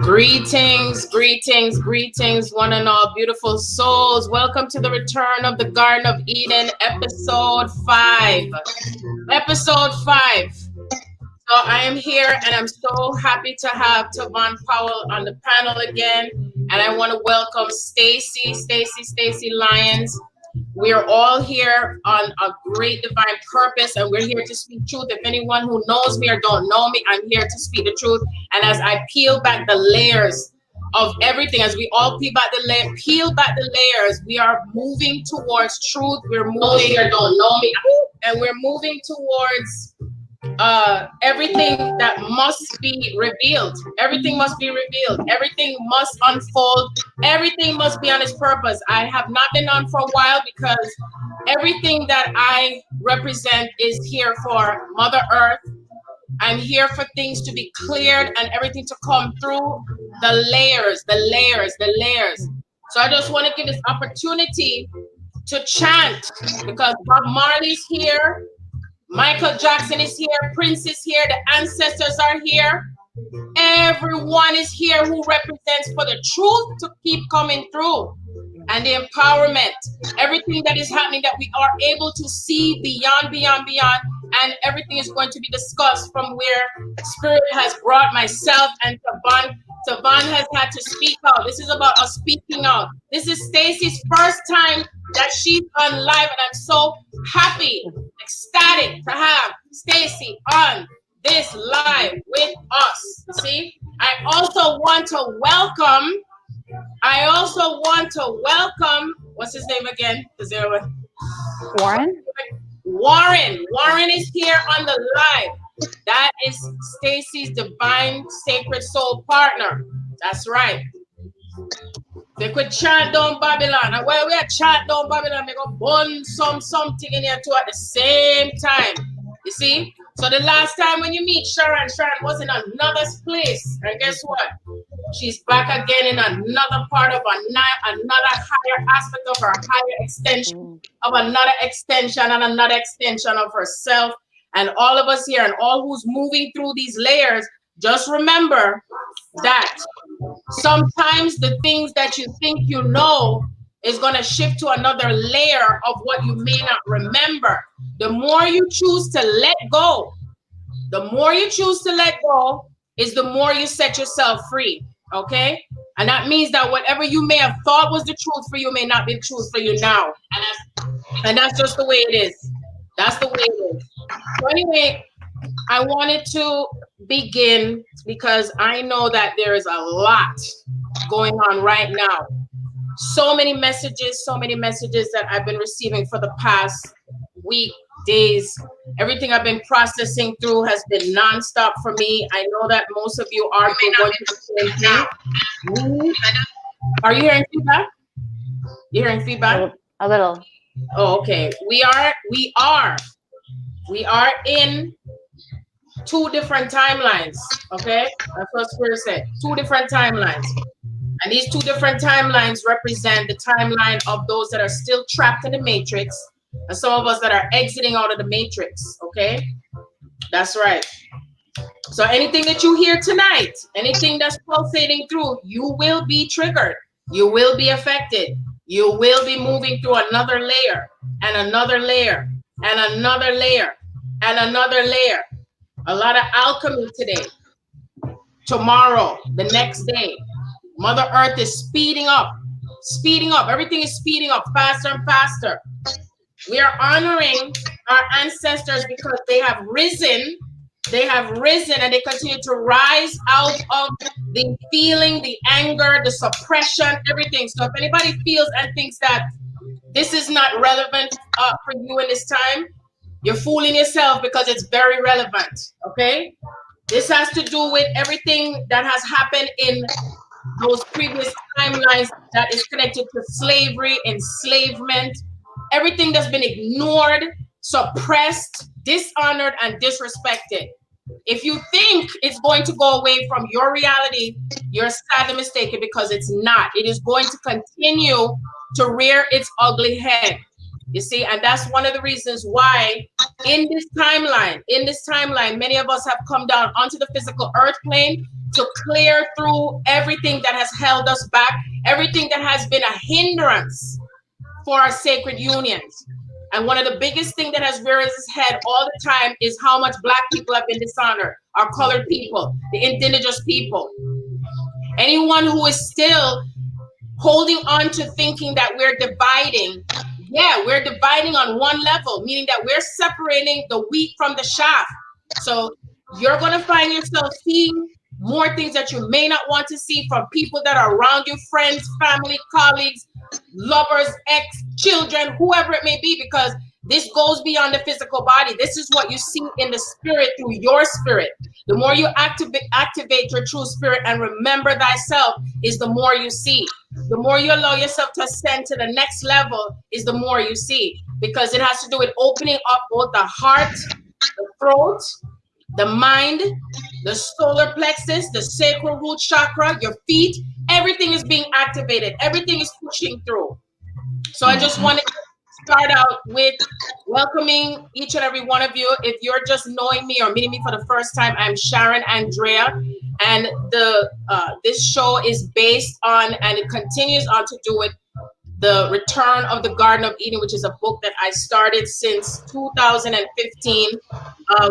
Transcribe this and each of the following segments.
Greetings, greetings, greetings, one and all beautiful souls. Welcome to the return of the Garden of Eden, episode 5. Episode 5. So I am here and I'm so happy to have Tavon Powell on the panel again. And I want to welcome Stacey Lyons. We are all here on a great divine purpose, and we're here to speak truth. If anyone who knows me or don't know me, I'm here to speak the truth. And as I peel back the layers of everything, as we all peel back the layers, we are moving towards truth. We're moving, or don't know me, and we're moving towards everything that must be revealed. Everything must be revealed. Everything must unfold. Everything must be on its purpose. I have not been on for a while because everything that I represent is here for Mother Earth. I'm here for things to be cleared and everything to come through the layers. So I just want to give this opportunity to chant, because Bob Marley's here, Michael Jackson is here, Prince is here, the ancestors are here. Everyone is here who represents for the truth to keep coming through, and the empowerment, everything that is happening, that we are able to see beyond, and everything is going to be discussed from where Spirit has brought myself and Tavon. Tavon has had to speak out. This is about us speaking out. This is Stacey's first time that she's on live, and I'm so happy, ecstatic to have Stacey on this live with us. See, I also want to welcome, what's his name again? Warren? Warren is here on the live. That is Stacey's divine sacred soul partner. That's right. They could chant down Babylon. And while we are chant down Babylon, they go burn something in here too at the same time. You see? So the last time when you meet Sharon was in another place. And guess what? She's back again in another part of another higher aspect of her higher extension, of another extension and another extension of herself. And all of us here and all who's moving through these layers, just remember that sometimes the things that you think you know is going to shift to another layer of what you may not remember. The more you choose to let go, is the more you set yourself free. Okay? And that means that whatever you may have thought was the truth for you may not be the truth for you now. And that's just the way it is. That's the way it is. So anyway, I wanted to begin because I know that there is a lot going on right now. So many messages that I've been receiving for the past week, days. Everything I've been processing through has been nonstop for me. I know that most of you are going through the same thing. Are you hearing feedback? You hearing feedback? A little. Oh, okay. We are in 2 different timelines. Okay, that's what Spirit said. 2 different timelines. And these 2 different timelines represent the timeline of those that are still trapped in the matrix, and some of us that are exiting out of the matrix. Okay, that's right. So anything that you hear tonight, anything that's pulsating through, you will be triggered. You will be affected. You will be moving through another layer and another layer and another layer and another layer. A lot of alchemy today. Tomorrow, the next day, Mother Earth is speeding up. Everything is speeding up faster and faster. We are honoring our ancestors because they have risen. And they continue to rise out of the feeling, the anger, the suppression, everything. So if anybody feels and thinks that this is not relevant for you in this time, you're fooling yourself, because it's very relevant. Okay? This has to do with everything that has happened in those previous timelines that is connected to slavery, enslavement, everything that's been ignored, suppressed, dishonored, and disrespected. If you think it's going to go away from your reality, you're sadly mistaken, because it's not. It is going to continue to rear its ugly head. You see, and that's one of the reasons why in this timeline, many of us have come down onto the physical earth plane to clear through everything that has held us back, everything that has been a hindrance for our sacred unions. And one of the biggest things that has reared its head all the time is how much Black people have been dishonored, our colored people, the indigenous people. Anyone who is still holding on to thinking that we're dividing, yeah, we're dividing on one level, meaning that we're separating the wheat from the chaff. So you're going to find yourself seeing more things that you may not want to see from people that are around you, friends, family, colleagues, lovers, ex, children, whoever it may be, because this goes beyond the physical body. This is what you see in the spirit through your spirit. The more you activate your true spirit and remember thyself is the more you see. The more you allow yourself to ascend to the next level is the more you see, because it has to do with opening up both the heart, the throat, the mind, the solar plexus, the sacral root chakra, your feet. Everything is being activated. Everything is pushing through. So I just wanted to start out with welcoming each and every one of you. If you're just knowing me or meeting me for the first time, I'm Sharon Andrea, and this show is based on, and it continues on to do with the Return of the Garden of Eden, which is a book that I started since 2015,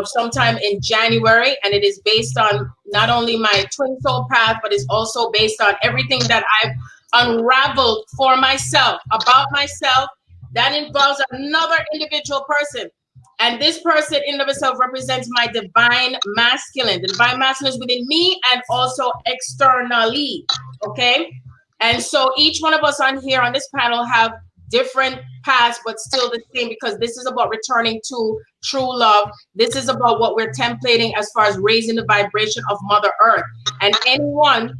sometime in January, and it is based on not only my twin soul path, but it's also based on everything that I've unraveled for myself, about myself, that involves another individual person. And this person in of itself represents my divine masculine. The divine masculine is within me and also externally, okay? And so each one of us on here on this panel have different paths, but still the same, because this is about returning to true love. This is about what we're templating as far as raising the vibration of Mother Earth. And anyone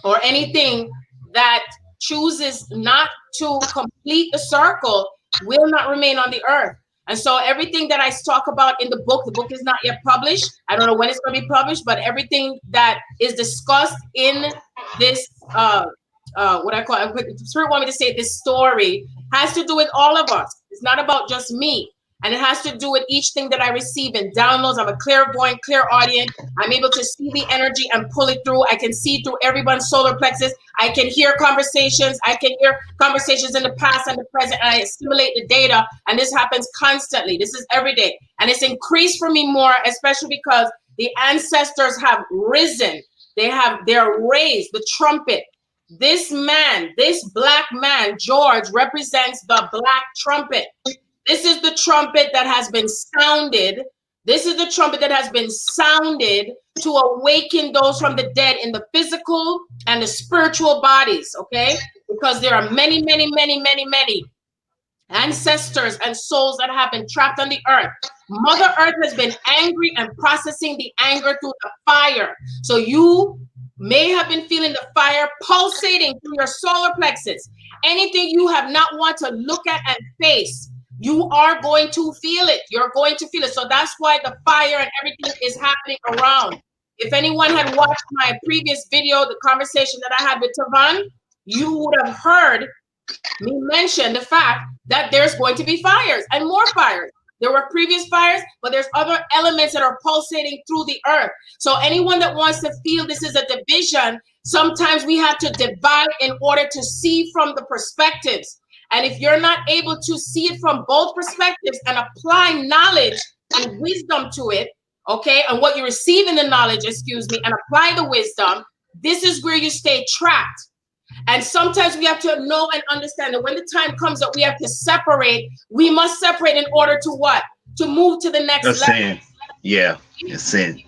or anything that chooses not to complete the circle will not remain on the earth. And so everything that I talk about in the book is not yet published. I don't know when it's going to be published, but everything that is discussed in this, what I call it, Spirit want me to say, this story has to do with all of us. It's not about just me. And it has to do with each thing that I receive in downloads. I'm a clairvoyant, clairaudient. I'm able to see the energy and pull it through. I can see through everyone's solar plexus. I can hear conversations. I can hear conversations in the past and the present, and I assimilate the data. And this happens constantly. This is every day. And it's increased for me more, especially because the ancestors have risen. They're raised, the trumpet. This man, this Black man, George, represents the Black trumpet. This is the trumpet that has been sounded. This is the trumpet that has been sounded to awaken those from the dead in the physical and the spiritual bodies, okay? Because there are many, many, many, many, many ancestors and souls that have been trapped on the earth. Mother Earth has been angry and processing the anger through the fire. So you may have been feeling the fire pulsating through your solar plexus. Anything you have not want to look at and face, you are going to feel it. You're going to feel it. So that's why the fire and everything is happening around. If anyone had watched my previous video, the conversation that I had with Tavan, you would have heard me mention the fact that there's going to be fires and more fires. There were previous fires, but there's other elements that are pulsating through the earth. So anyone that wants to feel this is a division, sometimes we have to divide in order to see from the perspectives. And if you're not able to see it from both perspectives and apply knowledge and wisdom to it, okay, and what you receive in the knowledge, and apply the wisdom, this is where you stay trapped. And sometimes we have to know and understand that when the time comes that we have to separate, we must separate in order to what? To move to the next level. Sin. Yeah, it's sin.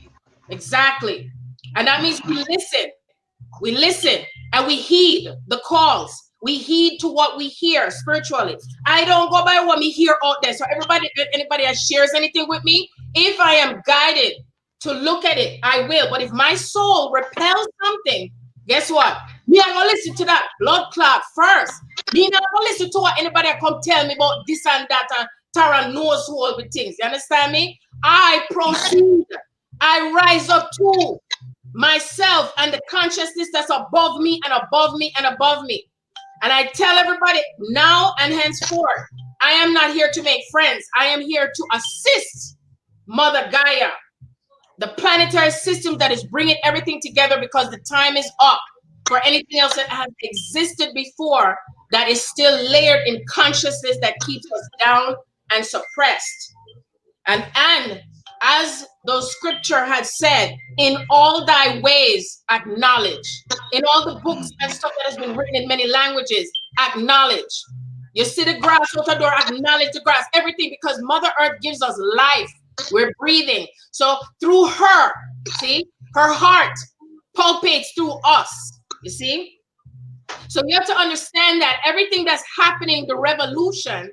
Exactly. And that means we listen and we heed the calls. We heed to what we hear spiritually. I don't go by what we hear out there. So anybody that shares anything with me, if I am guided to look at it, I will. But if my soul repels something, guess what? Me, I'm going to listen to that blood clot first. Me, I'm going to listen to what anybody come tell me about this and that, and Tara knows all the things. You understand me? I proceed. I rise up to myself and the consciousness that's above me and above me and above me. And I tell everybody now and henceforth, I am not here to make friends. I am here to assist Mother Gaia, the planetary system that is bringing everything together, because the time is up for anything else that has existed before that is still layered in consciousness that keeps us down and suppressed. And as the scripture had said, in all thy ways acknowledge. In all the books and stuff that has been written in many languages, acknowledge. You see the grass out the door, acknowledge the grass. Everything, because Mother Earth gives us life. We're breathing. So through her, see, her heart pulsates through us, you see? So you have to understand that everything that's happening, the revolution,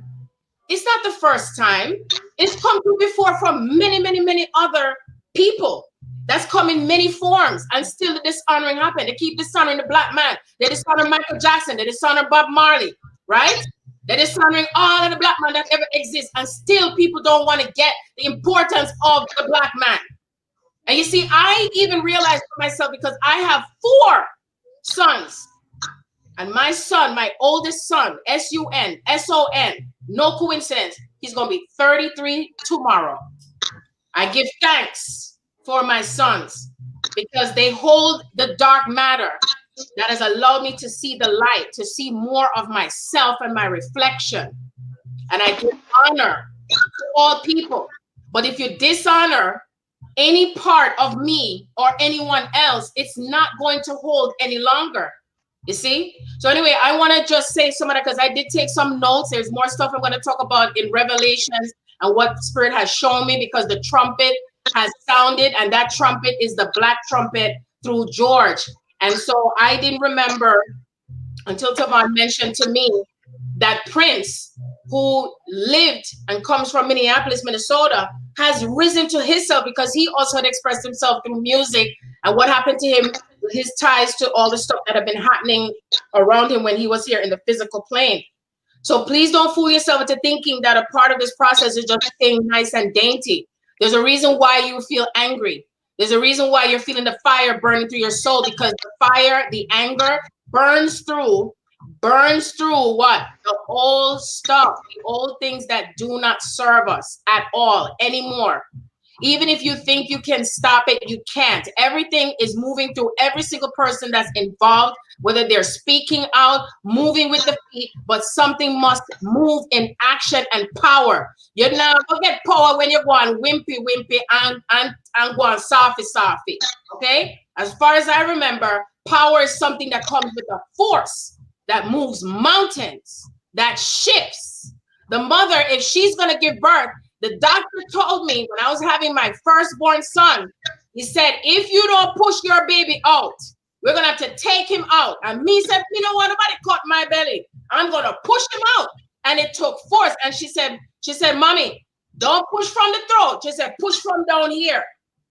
it's not the first time. It's come through before from many, many, many other people. That's come in many forms, and still the dishonoring happened. They keep dishonoring the black man. They dishonor Michael Jackson. They dishonor Bob Marley, right? They're dishonoring all of the black man that ever exists, and still people don't want to get the importance of the black man. And you see, I even realized for myself, because I have 4 sons. And my son, my oldest son, S-U-N, no coincidence, he's going to be 33 tomorrow. I give thanks for my sons, because they hold the dark matter that has allowed me to see the light, to see more of myself and my reflection. And I give honor to all people. But if you dishonor any part of me or anyone else, it's not going to hold any longer. You see? So anyway, I want to just say some of that, because I did take some notes. There's more stuff I'm going to talk about in Revelations and what Spirit has shown me, because the trumpet has sounded, and that trumpet is the black trumpet through George. And so I didn't remember until Tavon mentioned to me that Prince, who lived and comes from Minneapolis, Minnesota, has risen to himself, because he also had expressed himself through music, and what happened to him, his ties to all the stuff that have been happening around him when he was here in the physical plane. So please don't fool yourself into thinking that a part of this process is just staying nice and dainty. There's a reason why you feel angry. There's a reason why you're feeling the fire burning through your soul, because the fire, the anger burns through what? The old stuff, the old things that do not serve us at all anymore. Even if you think you can stop it, you can't. Everything is moving through every single person that's involved, whether they're speaking out, moving with the feet, but something must move in action and power. You now get power when you're going wimpy and going softy. Okay? As far as I remember, power is something that comes with a force that moves mountains, that shifts. The mother, if she's going to give birth, the doctor told me when I was having my firstborn son, he said, if you don't push your baby out, we're going to have to take him out. And me said, you don't want nobody cut my belly. I'm going to push him out. And it took force. And she said, Mommy, don't push from the throat. She said, push from down here.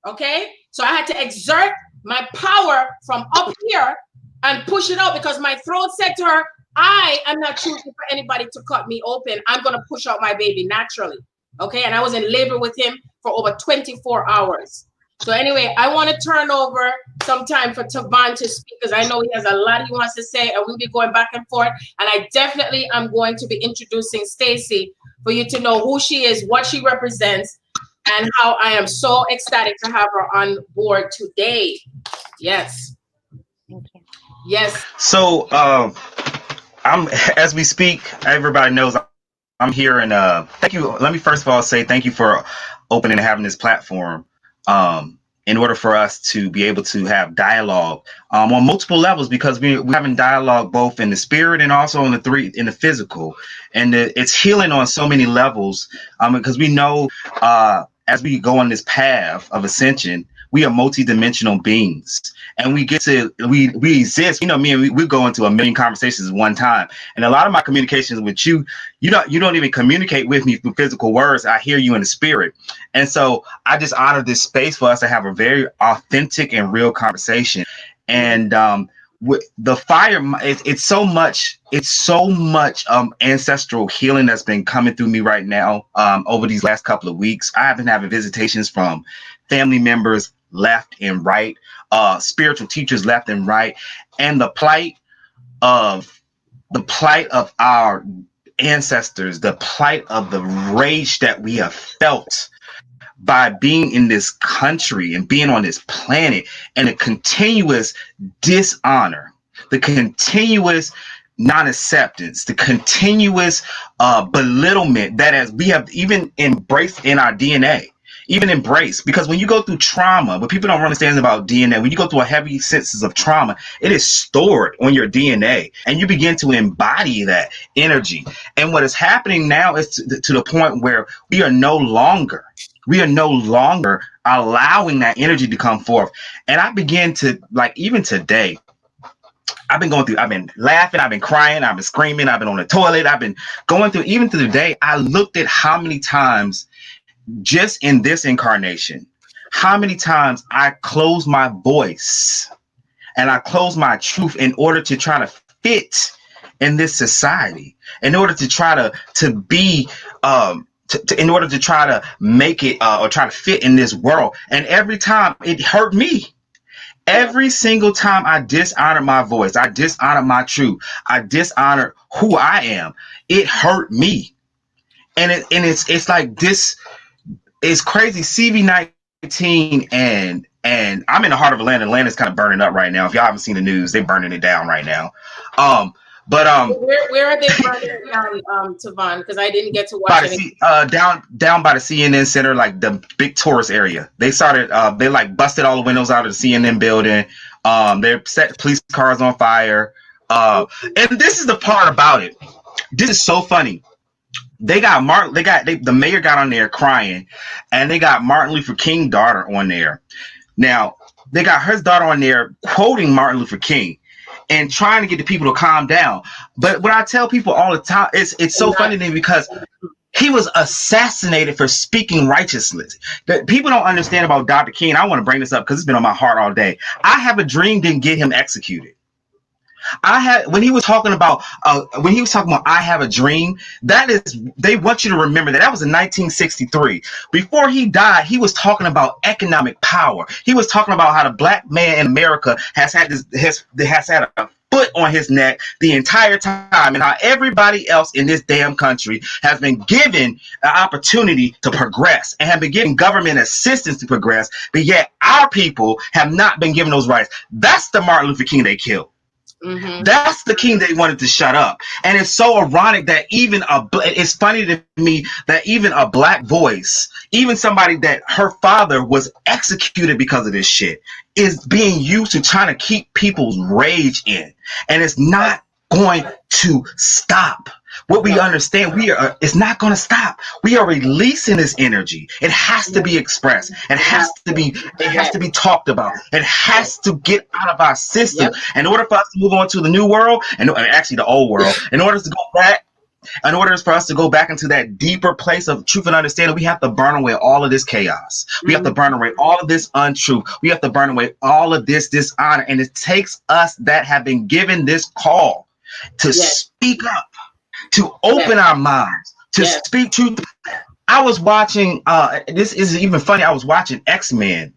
Okay. So I had to exert my power from up here and push it out, because my throat said to her, I am not choosing for anybody to cut me open. I'm going to push out my baby naturally. Okay, and I was in labor with him for over 24 hours. So anyway, I want to turn over some time for Tavon to speak, because I know he has a lot he wants to say, and we'll be going back and forth. And I definitely am going to be introducing Stacey for you to know who she is, what she represents, and how I am so ecstatic to have her on board today. Yes. Thank you. Yes. So I'm as we speak, everybody knows I'm here, and thank you. Let me first of all say thank you for opening and having this platform in order for us to be able to have dialogue on multiple levels, because we're having dialogue both in the spirit and also in the physical, and it's healing on so many levels, because we know as we go on this path of ascension, we are multidimensional beings, and we exist. You know, me and we go into a million conversations at one time, and a lot of my communications with you don't even communicate with me through physical words. I hear you in the spirit, and so I just honor this space for us to have a very authentic and real conversation. And with the fire, it's so much ancestral healing that's been coming through me right now over these last couple of weeks. I have been having visitations from family members left and right, spiritual teachers left and right, and the plight of our ancestors, the plight of the rage that we have felt by being in this country and being on this planet, and the continuous dishonor, the continuous non-acceptance, the continuous belittlement that as we have even embraced in our DNA, even embraced, because when you go through trauma, what people don't understand about DNA, when you go through a heavy senses of trauma, it is stored on your DNA, and you begin to embody that energy. And what is happening now is to the point where we are no longer allowing that energy to come forth. And I begin to, like, even today, I've been laughing, I've been crying, I've been screaming, I've been on the toilet, I've been going through, even to the day, I looked at how many times just in this incarnation, how many times I close my voice and I close my truth in order to try to fit in this society, in order to try to be, in order to try to make it or try to fit in this world. And every time it hurt me. Every single time I dishonored my voice, I dishonored my truth, I dishonored who I am, it hurt me. And it's like this is crazy. CV19 and I'm in the heart of Atlanta. Atlanta's kind of burning up right now. If y'all haven't seen the news, they're burning it down right now. Where are they burning it down, Tavon? Because I didn't get to watch it. Down by the CNN Center, like the big tourist area. They started. They like busted all the windows out of the CNN building. They set police cars on fire. And this is the part about it. This is so funny. The mayor got on there crying, and they got Martin Luther King's daughter on there. Now they got his daughter on there quoting Martin Luther King and trying to get the people to calm down. But what I tell people all the time, it's so funny to me because he was assassinated for speaking righteousness. That people don't understand about Dr. King. I want to bring this up because it's been on my heart all day. I Have a Dream didn't get him executed. When he was talking about I Have a Dream, they want you to remember that was in 1963. Before he died, he was talking about economic power. He was talking about how the black man in America has had a foot on his neck the entire time, and how everybody else in this damn country has been given an opportunity to progress and have been given government assistance to progress, but yet our people have not been given those rights. That's the Martin Luther King they killed. Mm-hmm. That's the king they wanted to shut up. And it's so ironic that it's funny to me that even a black voice, even somebody that her father was executed because of this shit, is being used to trying to keep people's rage in. And it's not going to stop. What we understand, it's not going to stop. We are releasing this energy. It has to be expressed. It has to be talked about. It has to get out of our system. Yep. In order for us to move on to the new world, and actually the old world, in order for us to go back into that deeper place of truth and understanding, we have to burn away all of this chaos. We have to burn away all of this untruth. We have to burn away all of this dishonor. And it takes us that have been given this call to speak up, to open our minds, to speak truth. I was watching, this is even funny, I was watching X-Men.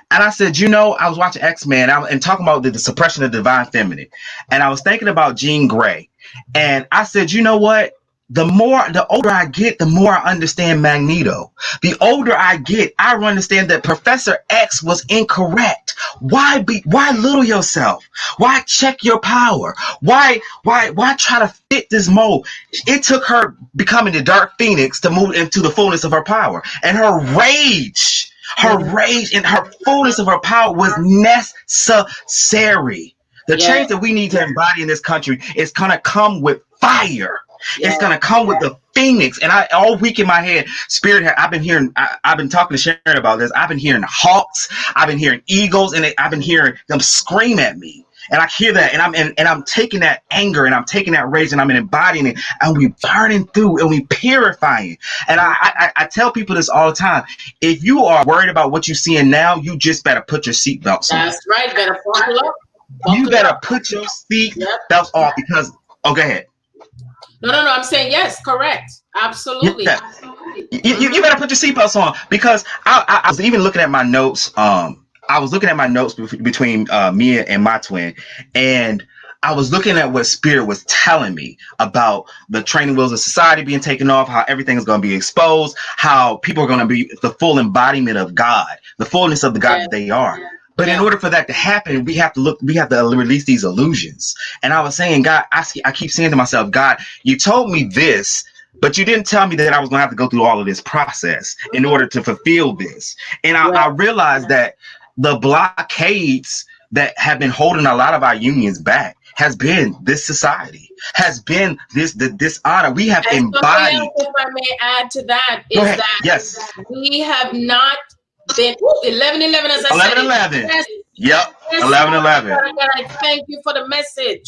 And I said, I was watching X-Men and talking about the suppression of divine feminine. And I was thinking about Jean Grey. And I said, you know what? The older I get, the more I understand Magneto. The older I get, I understand that Professor X was incorrect. Why little yourself? Why check your power? Why try to fit this mold? It took her becoming the Dark Phoenix to move into the fullness of her power. And her rage and her fullness of her power was necessary. The change that we need to embody in this country is going to come with fire. It's going to come with the phoenix. And all week in my head, I've been talking to Sharon about this. I've been hearing hawks. I've been hearing eagles, and I've been hearing them scream at me. And I hear that, and I'm taking that anger, and I'm taking that rage, and I'm embodying it, and we burning through, and we purifying. And I tell people this all the time. If you are worried about what you're seeing now, you just better put your seatbelts on. That's right. Better buckle up. You better put your seatbelts on because. Oh, go ahead. No. I'm saying yes, correct. Absolutely. Yeah. You better put your seatbelts on because I was even looking at my notes. I was looking at my notes between me and my twin, and I was looking at what Spirit was telling me about the training wheels of society being taken off, how everything is going to be exposed, how people are going to be the full embodiment of God, the fullness of the God that they are. But in order for that to happen, we have to release these illusions. And I was saying, God, I keep saying to myself, God, you told me this, but you didn't tell me that I was going to have to go through all of this process in order to fulfill this. And I realized that the blockades that have been holding a lot of our unions back has been this society, has been the dishonor. We have embodied. Else, if I may add to that, is that we have not been 11-11, as I said. 11-11. Yep. 11-11. I thank you for the message.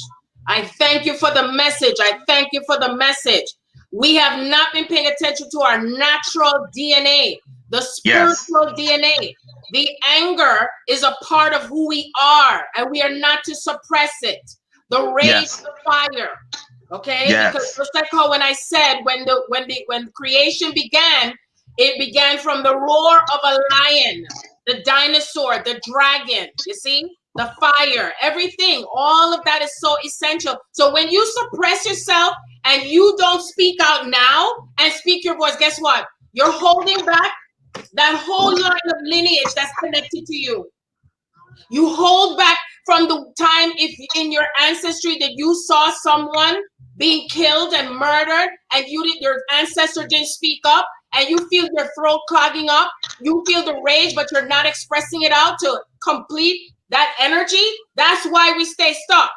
I thank you for the message. I thank you for the message. We have not been paying attention to our natural DNA, the spiritual DNA. The anger is a part of who we are, and we are not to suppress it. The rage, the fire. Okay? Because just like how when I said when creation began, it began from the roar of a lion, the dinosaur, the dragon, you see? The fire, everything, all of that is so essential. So when you suppress yourself and you don't speak out now and speak your voice, guess what? You're holding back that whole line of lineage that's connected to you. You hold back from the time if in your ancestry that you saw someone being killed and murdered and your ancestor didn't speak up, and you feel your throat clogging up, you feel the rage, but you're not expressing it out to complete that energy. That's why we stay stuck.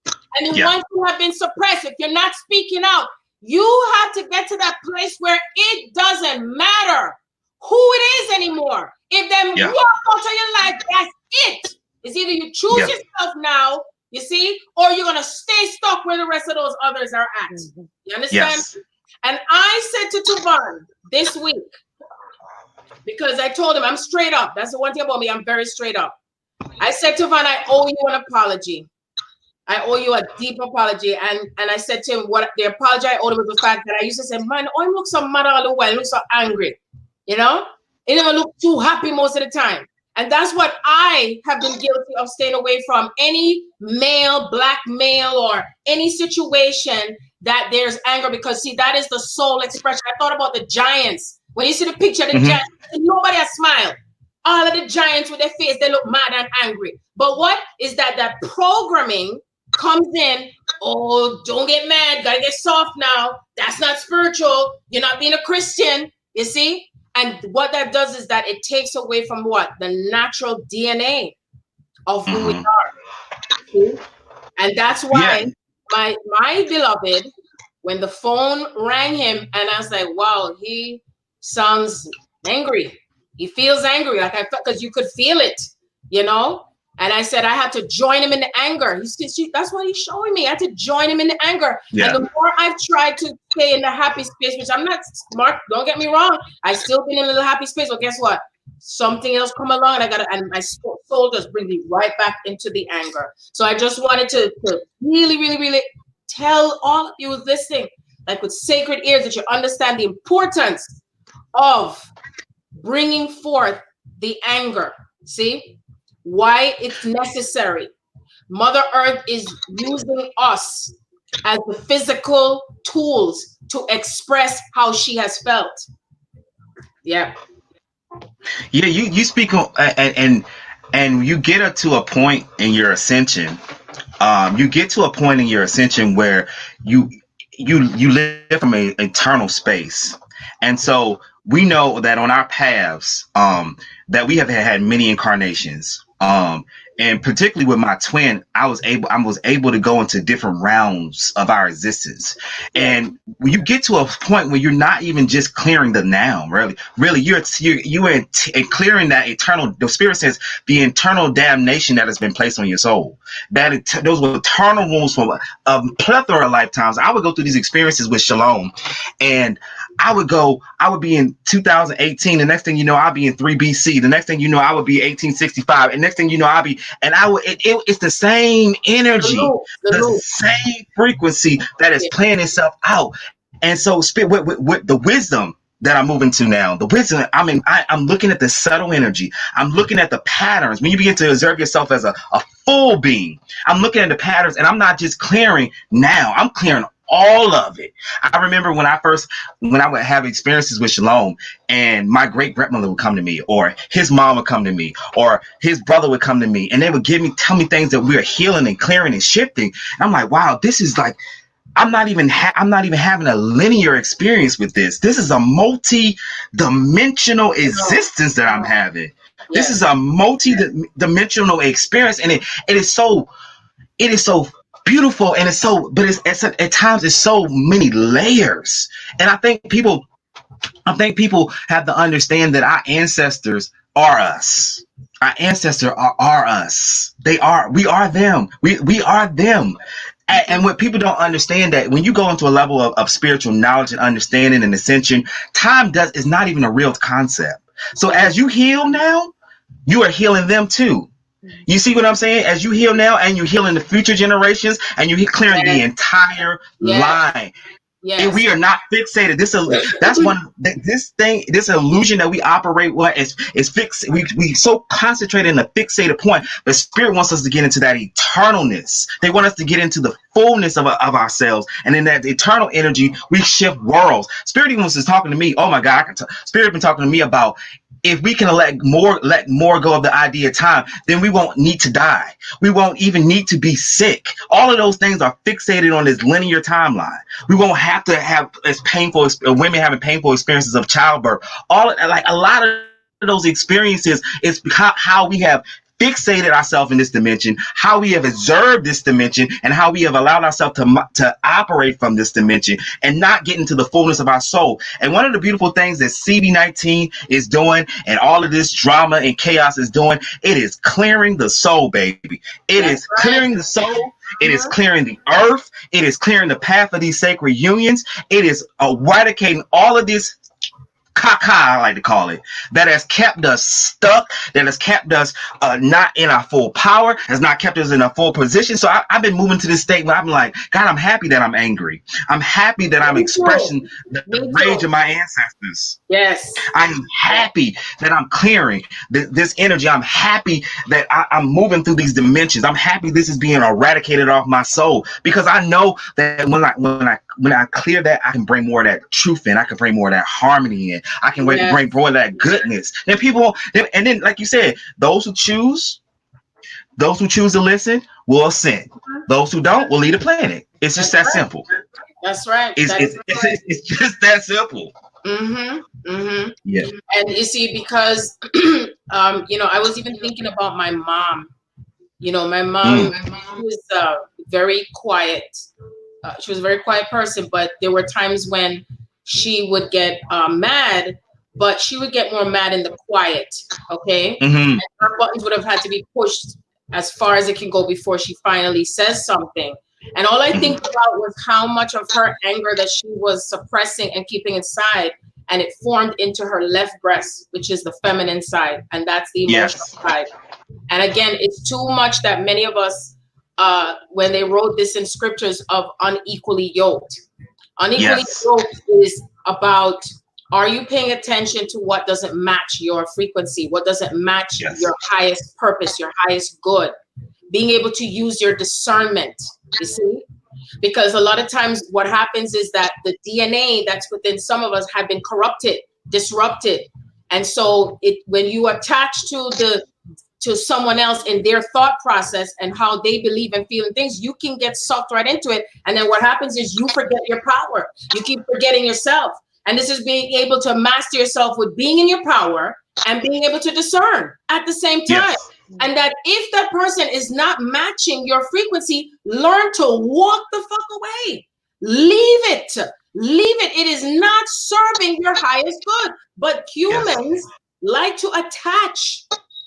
And then once you have been suppressed, if you're not speaking out, you have to get to that place where it doesn't matter who it is anymore. If them walk out of your life, that's it. It's either you choose yourself now, you see, or you're going to stay stuck where the rest of those others are at. You understand? Yes. And I said to Tuvan this week, because I told him I'm straight up. That's the one thing about me. I'm very straight up. I said to Tuvan, I owe you an apology. I owe you a deep apology. And I said to him, what the apology I owed him was the fact that I used to say, man, oh, you look so mad all the while. You look so angry. You know? You never look too happy most of the time. And that's what I have been guilty of, staying away from any male, black male, or any situation that there's anger, because see, that is the soul expression. I thought about the giants. When you see the picture of the giants, nobody has smiled. All of the giants with their face, they look mad and angry. But what is that programming comes in, oh, don't get mad, gotta get soft now. That's not spiritual. You're not being a Christian, you see? And what that does is that it takes away from what? The natural DNA of who we are. See? And that's why my beloved, when the phone rang him, and I was like, wow, he sounds angry. He feels angry. Like I felt, because you could feel it, you know? And I said, I had to join him in the anger. That's what he's showing me. I had to join him in the anger. Yeah. And the more I've tried to stay in the happy space, which I'm not smart, don't get me wrong. I still been in a little happy space. But guess what? Something else come along, and my soul just brings me right back into the anger. So I just wanted to really, really, really tell all of you listening, like with sacred ears, that you understand the importance of bringing forth the anger. See? Why it's necessary. Mother Earth is using us as the physical tools to express how she has felt. Yeah. Yeah, you speak on, and you get to a point in your ascension. You get to a point in your ascension where you live from an eternal space. And so we know that on our paths, that we have had many incarnations. And particularly with my twin, I was able to go into different realms of our existence. And when you get to a point where you're not even just clearing the now, really, you're clearing that eternal. The Spirit says the eternal damnation that has been placed on your soul. Those were eternal wounds from a plethora of lifetimes. I would go through these experiences with Shalom, and I would be in 2018. The next thing you know, I'll be in 3 BC. The next thing you know, I would be 1865. And next thing you know, it's the same energy, the same frequency that is playing itself out. And so with the wisdom that I'm moving to now. The wisdom, I'm looking at the subtle energy. I'm looking at the patterns. When you begin to observe yourself as a full being, I'm looking at the patterns, and I'm not just clearing now. I'm clearing all of it. I remember when I would have experiences with Shalom, and my great grandmother would come to me, or his mom would come to me, or his brother would come to me, and they would tell me things that we are healing and clearing and shifting. And I'm like, wow, this is like, I'm not even having a linear experience with this. This is a multi-dimensional existence that I'm having. Yes. This is a multi-dimensional experience, and it is so beautiful, and it's at times it's so many layers. And I think people have to understand that our ancestors are us. Our ancestors are us. We are them. We are them. And what people don't understand, that when you go into a level of spiritual knowledge and understanding and ascension, time is not even a real concept. So as you heal now, you are healing them too. You see what I'm saying? As you heal now, and you're healing the future generations, and you're clearing the entire line. Yes. And we are not fixated. This illusion that we operate with is fixed. We so concentrated in a fixated point, but Spirit wants us to get into that eternalness. They want us to get into the fullness of ourselves, and in that eternal energy, we shift worlds. Spirit even was talking to me. Oh my God, Spirit been talking to me about, if we can let more go of the idea of time, then we won't need to die. We won't even need to be sick. All of those things are fixated on this linear timeline. We won't have to have women having painful experiences of childbirth. A lot of those experiences is how we have fixated ourselves in this dimension, how we have observed this dimension, and how we have allowed ourselves to operate from this dimension and not get into the fullness of our soul. And one of the beautiful things that CV19 is doing, and all of this drama and chaos is doing, it is clearing the soul, baby. It is clearing the soul. It is clearing the earth. It is clearing the path of these sacred unions. It is eradicating all of this caca, I like to call it, that has kept us stuck, that has kept us not in our full power, has not kept us in a full position. So I've been moving to this state where I'm like, God, I'm happy that I'm angry. I'm happy that I'm expressing the rage of my ancestors. Yes. I'm happy that I'm clearing this energy. I'm happy that I'm moving through these dimensions. I'm happy this is being eradicated off my soul, because I know that when I clear that, I can bring more of that truth in. I can bring more of that harmony in. I can bring more of that goodness. And then, like you said, those who choose to listen will ascend. Those who don't will leave the planet. It's just that simple. That's right. It's just that simple. Yeah. And you see, because I was even thinking about my mom. My mom was very quiet. She was a very quiet person, but there were times when she would get mad, but she would get more mad in the quiet. Okay. And her buttons would have had to be pushed as far as it can go before she finally says something. And all I think about was how much of her anger that she was suppressing and keeping inside, and it formed into her left breast, which is the feminine side, and that's the emotional side. And again, it's too much that many of us, when they wrote this in scriptures, of unequally yoked. Unequally yoked is about, are you paying attention to what doesn't match your frequency, what doesn't match your highest purpose, your highest good? Being able to use your discernment, you see? Because a lot of times what happens is that the DNA that's within some of us have been corrupted, disrupted. And so when you attach to someone else in their thought process and how they believe and feel in things, you can get sucked right into it. And then what happens is you forget your power. You keep forgetting yourself. And this is being able to master yourself with being in your power and being able to discern at the same time. And that if that person is not matching your frequency, learn to walk the fuck away. Leave it. It is not serving your highest good. But humans like to attach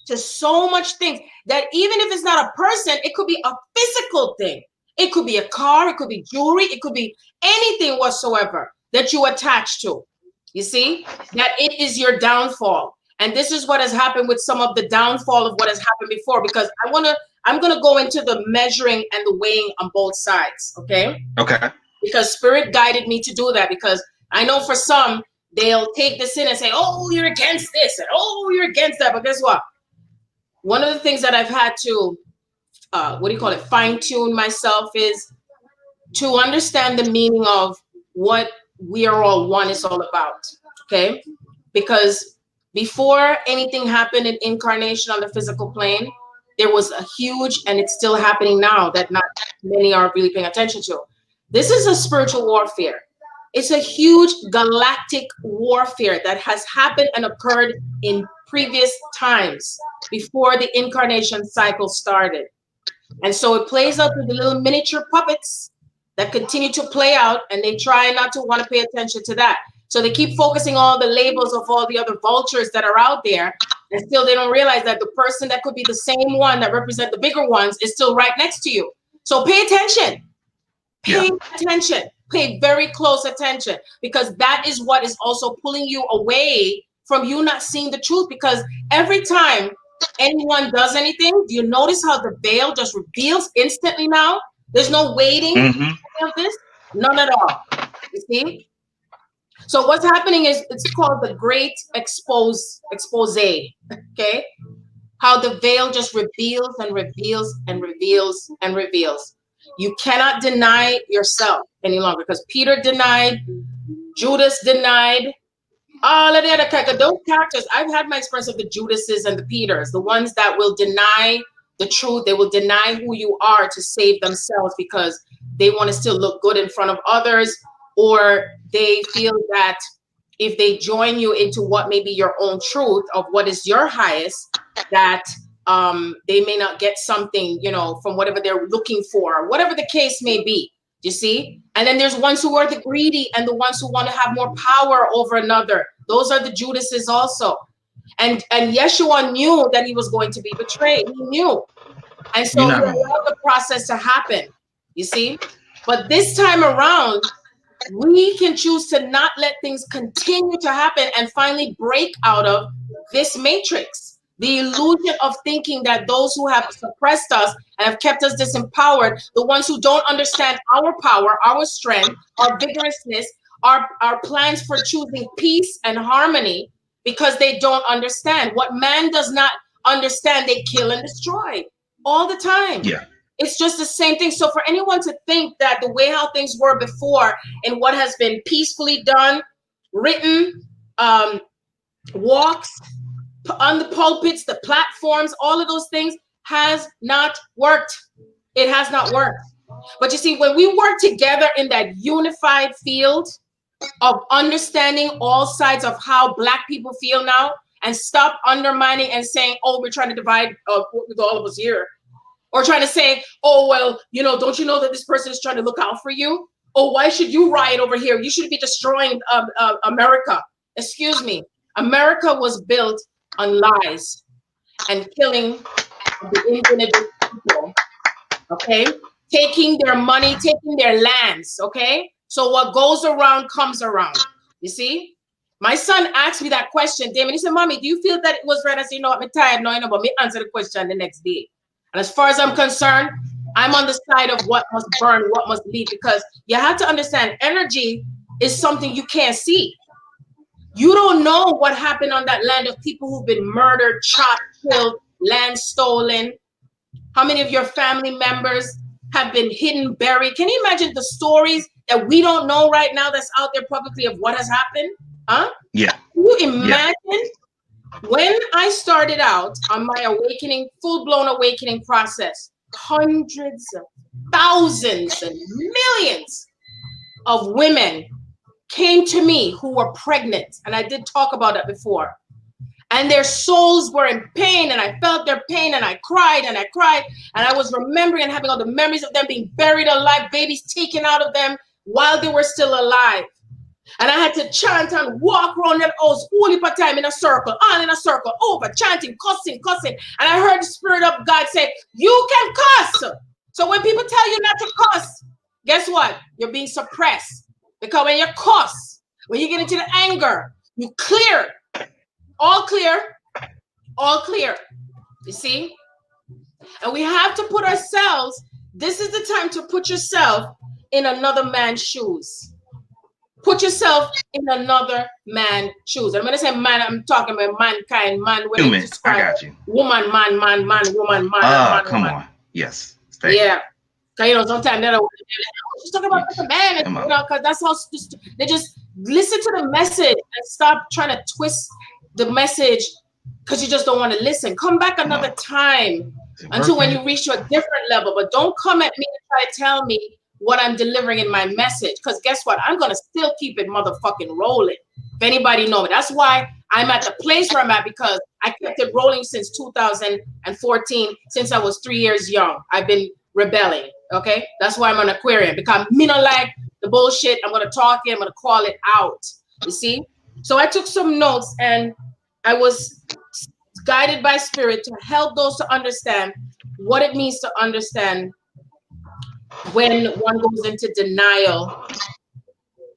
to so much things that even if it's not a person, it could be a physical thing. It could be a car, it could be jewelry, it could be anything whatsoever that you attach to. You see, that it is your downfall. And this is what has happened with some of the downfall of what has happened before, because I'm going to go into the measuring and the weighing on both sides. Okay. Because Spirit guided me to do that, because I know for some, they'll take this in and say, oh, you're against this, and oh, you're against that. But guess what? One of the things that I've had to, fine tune myself is to understand the meaning of what we are all one is all about. Okay? Because before anything happened in incarnation on the physical plane, there was a huge, and it's still happening now that not many are really paying attention to. This is a spiritual warfare. It's a huge galactic warfare that has happened and occurred in previous times before the incarnation cycle started. And so it plays out with the little miniature puppets that continue to play out, and they try not to want to pay attention to that. So they keep focusing on the labels of all the other vultures that are out there, and still they don't realize that the person that could be the same one that represent the bigger ones is still right next to you. So pay attention. Pay attention. Pay very close attention, because that is what is also pulling you away from you not seeing the truth. Because every time anyone does anything, do you notice how the veil just reveals instantly now? There's no waiting of this, none at all. You see? So what's happening is, it's called the great expose, okay? How the veil just reveals and reveals and reveals and reveals. You cannot deny yourself any longer, because Peter denied, Judas denied, all of the other characters. Those characters, I've had my experience of the Judases and the Peters, the ones that will deny the truth. They will deny who you are to save themselves, because they want to still look good in front of others, or they feel that if they join you into what may be your own truth of what is your highest, that they may not get something, you know, from whatever they're looking for, whatever the case may be. You see? And then there's ones who are the greedy and the ones who want to have more power over another. Those are the Judases also. And Yeshua knew that he was going to be betrayed. He knew. And so he allowed the process to happen. You see? But this time around, we can choose to not let things continue to happen and finally break out of this matrix. The illusion of thinking that those who have suppressed us and have kept us disempowered, the ones who don't understand our power, our strength, our vigorousness, our plans for choosing peace and harmony, because they don't understand. What man does not understand, they kill and destroy all the time. Yeah. It's just the same thing. So for anyone to think that the way how things were before and what has been peacefully done, written, walks on the pulpits, the platforms, all of those things has not worked. It has not worked. But you see, when we work together in that unified field of understanding all sides of how Black people feel now, and stop undermining and saying, oh, we're trying to divide with all of us here. Or trying to say, oh, well, you know, don't you know that this person is trying to look out for you? Oh, why should you riot over here? You should be destroying America. Excuse me. America was built on lies and killing the indigenous people, okay? Taking their money, taking their lands, okay? So what goes around comes around, you see? My son asked me that question, Damon. He said, Mommy, do you feel that it was right? I said, you know what, I'm tired now, but me answer the question the next day. And as far as I'm concerned, I'm on the side of what must burn, what must leave, because you have to understand energy is something you can't see. You don't know what happened on that land of people who've been murdered, chopped, killed, land stolen. How many of your family members have been hidden, buried? Can you imagine the stories that we don't know right now that's out there publicly of what has happened? Huh? Yeah. Can you imagine? Yeah. When I started out on my awakening, full-blown awakening process, hundreds of thousands and millions of women came to me who were pregnant. And I did talk about that before. And their souls were in pain, and I felt their pain, and I cried and I cried. And I was remembering and having all the memories of them being buried alive, babies taken out of them while they were still alive. And I had to chant and walk around that house all the time in a circle, on in a circle, over, chanting, cussing. And I heard the Spirit of God say, you can cuss. So when people tell you not to cuss, guess what? You're being suppressed. Because when you cuss, when you get into the anger, you clear. All clear. All clear. You see? And we have to put ourselves, this is the time to put yourself in another man's shoes. Put yourself in another man's shoes. And when I say man, I'm talking about mankind, man, when Human. it describes I got you. woman, man, man, man, woman, man, man, Come woman. on. Yes. Stay. Yeah. Cause you know, sometimes they're like, oh, she's talking about the man, and, you know, because that's how they just listen to the message and stop trying to twist the message because you just don't want to listen. Come back another time until when you reach to a different level, but don't come at me and try to tell me what I'm delivering in my message. Because guess what? I'm gonna still keep it motherfucking rolling. If anybody know it, that's why I'm at the place where I'm at, because I kept it rolling since 2014, since I was 3 years young. I've been rebelling. Okay, that's why I'm an Aquarian, because me not like the bullshit. I'm gonna talk it. I'm gonna call it out. You see? So I took some notes and I was guided by spirit to help those to understand what it means to understand when one goes into denial,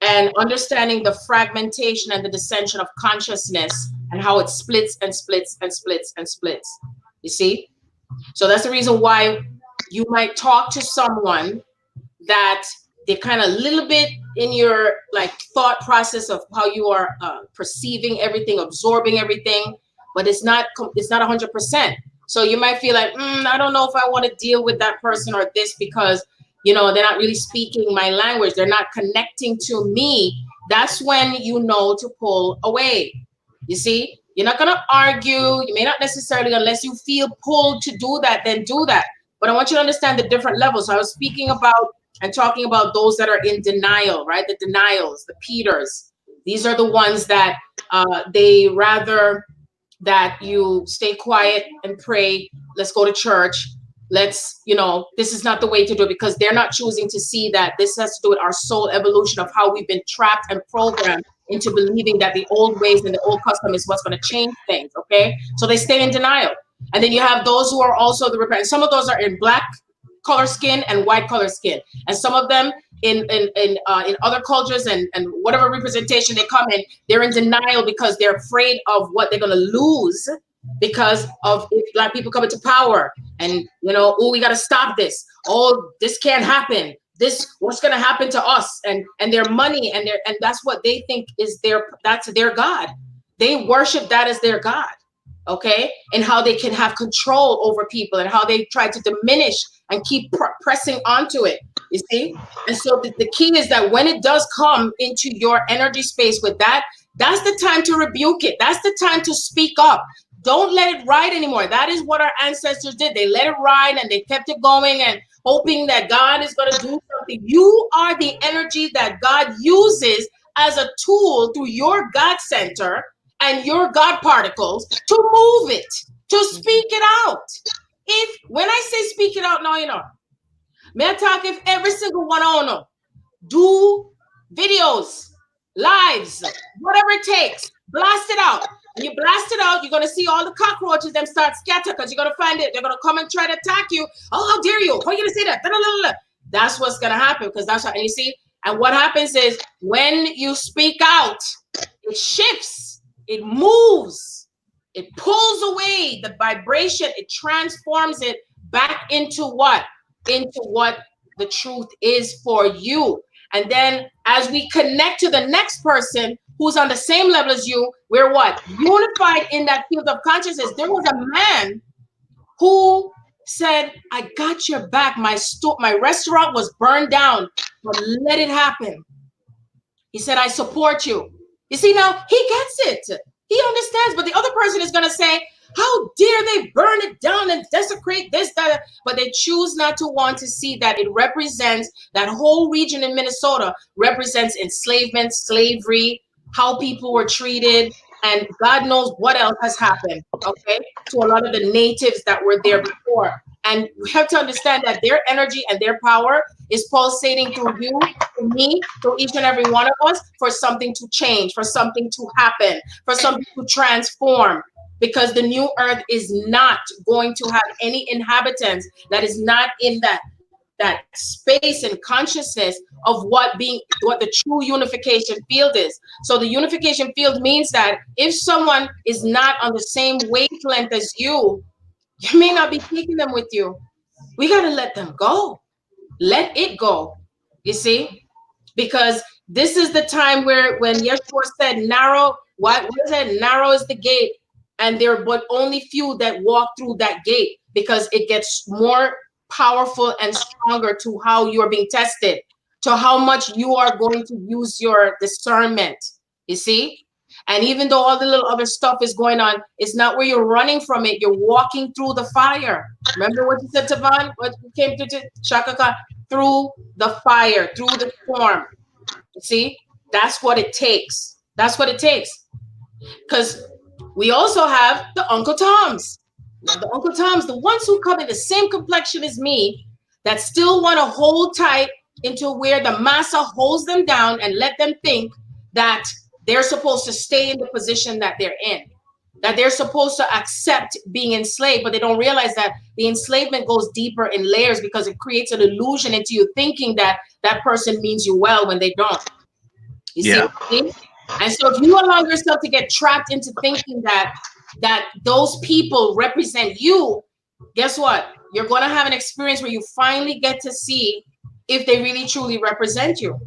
and understanding the fragmentation and the dissension of consciousness and how it splits and splits and splits and splits. You see? So that's the reason why you might talk to someone that they're kind of a little bit in your like thought process of how you are perceiving everything, absorbing everything, but it's not 100%. So you might feel like, I don't know if I want to deal with that person or this, because you know they're not really speaking my language, they're not connecting to me. That's when you know to pull away. You see, you're not going to argue. You may not necessarily, unless you feel pulled to do that, then do that. But I want you to understand the different levels. So I was speaking about and talking about those that are in denial, right? The denials, the Peters. These are the ones that they rather that you stay quiet and pray. Let's go to church. Let's, you know, this is not the way to do it, because they're not choosing to see that this has to do with our soul evolution of how we've been trapped and programmed into believing that the old ways and the old custom is what's going to change things. Okay. So they stay in denial. And then you have those who are also the repent. Some of those are in black color skin and white color skin, and some of them in other cultures and whatever representation they come in, they're in denial because they're afraid of what they're going to lose because of if black people come into power, and you know, oh, we got to stop this, oh, this can't happen, this, what's going to happen to us, and their money and that's what they think is that's their God. They worship that as their God. Okay, and how they can have control over people, and how they try to diminish and keep pressing onto it. You see, and so the key is that when it does come into your energy space with that, that's the time to rebuke it. That's the time to speak up. Don't let it ride anymore. That is what our ancestors did. They let it ride and they kept it going and hoping that God is going to do something. You are the energy that God uses as a tool through your God center and your God particles to move it, to speak it out. If, when I say speak it out now, you know, may I talk if every single one on them do videos, lives, whatever it takes, blast it out. When you blast it out, you're going to see all the cockroaches, them start scatter, because you're going to find it. They're going to come and try to attack you. Oh, how dare you? How are you going to say that? That's what's going to happen, because that's what, and you see, and what happens is when you speak out, it shifts, it moves, it pulls away the vibration, it transforms it back into what? Into what the truth is for you. And then as we connect to the next person who's on the same level as you, we're what? Unified in that field of consciousness. There was a man who said, I got your back. My restaurant was burned down, but let it happen. He said, I support you. You see, now he gets it. He understands, but the other person is going to say, how dare they burn it down and desecrate this, that, but they choose not to want to see that it represents, that whole region in Minnesota represents enslavement, slavery, how people were treated, and God knows what else has happened, okay, to a lot of the natives that were there before. And we have to understand that their energy and their power is pulsating through you, through me, through each and every one of us, for something to change, for something to happen, for something to transform. Because the new earth is not going to have any inhabitants that is not in that space and consciousness of what the true unification field is. So the unification field means that if someone is not on the same wavelength as you may not be taking them with you. We got to let them go. Let it go. You see? Because This is the time where when Yeshua said, narrow, what is it? Narrow is the gate, and there are but only few that walk through that gate, because it gets more powerful and stronger to how you are being tested, to how much you are going to use your discernment. You see? And even though all the little other stuff is going on, it's not where you're running from it. You're walking through the fire. Remember what you said, Tavon? What came to Shaka Khan? Through the fire, through the storm. See, that's what it takes. That's what it takes. Because we also have the Uncle Toms. The Uncle Toms, the ones who come in the same complexion as me, that still want to hold tight into where the massa holds them down and let them think that they're supposed to stay in the position that they're in, that they're supposed to accept being enslaved, but they don't realize that the enslavement goes deeper in layers, because it creates an illusion into you thinking that that person means you well when they don't. You see what I mean? And so if you allow yourself to get trapped into thinking that those people represent you, guess what? You're going to have an experience where you finally get to see if they really truly represent you.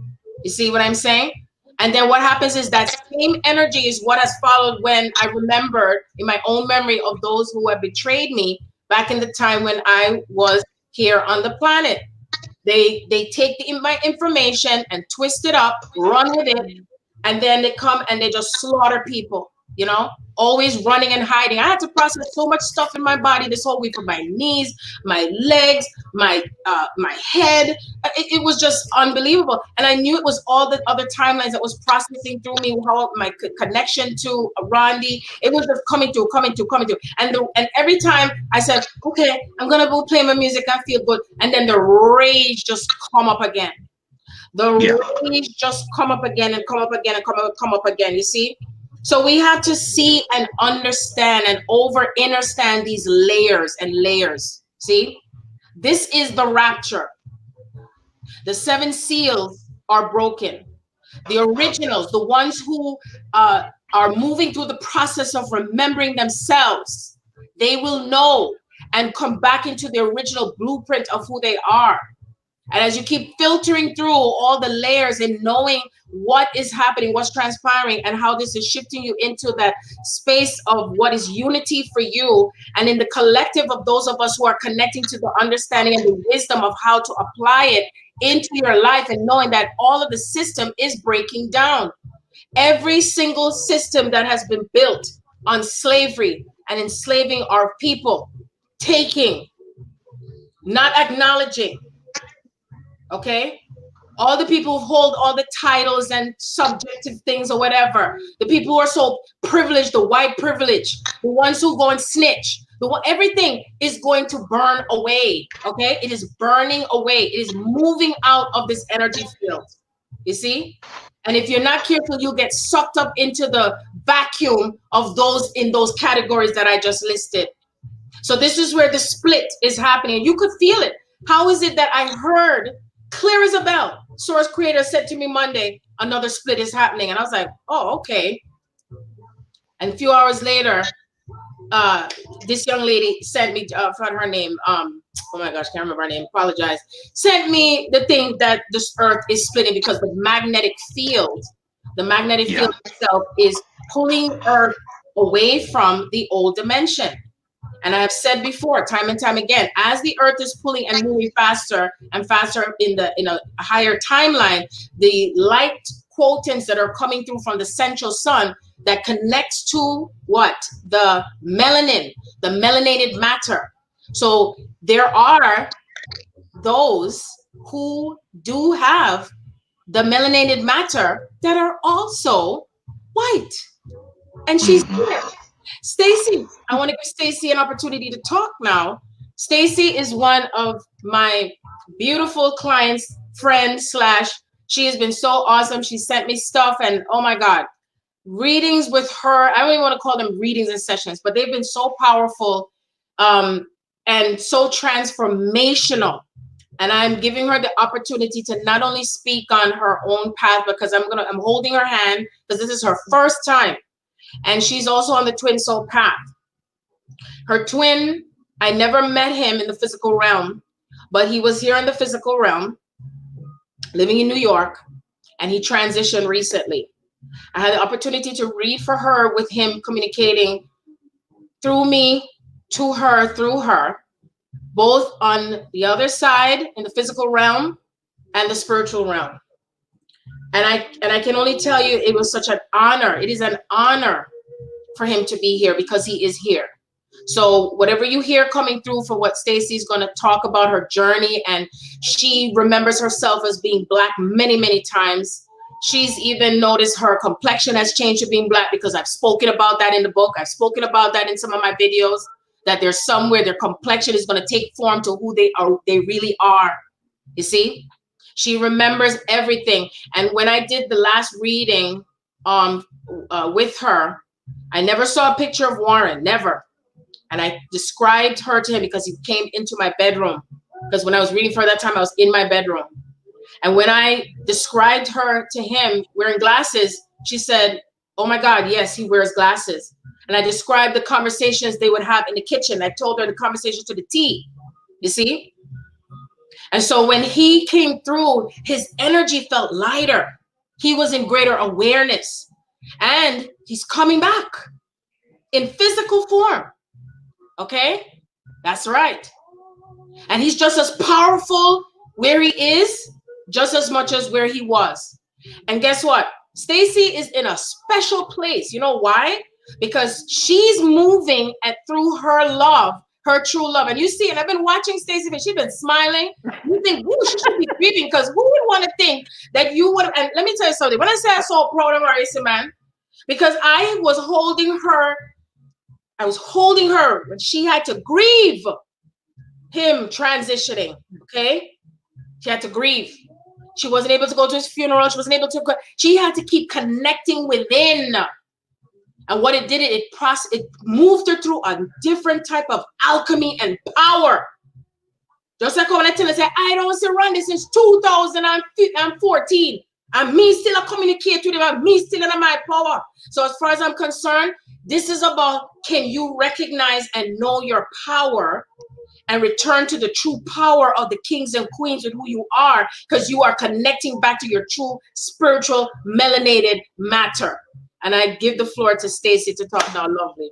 You see what I'm saying? And then what happens is that same energy is what has followed when I remembered in my own memory of those who have betrayed me back in the time when I was here on the planet. They take my information and twist it up, run with it, and then they come and they just slaughter people, you know, always running and hiding. I had to process so much stuff in my body this whole week, from my knees, my legs, my head. It was just unbelievable. And I knew it was all the other timelines that was processing through me, how my connection to Rondi, it was just coming through. And every time I said, okay, I'm going to go play my music, I feel good. And then the rage just come up again. Rage just come up again and come up again and come up again. You see? So we have to see and understand and understand these layers and layers. See? This is the rapture. The 7 seals are broken. The originals, the ones who are moving through the process of remembering themselves, they will know and come back into the original blueprint of who they are. And as you keep filtering through all the layers and knowing what is happening, what's transpiring, and how this is shifting you into that space of what is unity for you, and in the collective of those of us who are connecting to the understanding and the wisdom of how to apply it into your life, and knowing that all of the system is breaking down. Every single system that has been built on slavery and enslaving our people, taking, not acknowledging, okay? All the people who hold all the titles and subjective things or whatever, the people who are so privileged, the white privilege, the ones who go and snitch, everything is going to burn away, okay? It is burning away. It is moving out of this energy field, you see? And if you're not careful, you'll get sucked up into the vacuum of those in those categories that I just listed. So this is where the split is happening. You could feel it. How is it that I heard clear as a bell? Source Creator said to me Monday, another split is happening. And I was like, oh, okay. And a few hours later, this young lady sent me, found her name, oh my gosh, can't remember her name, apologize, sent me the thing that this earth is splitting because the magnetic field itself is pulling earth away from the old dimension. And I have said before, time and time again, as the earth is pulling and moving faster and faster in a higher timeline, the light quotants that are coming through from the central sun that connects to what? The melanin, the melanated matter. So there are those who do have the melanated matter that are also white. And she's here. Stacey, I want to give Stacey an opportunity to talk now. Stacey is one of my beautiful clients, friends, / she has been so awesome. She sent me stuff and oh my God, readings with her. I don't even want to call them readings and sessions, but they've been so powerful and so transformational. And I'm giving her the opportunity to not only speak on her own path, because I'm holding her hand because this is her first time. And she's also on the twin soul path. Her twin, I never met him in the physical realm, but he was here in the physical realm, living in New York. and he transitioned recently. I had the opportunity to read for her with him communicating through me, to her, through her, both on the other side in the physical realm and the spiritual realm. And I can only tell you, it was such an honor. It is an honor for him to be here because he is here. So whatever you hear coming through for what Stacey's going to talk about her journey, and she remembers herself as being Black many, many times. She's even noticed her complexion has changed to being Black because I've spoken about that in the book. I've spoken about that in some of my videos, that there's somewhere their complexion is going to take form to who they are, they really are. You see, she remembers everything. And when I did the last reading with her, I never saw a picture of Warren, never. And I described her to him because he came into my bedroom. Because when I was reading for that time, I was in my bedroom. And when I described her to him wearing glasses, she said, oh my God, yes, he wears glasses. And I described the conversations they would have in the kitchen. I told her the conversation to the T, you see? And so when he came through, his energy felt lighter. He was in greater awareness. And he's coming back in physical form. Okay? That's right. And he's just as powerful where he is, just as much as where he was. And guess what? Stacey is in a special place. You know why? Because she's moving through her love, her true love. And you see, and I've been watching Stacey, but she's been smiling. You think, ooh, she should be grieving, because who would want to think that you would? And let me tell you something. When I say I'm so proud of Marisa, man, because I was holding her when she had to grieve him transitioning, okay? She had to grieve. She wasn't able to go to his funeral. She wasn't able to go. She had to keep connecting within. And what it did, it moved her through a different type of alchemy and power. Just like when I tell her, say, I don't surrender since 2014. And me still communicate with him, and me still in my power. So as far as I'm concerned, this is about, can you recognize and know your power and return to the true power of the kings and queens and who you are, because you are connecting back to your true spiritual melanated matter. And I give the floor to Stacey to talk now. Lovely.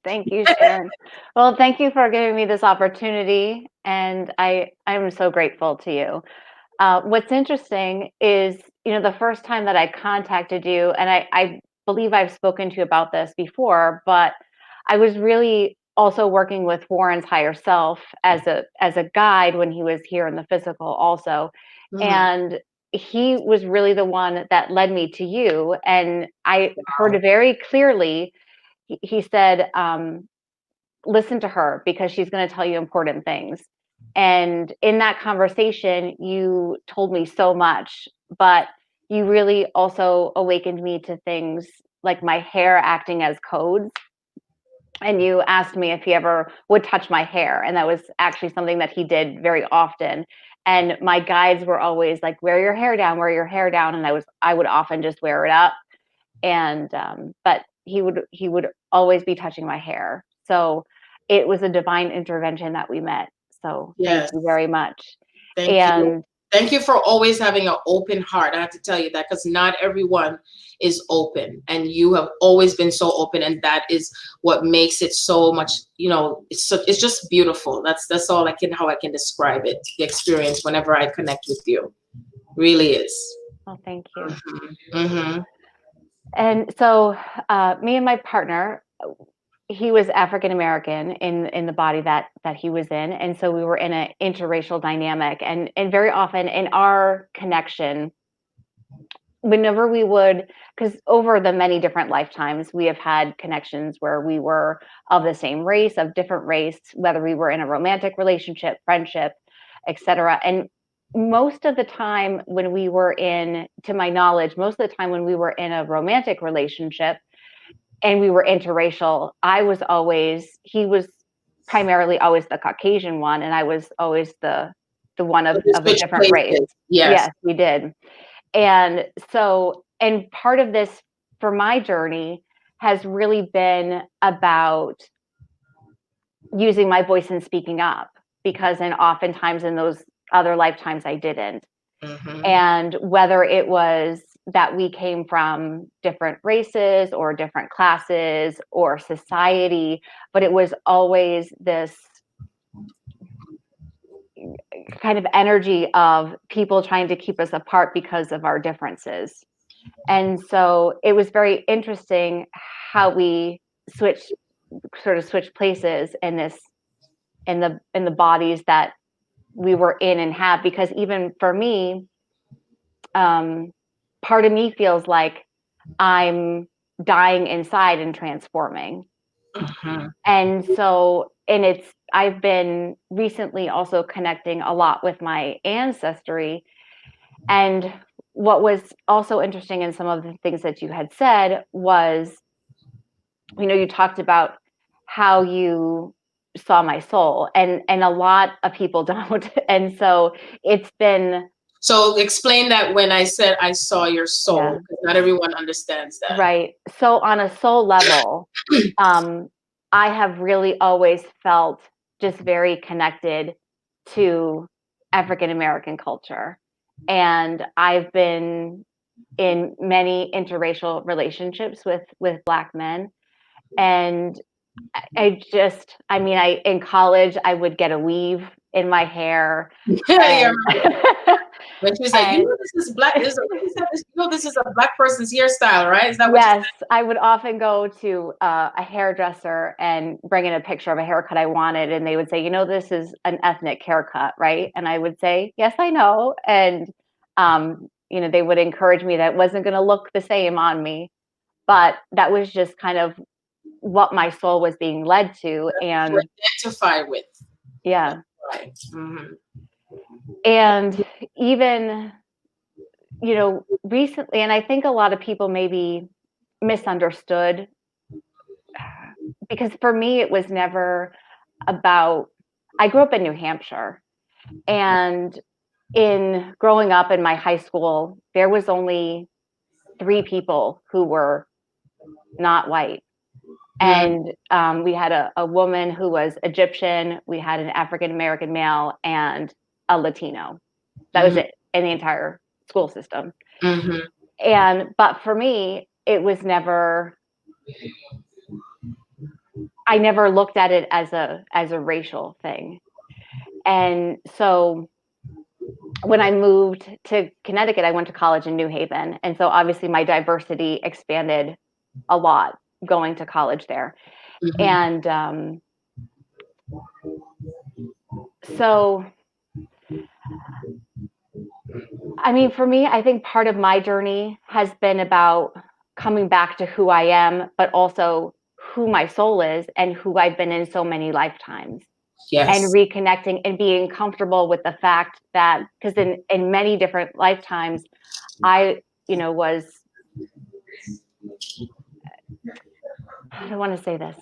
Thank you, Sharon. Well, thank you for giving me this opportunity, and I'm so grateful to you. What's interesting is, the first time that I contacted you, and I believe I've spoken to you about this before, but I was really also working with Warren's higher self as a guide when he was here in the physical also. Mm-hmm. And he was really the one that led me to you. And I heard very clearly, he said, listen to her because she's going to tell you important things. And in that conversation, you told me so much, but you really also awakened me to things like my hair acting as codes. And you asked me if he ever would touch my hair. And that was actually something that he did very often. And my guides were always like, wear your hair down, wear your hair down. And I would often just wear it up. And, but he would always be touching my hair. So it was a divine intervention that we met. So yes. Thank you very much. Thank you. Thank you for always having an open heart. I have to tell you that, because not everyone is open, and you have always been so open, and that is what makes it so much, it's just beautiful. That's all how I can describe it. The experience whenever I connect with you really is. Oh, thank you. Mm-hmm. Mm-hmm. And so me and my partner, he was African-American in the body that he was in. And so we were in an interracial dynamic, and very often in our connection, whenever we would, because over the many different lifetimes, we have had connections where we were of the same race, of different race, whether we were in a romantic relationship, friendship, etc. And most of the time when we were to my knowledge, most of the time when we were in a romantic relationship, and we were interracial, he was primarily always the Caucasian one, and I was always the one of a different race. Yes, we did. And so, and part of this for my journey has really been about using my voice and speaking up, because oftentimes in those other lifetimes I didn't. And whether it was that we came from different races or different classes or society, but it was always this kind of energy of people trying to keep us apart because of our differences. And so it was very interesting how we switched places in this, in the bodies that we were in and have, because even for me, part of me feels like I'm dying inside and transforming. And so, and I've been recently also connecting a lot with my ancestry. And what was also interesting in some of the things that you had said was, you talked about how you saw my soul, and a lot of people don't. And so it's been. So explain that when I said I saw your soul, because not everyone understands that. Right. So on a soul level, I have really always felt just very connected to African American culture. And I've been in many interracial relationships with Black men. And in college, I would get a weave in my hair. Yeah. When she's like, this is black. This is a Black person's hairstyle, right? Is that what? Yes, I would often go to a hairdresser and bring in a picture of a haircut I wanted, and they would say, this is an ethnic haircut, right? And I would say, yes, I know. And they would encourage me that it wasn't going to look the same on me, but that was just kind of what my soul was being led to and identify with. Yeah. Right. And even, recently, and I think a lot of people maybe misunderstood, because for me, it was never about, I grew up in New Hampshire, and in growing up in my high school, there was only 3 people who were not white. And we had a woman who was Egyptian, we had an African American male, and a Latino. That was it in the entire school system. But for me, it was never, I never looked at it as a racial thing. And so when I moved to Connecticut, I went to college in New Haven. And so obviously my diversity expanded a lot going to college there. And so, for me, I think part of my journey has been about coming back to who I am, but also who my soul is and who I've been in so many lifetimes. Yes. And reconnecting and being comfortable with the fact that, because in many different lifetimes, I, was, I don't want to say this.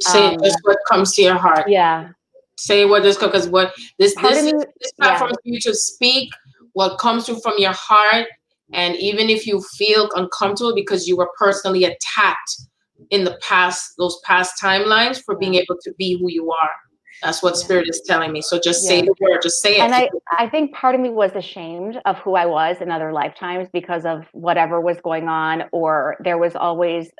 Say just what comes to your heart. Yeah. Say what this, because this platform is for you to speak what comes through from your heart. And even if you feel uncomfortable because you were personally attacked in the past, those past timelines, for being able to be who you are. That's what Spirit is telling me. So just say the word, just say it. And I think part of me was ashamed of who I was in other lifetimes because of whatever was going on, or there was always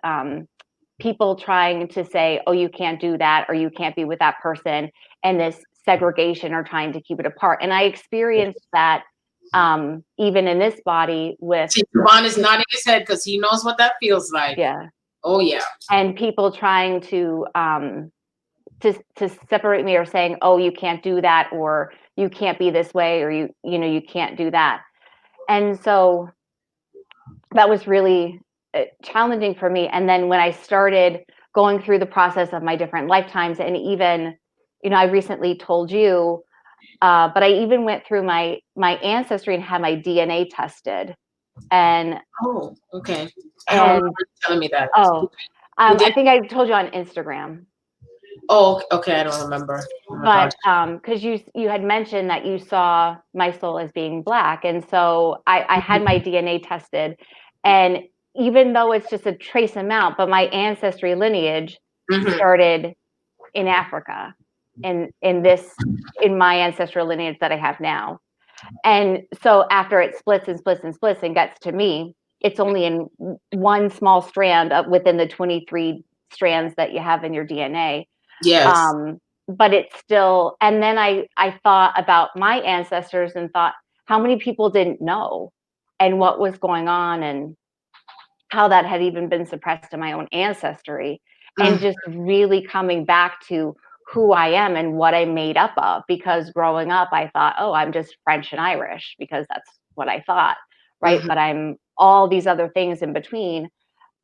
people trying to say, oh, you can't do that, or you can't be with that person, and this segregation or trying to keep it apart. And I experienced that even in this body with. Devon is nodding his head because he knows what that feels like. Yeah. Oh yeah. And people trying to separate me, or saying, oh, you can't do that, or you can't be this way, or you can't do that. And so that was really challenging for me. And then when I started going through the process of my different lifetimes, and even, I recently told you, but I even went through my ancestry and had my DNA tested. And oh, okay. I don't remember you telling me that. Oh, I think I told you on Instagram. Oh, okay. I don't remember. But because you had mentioned that you saw my soul as being Black, and so I had my DNA tested, and even though it's just a trace amount, but my ancestry lineage started in Africa, in my ancestral lineage that I have now. And so after it splits and splits and splits and gets to me, it's only in one small strand within the 23 strands that you have in your DNA. Yes. But it's still, and then I thought about my ancestors and thought how many people didn't know and what was going on and how that had even been suppressed in my own ancestry, and just really coming back to who I am and what I'm made up of. Because growing up, I thought, oh, I'm just French and Irish because that's what I thought, right? But I'm all these other things in between.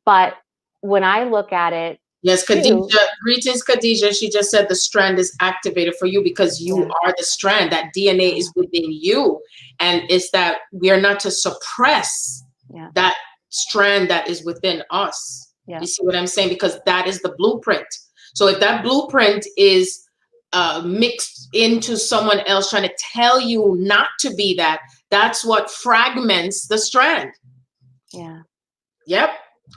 But when I look at it, yes, Khadija, greetings, Khadija. She just said the strand is activated for you because you are the strand. That DNA is within you. And it's that we are not to suppress that strand that is within us. You see what I'm saying? Because that is the blueprint. So if that blueprint is mixed into someone else trying to tell you not to be that, that's what fragments the strand. Yep.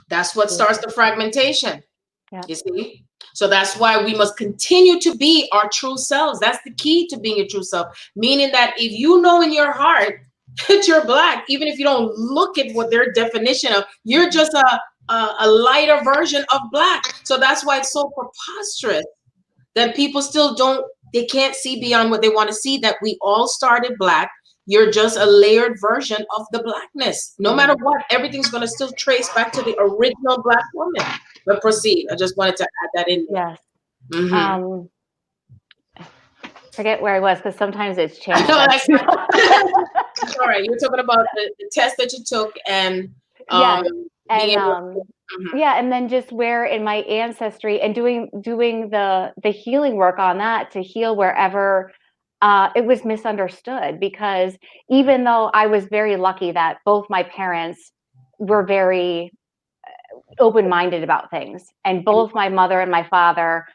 That's what starts the fragmentation. You see? So that's why we must continue to be our true selves. That's the key to being your true self. Meaning that if you know in your heart that you're Black, even if you don't look at what their definition of, you're just a lighter version of Black. So that's why it's so preposterous that people still they can't see beyond what they want to see, that we all started Black. You're just a layered version of the Blackness. No matter what, everything's going to still trace back to the original Black woman. But proceed. I just wanted to add that in there. Yes. Forget where I was because sometimes it's changed. It's all right. You were talking about the test that you took and and then just where in my ancestry and doing the healing work on that to heal wherever it was misunderstood. Because even though I was very lucky that both my parents were very open-minded about things, and both my mother and my father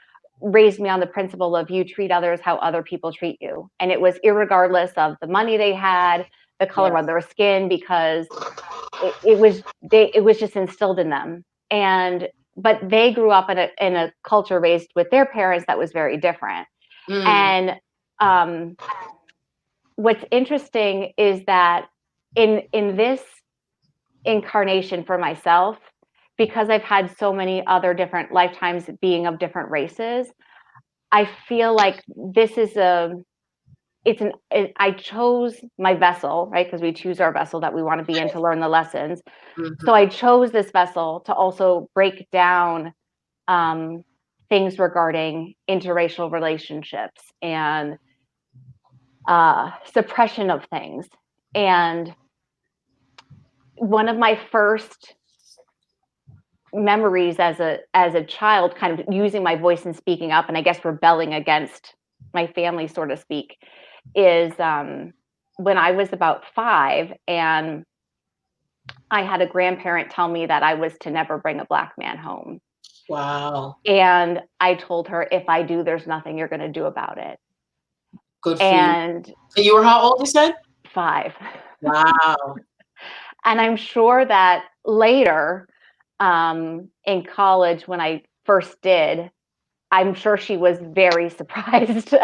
raised me on the principle of you treat others how other people treat you, and it was irregardless of the money they had, the color of their skin, because it was just instilled in them. But they grew up in a culture raised with their parents that was very different. And what's interesting is that in this incarnation for myself, because I've had so many other different lifetimes being of different races, I feel like this is I chose my vessel, right? Because we choose our vessel that we want to be in to learn the lessons. So I chose this vessel to also break down things regarding interracial relationships and suppression of things. And one of my first memories as a child, kind of using my voice and speaking up, and I guess rebelling against my family, so to speak, is when I was about 5, and I had a grandparent tell me that I was to never bring a Black man home. Wow. And I told her, if I do, there's nothing you're going to do about it. Good for you. And you were how old, you said? 5. Wow. And I'm sure that later in college, when I first did, I'm sure she was very surprised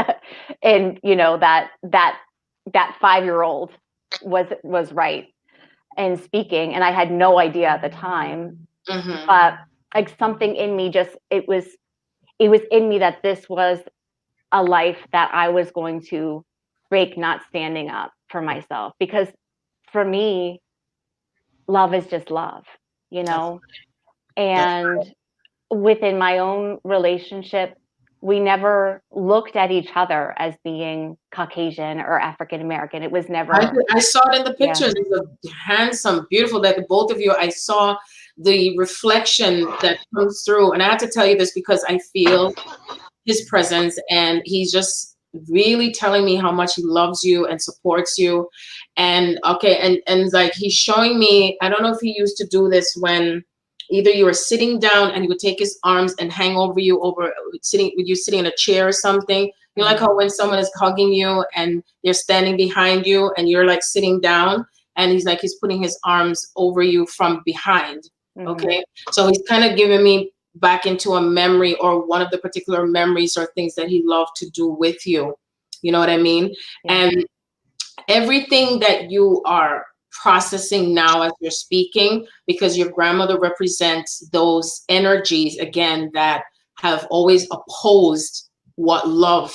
and that 5-year-old was right in speaking, and I had no idea at the time. But like something in me it was in me that this was a life that I was going to break, not standing up for myself, because for me, love is just love, and within my own relationship, we never looked at each other as being Caucasian or African American. It was never. I saw it in the pictures. It was handsome, beautiful. That the both of you, I saw the reflection that comes through. And I have to tell you this because I feel his presence, and he's just really telling me how much he loves you and supports you. And and like he's showing me, I don't know if he used to do this when either you were sitting down and he would take his arms and hang over you, sitting in a chair or something. You know, like how when someone is hugging you and they're standing behind you and you're like sitting down, and he's putting his arms over you from behind. Okay. So he's kind of giving me back into a memory, or one of the particular memories or things that he loved to do with you. You know what I mean? everything that you are processing now as you're speaking, because your grandmother represents those energies, again, that have always opposed what love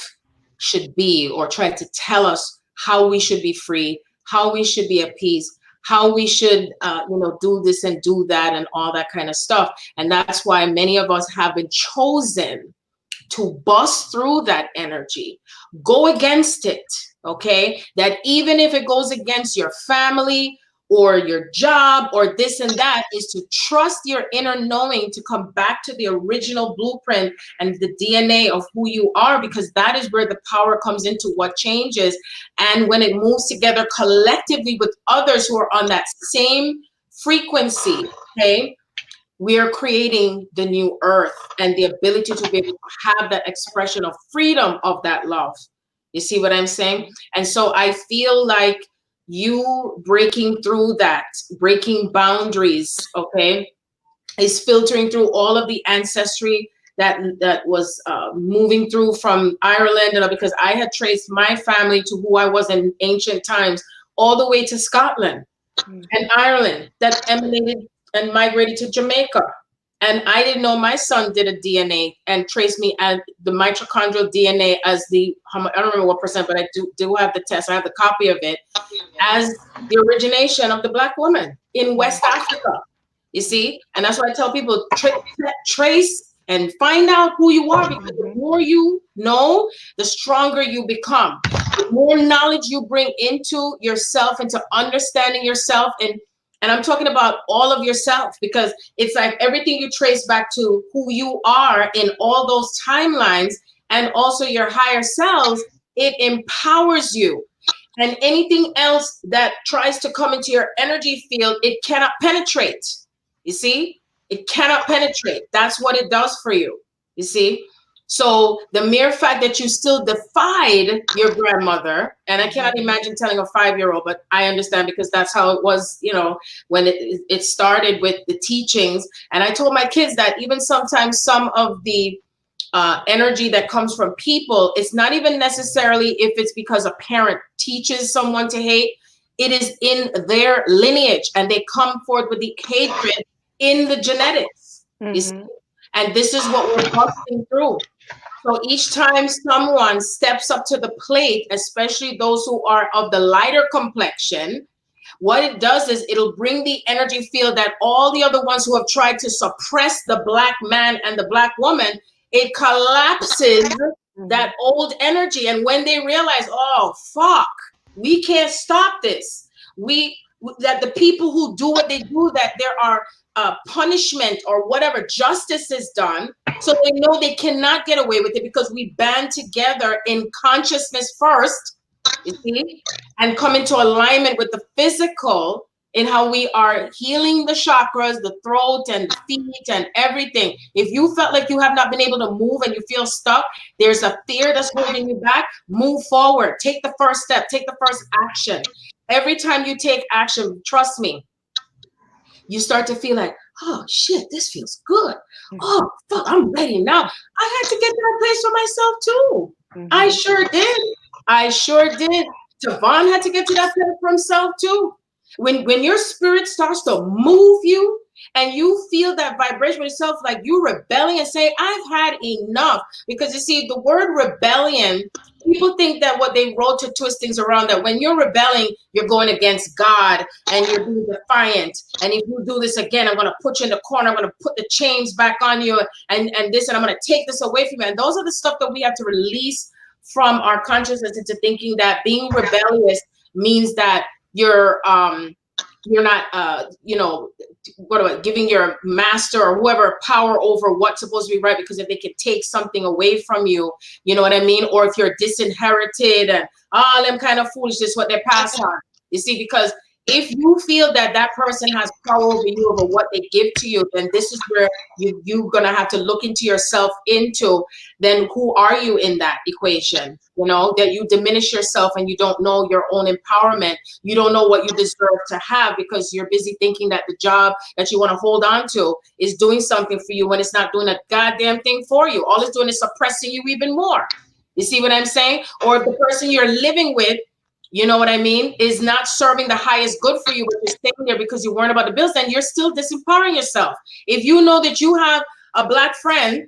should be, or tried to tell us how we should be free, how we should be at peace, how we should, do this and do that and all that kind of stuff. And that's why many of us have been chosen to bust through that energy, go against it, okay? That even if it goes against your family or your job or this and that, is to trust your inner knowing to come back to the original blueprint and the DNA of who you are, because that is where the power comes into what changes. And when it moves together collectively with others who are on that same frequency, okay? We are creating the new earth and the ability to be able to have that expression of freedom of that love. You see what I'm saying? And so I feel like you breaking through that, breaking boundaries, okay, is filtering through all of the ancestry that was moving through from Ireland, because I had traced my family to who I was in ancient times, all the way to Scotland and Ireland, that emanated and migrated to Jamaica. And I didn't know my son did a DNA and traced me as the mitochondrial DNA as I don't remember what percent, but I do have the test. I have the copy of it, as the origination of the Black woman in West Africa. You see? And that's why I tell people, trace and find out who you are, because the more you know, the stronger you become. The more knowledge you bring into yourself, into understanding yourself, and I'm talking about all of yourself, because it's like everything you trace back to who you are in all those timelines, and also your higher selves, it empowers you. And anything else that tries to come into your energy field, it cannot penetrate. You see? It cannot penetrate. That's what it does for you. You see? So the mere fact that you still defied your grandmother, and I cannot imagine telling a 5-year-old, but I understand, because that's how it was, when it started with the teachings. And I told my kids that even sometimes some of the energy that comes from people, it's not even necessarily if it's because a parent teaches someone to hate. It is in their lineage, and they come forth with the hatred in the genetics. You see? And this is what we're busting through. So each time someone steps up to the plate, especially those who are of the lighter complexion, what it does is it'll bring the energy field that all the other ones who have tried to suppress the Black man and the Black woman, it collapses that old energy. And when they realize, oh, fuck, we can't stop this. That the people who do what they do, that there are punishment or whatever, justice is done. So they know they cannot get away with it, because we band together in consciousness first, you see, and come into alignment with the physical in how we are healing the chakras, the throat and the feet and everything. If you felt like you have not been able to move and you feel stuck, there's a fear that's holding you back, move forward. Take the first step. Take the first action. Every time you take action, trust me, you start to feel like, oh shit, this feels good. Oh fuck, I'm ready now. I had to get to that place for myself too. I sure did. Tavon had to get to that place for himself too. When your spirit starts to move you and you feel that vibration with yourself, like you rebelling and say, I've had enough. Because you see, the word rebellion, people think that what they wrote to twist things around, that when you're rebelling, you're going against God and you're being defiant. And if you do this again, I'm going to put you in the corner. I'm going to put the chains back on you and this, and I'm going to take this away from you. And those are the stuff that we have to release from our consciousness into thinking that being rebellious means that you're not giving your master or whoever power over what's supposed to be right, because if they can take something away from you, you know what I mean? Or if you're disinherited and them kind of foolishness, what they pass on. You see, because if you feel that that person has power over you, over what they give to you, then this is where you're going to have to look into yourself into, then who are you in that equation? You know, that you diminish yourself and you don't know your own empowerment. You don't know what you deserve to have, because you're busy thinking that the job that you want to hold on to is doing something for you when it's not doing a goddamn thing for you. All it's doing is suppressing you even more. You see what I'm saying? Or if the person you're living with you know what I mean, is not serving the highest good for you, but you're staying there because you worrying about the bills, then you're still disempowering yourself. If you know that you have a Black friend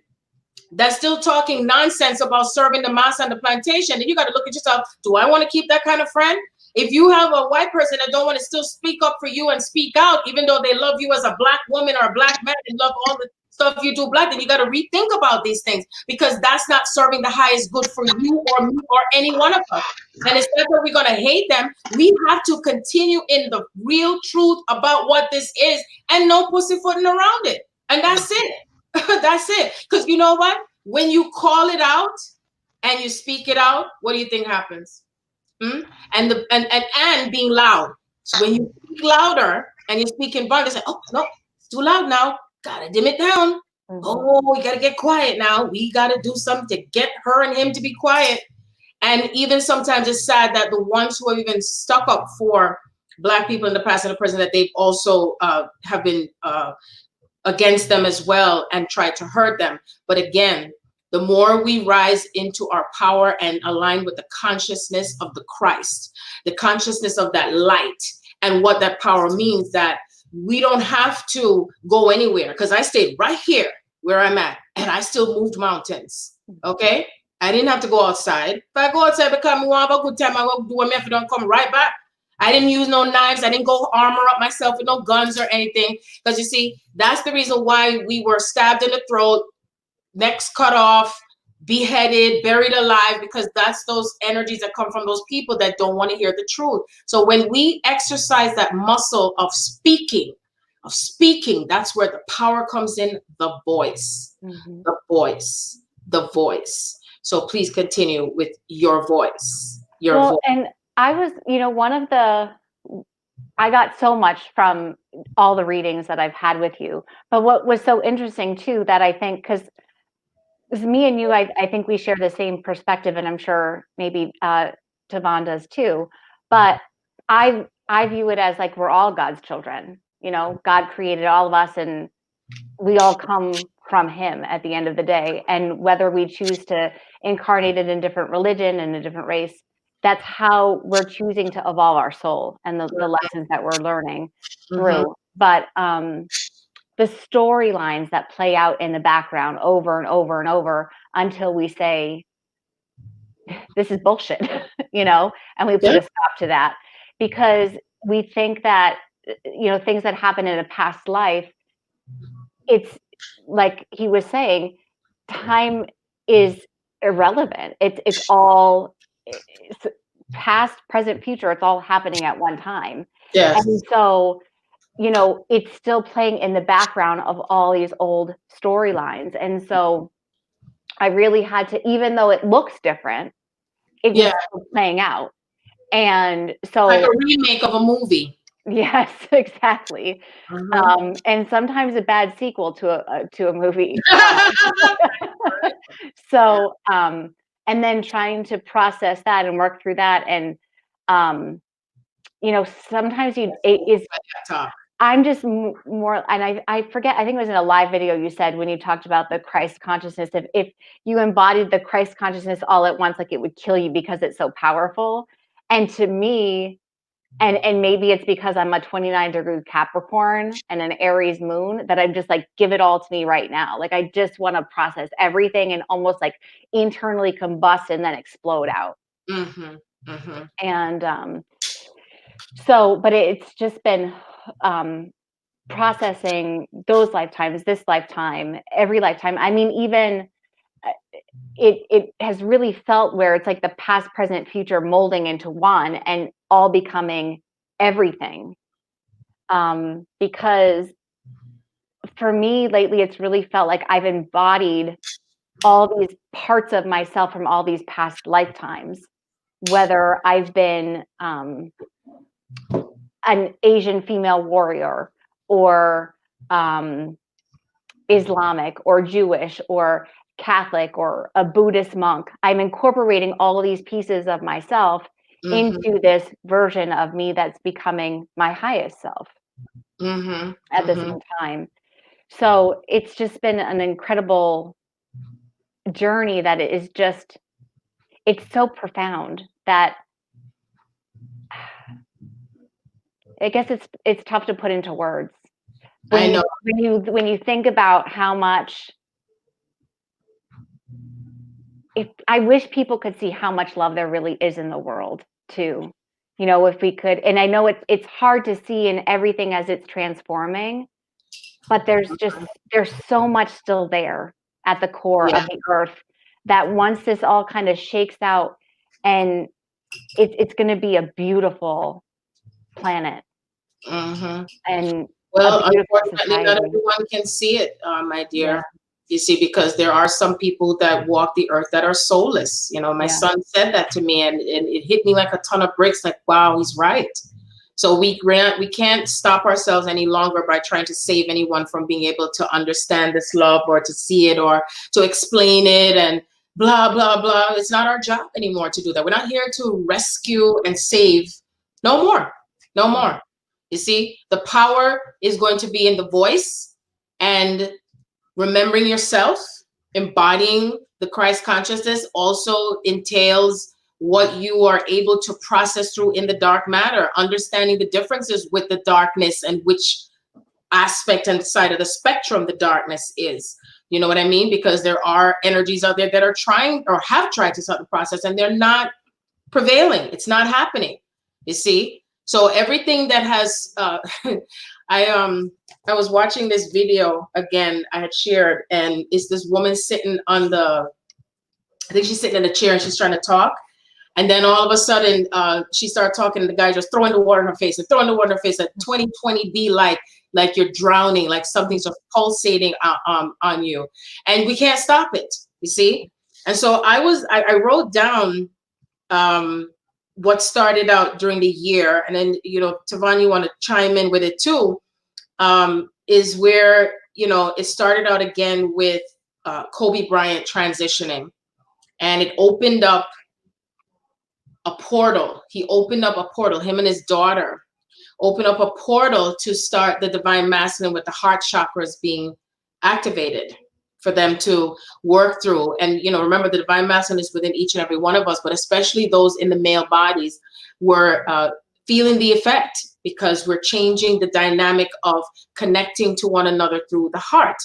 that's still talking nonsense about serving the mass on the plantation, then you got to look at yourself. Do I want to keep that kind of friend? If you have a white person that don't want to still speak up for you and speak out, even though they love you as a Black woman or a Black man and love all the stuff you do Black, then you got to rethink about these things, because that's not serving the highest good for you or me or any one of us. And instead that we're going to hate them, we have to continue in the real truth about what this is and no pussyfooting around it. And that's it. That's it. Because you know what? When you call it out and you speak it out, what do you think happens? And being loud. So when you speak louder and you speak in volume, they say, oh, no, it's too loud now. Gotta dim it down. Oh, we gotta get quiet now. We gotta do something to get her and him to be quiet. And even sometimes it's sad that the ones who have even stuck up for Black people in the past and the present, that they've also have been against them as well and tried to hurt them. But again, the more we rise into our power and align with the consciousness of the Christ, the consciousness of that light and what that power means, that we don't have to go anywhere. Because I stayed right here where I'm at and I still moved mountains. Okay? I didn't have to go outside. If I go outside because I want to have a good time, I will do what if I don't come right back. I didn't use no knives. I didn't go armor up myself with no guns or anything. Because you see, that's the reason why we were stabbed in the throat, necks cut off, beheaded, buried alive, because that's those energies that come from those people that don't want to hear the truth. So when we exercise that muscle of speaking, that's where the power comes in, the voice, the voice, the voice. So please continue with your voice, your voice. And I was, I got so much from all the readings that I've had with you. But what was so interesting too, that I think, because me and you, I think we share the same perspective, and I'm sure maybe Tavon does too. But I view it as like we're all God's children. God created all of us, and we all come from Him at the end of the day. And whether we choose to incarnate it in a different religion and a different race, that's how we're choosing to evolve our soul and the lessons that we're learning through. But the storylines that play out in the background over and over and over until we say, this is bullshit, and we put a stop to that, because we think that, things that happen in a past life, it's like he was saying, time is irrelevant. It's all past, present, future. It's all happening at one time. Yes. And so, it's still playing in the background of all these old storylines. And so I really had to, even though it looks different, it was still playing out. And so, like a remake of a movie. Yes, exactly. And sometimes a bad sequel to a movie. So, and then trying to process that and work through that. And, sometimes I'm just more, and I forget, I think it was in a live video you said, when you talked about the Christ consciousness, if you embodied the Christ consciousness all at once, like it would kill you because it's so powerful. And to me, and maybe it's because I'm a 29-degree Capricorn and an Aries moon, that I'm just like, give it all to me right now. Like, I just want to process everything and almost like internally combust and then explode out. And so, but it's just been processing those lifetimes, this lifetime, every lifetime. I mean, even it has really felt where it's like the past, present, future molding into one and all becoming everything. Because for me lately, it's really felt like I've embodied all these parts of myself from all these past lifetimes, whether I've been an Asian female warrior, or Islamic, or Jewish, or Catholic, or a Buddhist monk. I'm incorporating all of these pieces of myself into this version of me that's becoming my highest self at the same time. So it's just been an incredible journey that is just, it's so profound that I guess it's tough to put into words. I know. When you think about how much, if I wish people could see how much love there really is in the world too. You know, if we could, and I know it's hard to see in everything as it's transforming, but there's so much still there at the core of the earth that once this all kind of shakes out, and it's going to be a beautiful planet. And well, unfortunately, not everyone can see it, my dear. You see, because there are some people that walk the earth that are soulless. You know, my son said that to me, and it hit me like a ton of bricks. Like, wow, he's right. So we can't stop ourselves any longer by trying to save anyone from being able to understand this love or to see it or to explain it and blah, blah, blah. It's not our job anymore to do that. We're not here to rescue and save. No more. No more. You see, the power is going to be in the voice and remembering yourself. Embodying the Christ consciousness also entails what you are able to process through in the dark matter, understanding the differences with the darkness and which aspect and side of the spectrum the darkness is. You know what I mean? Because there are energies out there that are trying or have tried to start the process and they're not prevailing. It's not happening. You see? So everything that has, I was watching this video again, I had shared, and it's this woman sitting on the, I think she's sitting in a chair and she's trying to talk. And then all of a sudden, she started talking, and the guy just throwing the water in her face and throwing the water in her face. At 2020 be like you're drowning, like something's just pulsating on you, and we can't stop it. You see? And so I wrote down what started out during the year, and then Tavon, you want to chime in with it too. Is where it started out again with Kobe Bryant transitioning, and it opened up a portal. He opened up a portal, him and his daughter opened up a portal to start the divine masculine with the heart chakras being activated for them to work through. And, remember, the divine masculine is within each and every one of us, but especially those in the male bodies were feeling the effect because we're changing the dynamic of connecting to one another through the heart.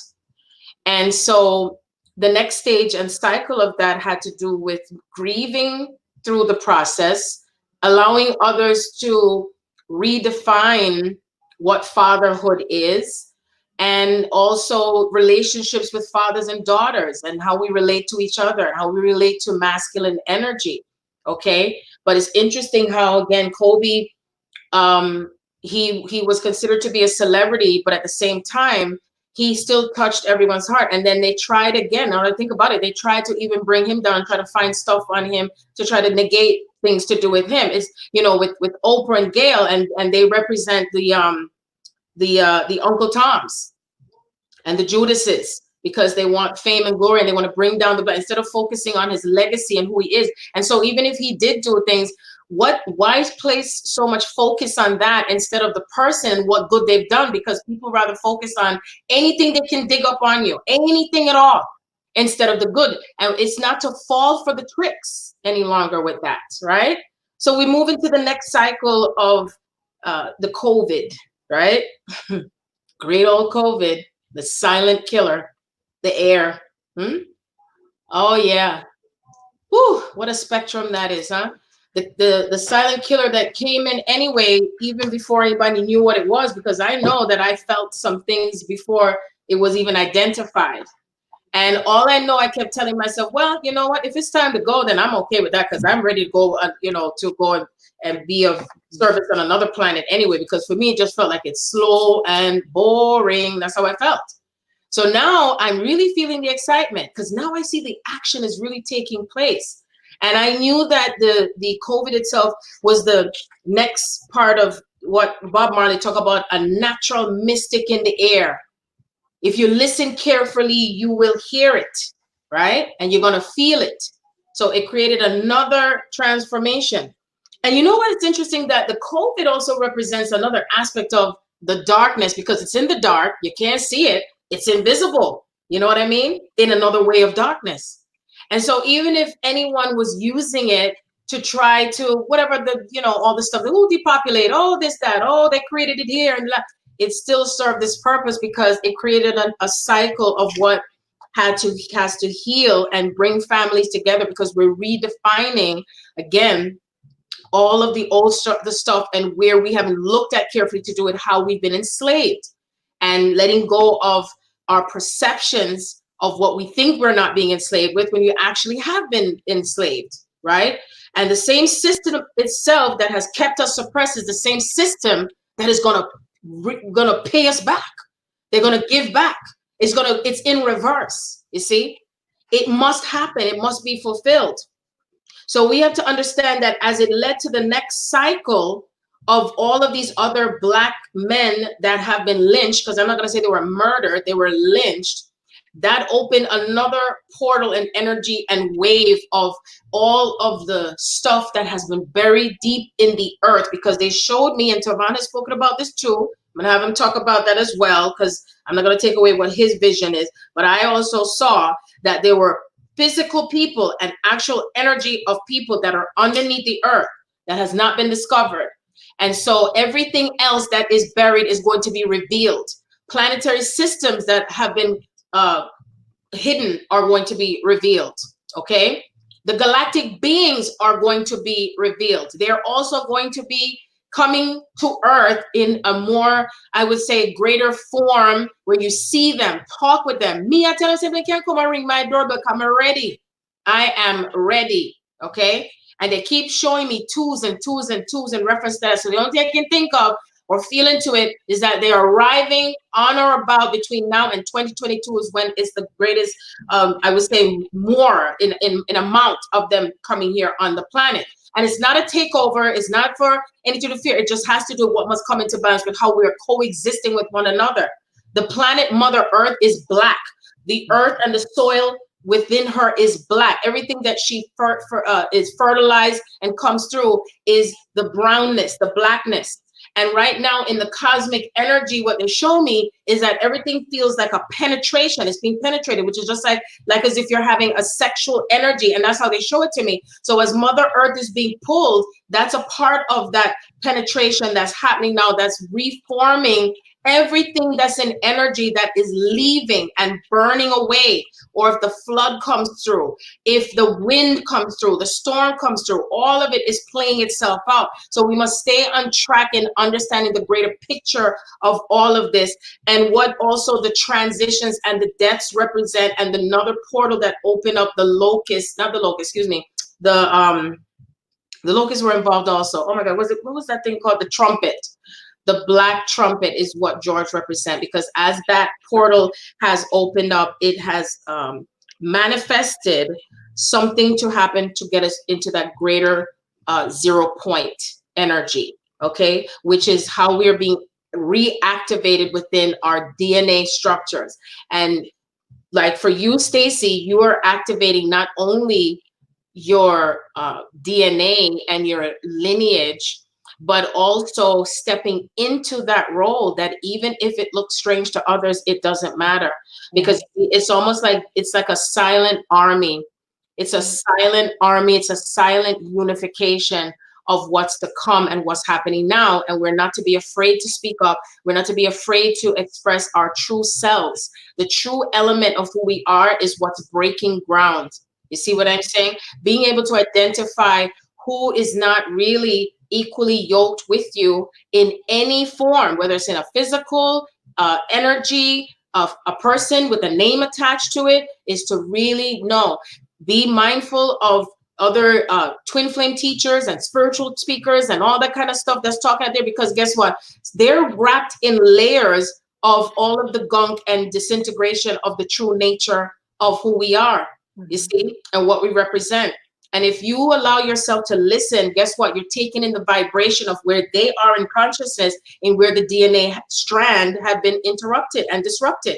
And so the next stage and cycle of that had to do with grieving through the process, allowing others to redefine what fatherhood is, and also relationships with fathers and daughters and how we relate to each other, how we relate to masculine energy. Okay. But it's interesting how, again, Kobe, he was considered to be a celebrity, but at the same time, he still touched everyone's heart. And then they tried again. Now that I think about it, they tried to even bring him down, try to find stuff on him to try to negate things to do with him. It's, with Oprah and Gail, and they represent the Uncle Toms and the Judases, because they want fame and glory and they want to bring down instead of focusing on his legacy and who he is. And so even if he did do things, why place so much focus on that instead of the person, what good they've done? Because people rather focus on anything they can dig up on you, anything at all, instead of the good. And it's not to fall for the tricks any longer with that, right? So we move into the next cycle of the COVID, right? Great old COVID, the silent killer, the air. Oh yeah. Whew, what a spectrum that is, huh? The silent killer that came in anyway, even before anybody knew what it was, because I know that I felt some things before it was even identified. And all I know, I kept telling myself, well, you know what, if it's time to go, then I'm okay with that, because I'm ready to go, to go and be of service on another planet anyway, because for me, it just felt like it's slow and boring. That's how I felt. So now I'm really feeling the excitement, because now I see the action is really taking place. And I knew that the COVID itself was the next part of what Bob Marley talked about, a natural mystic in the air. If you listen carefully, you will hear it, right? And you're going to feel it. So it created another transformation. And you know what? It's interesting that the COVID also represents another aspect of the darkness, because it's in the dark. You can't see it. It's invisible. You know what I mean? In another way of darkness. And so even if anyone was using it to try to whatever all the stuff, depopulate, this, that, they created it here, and it still served this purpose because it created a cycle of what has to heal and bring families together, because we're redefining again all of the old stuff, the stuff, and where we haven't looked at carefully to do it, how we've been enslaved, and letting go of our perceptions of what we think we're not being enslaved with when you actually have been enslaved, right? And the same system itself that has kept us suppressed is the same system that is gonna pay us back. They're gonna give back. It's in reverse. You see, it must happen. It must be fulfilled. So we have to understand that as it led to the next cycle of all of these other Black men that have been lynched, because I'm not going to say they were murdered, they were lynched, that opened another portal and energy and wave of all of the stuff that has been buried deep in the earth, because they showed me, and Tavan has spoken about this too. I'm going to have him talk about that as well, because I'm not going to take away what his vision is. But I also saw that there were physical people and actual energy of people that are underneath the earth that has not been discovered. And so everything else that is buried is going to be revealed. Planetary systems that have been hidden are going to be revealed, okay? The galactic beings are going to be revealed. They're also going to be coming to earth in a more, I would say, greater form, where you see them, talk with them. Me, I tell them, they can't come and ring my doorbell, I'm ready. I am ready, okay? And they keep showing me twos and twos and twos in reference to that. So the only thing I can think of or feel into it is that they're arriving on or about between now and 2022 is when it's the greatest, I would say, more in amount of them coming here on the planet. And it's not a takeover. It's not for anything to fear. It just has to do with what must come into balance with how we're coexisting with one another. The planet Mother Earth is Black. The earth and the soil within her is Black. Everything that she is fertilized and comes through is the brownness, the Blackness. And right now in the cosmic energy, what they show me is that everything feels like a penetration. It's being penetrated, which is just like as if you're having a sexual energy. And that's how they show it to me. So as Mother Earth is being pulled, that's a part of that penetration that's happening now, that's reforming everything that's in energy that is leaving and burning away. Or if the flood comes through, if the wind comes through, the storm comes through, all of it is playing itself out. So we must stay on track in understanding the greater picture of all of this, and what also the transitions and the deaths represent, and another portal that opened up the locusts, not the locust, excuse me, the locusts were involved also. Oh my God, what was that thing called? The trumpet. The Black trumpet is what George represents, because as that portal has opened up, it has manifested something to happen to get us into that greater 0 point energy, okay? Which is how we're being reactivated within our DNA structures. And like for you, Stacey, you are activating not only your DNA and your lineage, but also stepping into that role that even if it looks strange to others, it doesn't matter, because it's almost like it's like a silent army. It's a silent army. It's a silent unification of what's to come and what's happening now. And we're not to be afraid to speak up. We're not to be afraid to express our true selves. The true element of who we are is what's breaking ground. You see what I'm saying? Being able to identify who is not really equally yoked with you in any form, whether it's in a physical energy of a person with a name attached to it, is to really know. Be mindful of other twin flame teachers and spiritual speakers and all that kind of stuff that's talking out there, because guess what? They're wrapped in layers of all of the gunk and disintegration of the true nature of who we are, you see, and what we represent. And if you allow yourself to listen, guess what? You're taking in the vibration of where they are in consciousness and where the DNA strand had been interrupted and disrupted.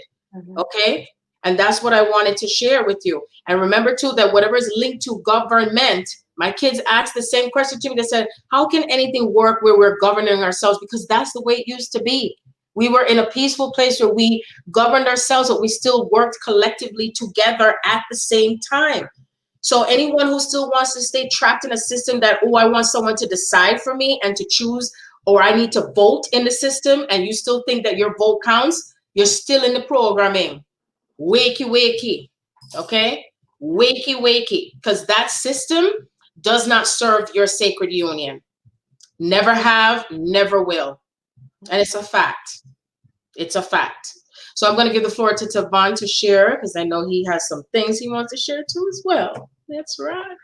Okay? And that's what I wanted to share with you. And remember too, that whatever is linked to government, my kids asked the same question to me. They said, how can anything work where we're governing ourselves? Because that's the way it used to be. We were in a peaceful place where we governed ourselves, but we still worked collectively together at the same time. So anyone who still wants to stay trapped in a system that, oh, I want someone to decide for me and to choose, or I need to vote in the system, and you still think that your vote counts, you're still in the programming. Wakey, wakey. Okay? Wakey, wakey. Because that system does not serve your sacred union. Never have, never will. And it's a fact. It's a fact. So I'm going to give the floor to Tavon to share, because I know he has some things he wants to share too as well. That's right.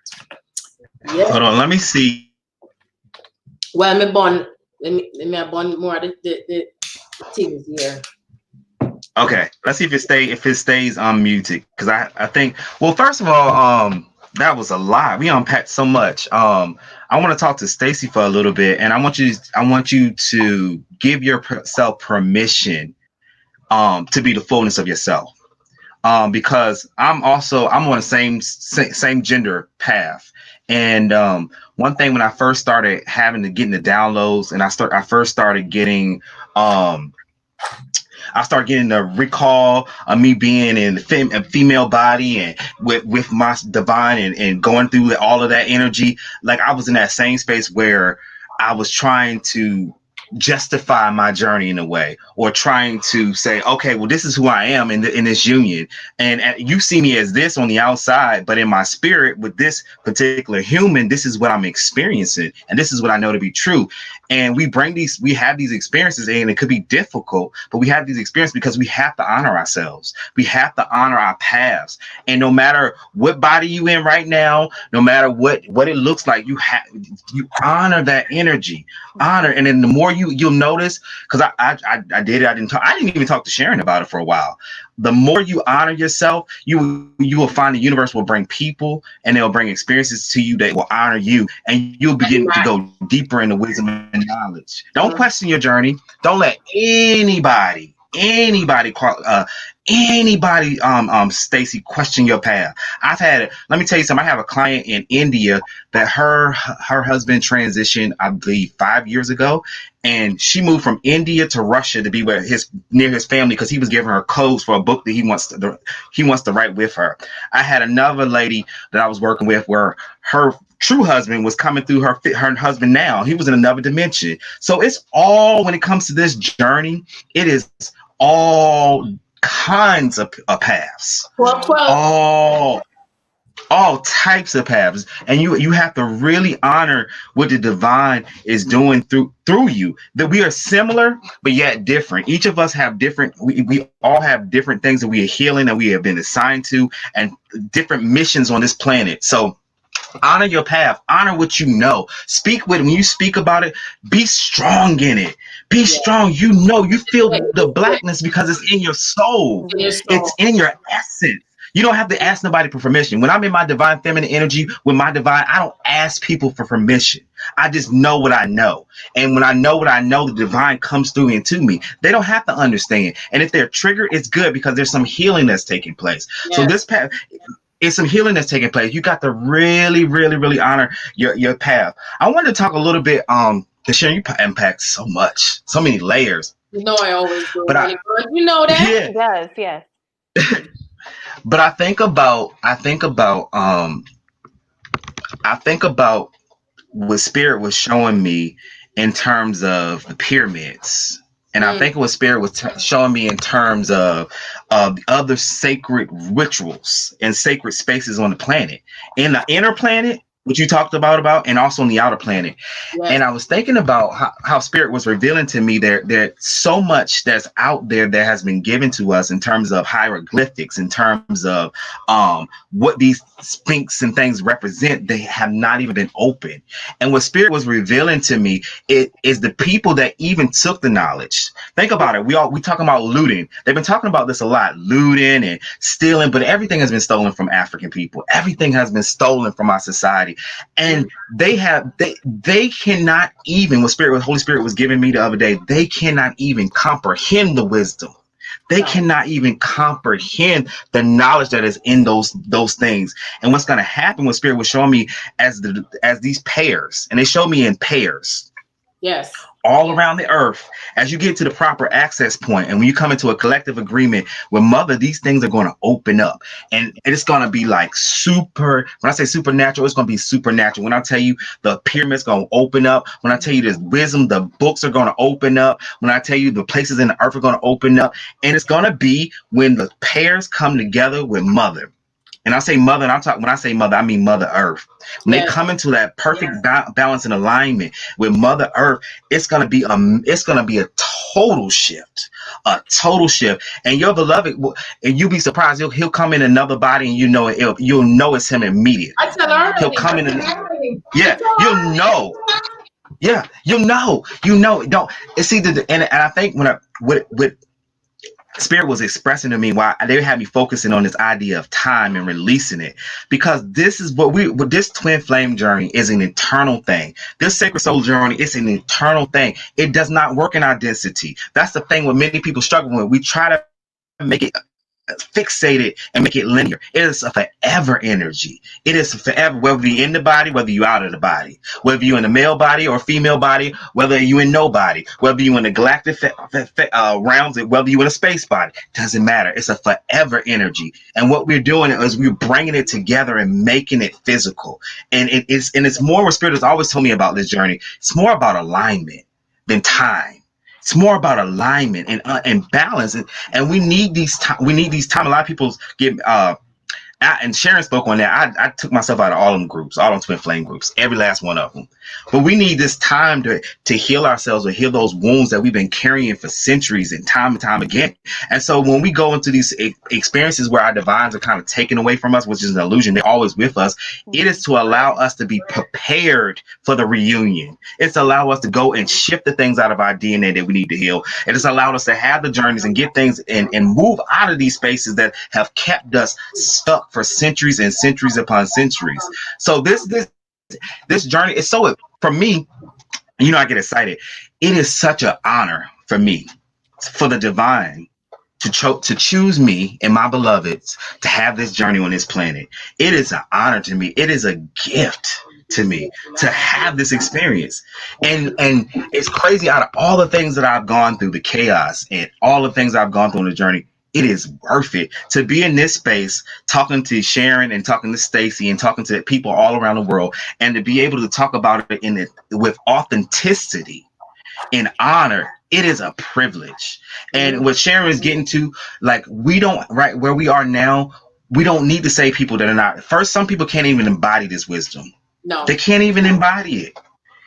Yeah. Hold on, let me see. Well, let me born more of the things here. Okay, let's see if it stays unmuted, because I think, well, first of all, that was a lot. We unpacked so much. I want to talk to Stacey for a little bit, and I want you to give yourself permission to be the fullness of yourself. Because I'm on the same gender path. And one thing, when I first started getting the downloads, and I first started getting the recall of me being in a female body and with my divine and going through all of that energy. Like, I was in that same space where I was trying to justify my journey in a way, or trying to say, okay, well, this is who I am in this union, and you see me as this on the outside, but in my spirit, with this particular human, this is what I'm experiencing, and this is what I know to be true. And we have these experiences, and it could be difficult, but we have these experiences because we have to honor ourselves. We have to honor our paths. And no matter what body you in right now, no matter what it looks like, you honor that energy. Honor. And then the more you'll notice, because I didn't even talk to Sharon about it for a while. The more you honor yourself, you will find the universe will bring people, and they'll bring experiences to you that will honor you, and you'll begin to go deeper into wisdom and knowledge. Don't question your journey. Don't let anybody Stacey, question your path. Let me tell you something. I have a client in India that her husband transitioned, I believe, 5 years ago, and she moved from India to Russia to be near his family, because he was giving her codes for a book that he wants to write with her. I had another lady that I was working with where her true husband was coming through her husband now. He was in another dimension. So it's all, when it comes to this journey, it is all kinds of paths. 12. All types of paths, and you have to really honor what the divine is doing through you. That we are similar but yet different. Each of us have different, we all have different things that we are healing, that we have been assigned to, and different missions on this planet. So honor your path, honor what you know. When you speak about it, be strong in it. Be strong. You feel the blackness because it's in your soul. It's in your essence. You don't have to ask nobody for permission. When I'm in my divine feminine energy with my divine, I don't ask people for permission. I just know what I know. And when I know what I know, the divine comes through into me. They don't have to understand. And if they're triggered, it's good, because there's some healing that's taking place. Yes. So this path, it's some healing that's taking place. You got to really, really, really honor your path. I wanted to talk a little bit, Sharon, you impact so much, so many layers. You know I always do. But you know that? Yeah. It does, yes. But I think about what Spirit was showing me in terms of the pyramids. And I think what Spirit was showing me in terms of other sacred rituals and sacred spaces on the planet. In the inner planet, which you talked about, and also on the outer planet. Yes. And I was thinking about how Spirit was revealing to me there's so much that's out there that has been given to us in terms of hieroglyphics, in terms of what these sphinx and things represent. They have not even been open. And what Spirit was revealing to me, it is the people that even took the knowledge. Think about it. We talking about looting. They've been talking about this a lot, looting and stealing, but everything has been stolen from African people. Everything has been stolen from our society. And they cannot even, what Holy Spirit was giving me the other day, they cannot even comprehend the wisdom. They cannot even comprehend the knowledge that is in those things. And what's going to happen, what Spirit was showing me as these pairs, and they showed me in pairs. Yes. All around the earth, as you get to the proper access point, and when you come into a collective agreement with Mother, these things are going to open up, and it's going to be like super. When I say supernatural, it's going to be supernatural. When I tell you the pyramid's going to open up, when I tell you there's wisdom, the books are going to open up. When I tell you the places in the earth are going to open up, and it's going to be when the pairs come together with Mother. And I say Mother, and when I say Mother, I mean Mother Earth. When they come into that perfect balance and alignment with Mother Earth, it's gonna be a total shift, And your beloved, and you'll be surprised. He'll come in another body, and you'll know it's him immediately. I tell her he'll come in, you'll know. Yeah, you'll know. Don't. It's either and I think with Spirit was expressing to me why they had me focusing on this idea of time and releasing it, because this is what this twin flame journey is, an eternal thing. This sacred soul journey is an eternal thing. It does not work in our density. That's the thing what many people struggle with. We try to make it fixated and make it linear. It is a forever energy. It is forever, whether you're in the body, whether you're out of the body, whether you're in a male body or female body, whether you're in no body, whether you're in the galactic realms, whether you're in a space body, doesn't matter. It's a forever energy. And what we're doing is we're bringing it together and making it physical. And it's more what Spirit has always told me about this journey. It's more about alignment than time. It's more about alignment and balance, and we need these time. We need these time. A lot of people get and Sharon spoke on that. I took myself out of all them groups, all them twin flame groups, every last one of them. But we need this time to heal ourselves or heal those wounds that we've been carrying for centuries and time again. And so when we go into these experiences where our divines are kind of taken away from us, which is an illusion, they're always with us. It is to allow us to be prepared for the reunion. It's to allow us to go and shift the things out of our DNA that we need to heal. It has allowed us to have the journeys and get things and move out of these spaces that have kept us stuck for centuries and centuries upon centuries. So this journey is so, for me, I get excited. It is such an honor for me, for the divine to choose me and my beloveds to have this journey on this planet. It is an honor to me. It is a gift to me to have this experience. And it's crazy. Out of all the things that I've gone through, the chaos and all the things I've gone through on the journey, it is worth it to be in this space, talking to Sharon and talking to Stacey and talking to people all around the world, and to be able to talk about it with authenticity and honor. It is a privilege. And what Sharon is getting to, like, we don't, right where we are now, we don't need to say people that are not. First, some people can't even embody this wisdom. No, they can't even embody it.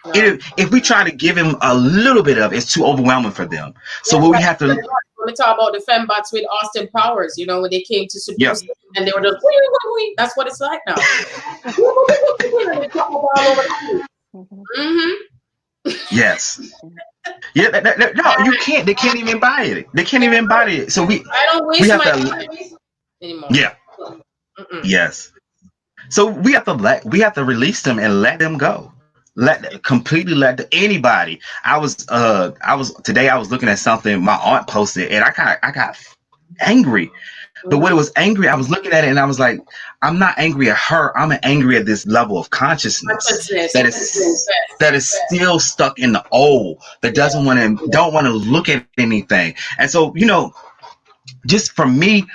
No. If we try to give them a little bit of it, it's too overwhelming for them. So what we have to. When we talk about the fembots with Austin Powers, when they came to seduce them, and they were just, wee. That's what it's like now. Yes. Yeah. No, you can't. They can't even embody it. They can't even embody it. So I don't waste my time anymore. Yeah. Yes. So we have to release them and let them go. Completely let anybody. I was today I was looking at something my aunt posted, and I got angry. But when it was angry, I was looking at it and I was like, I'm not angry at her. I'm angry at this level of consciousness that is still stuck in the old, that don't want to look at anything. And so, just for me,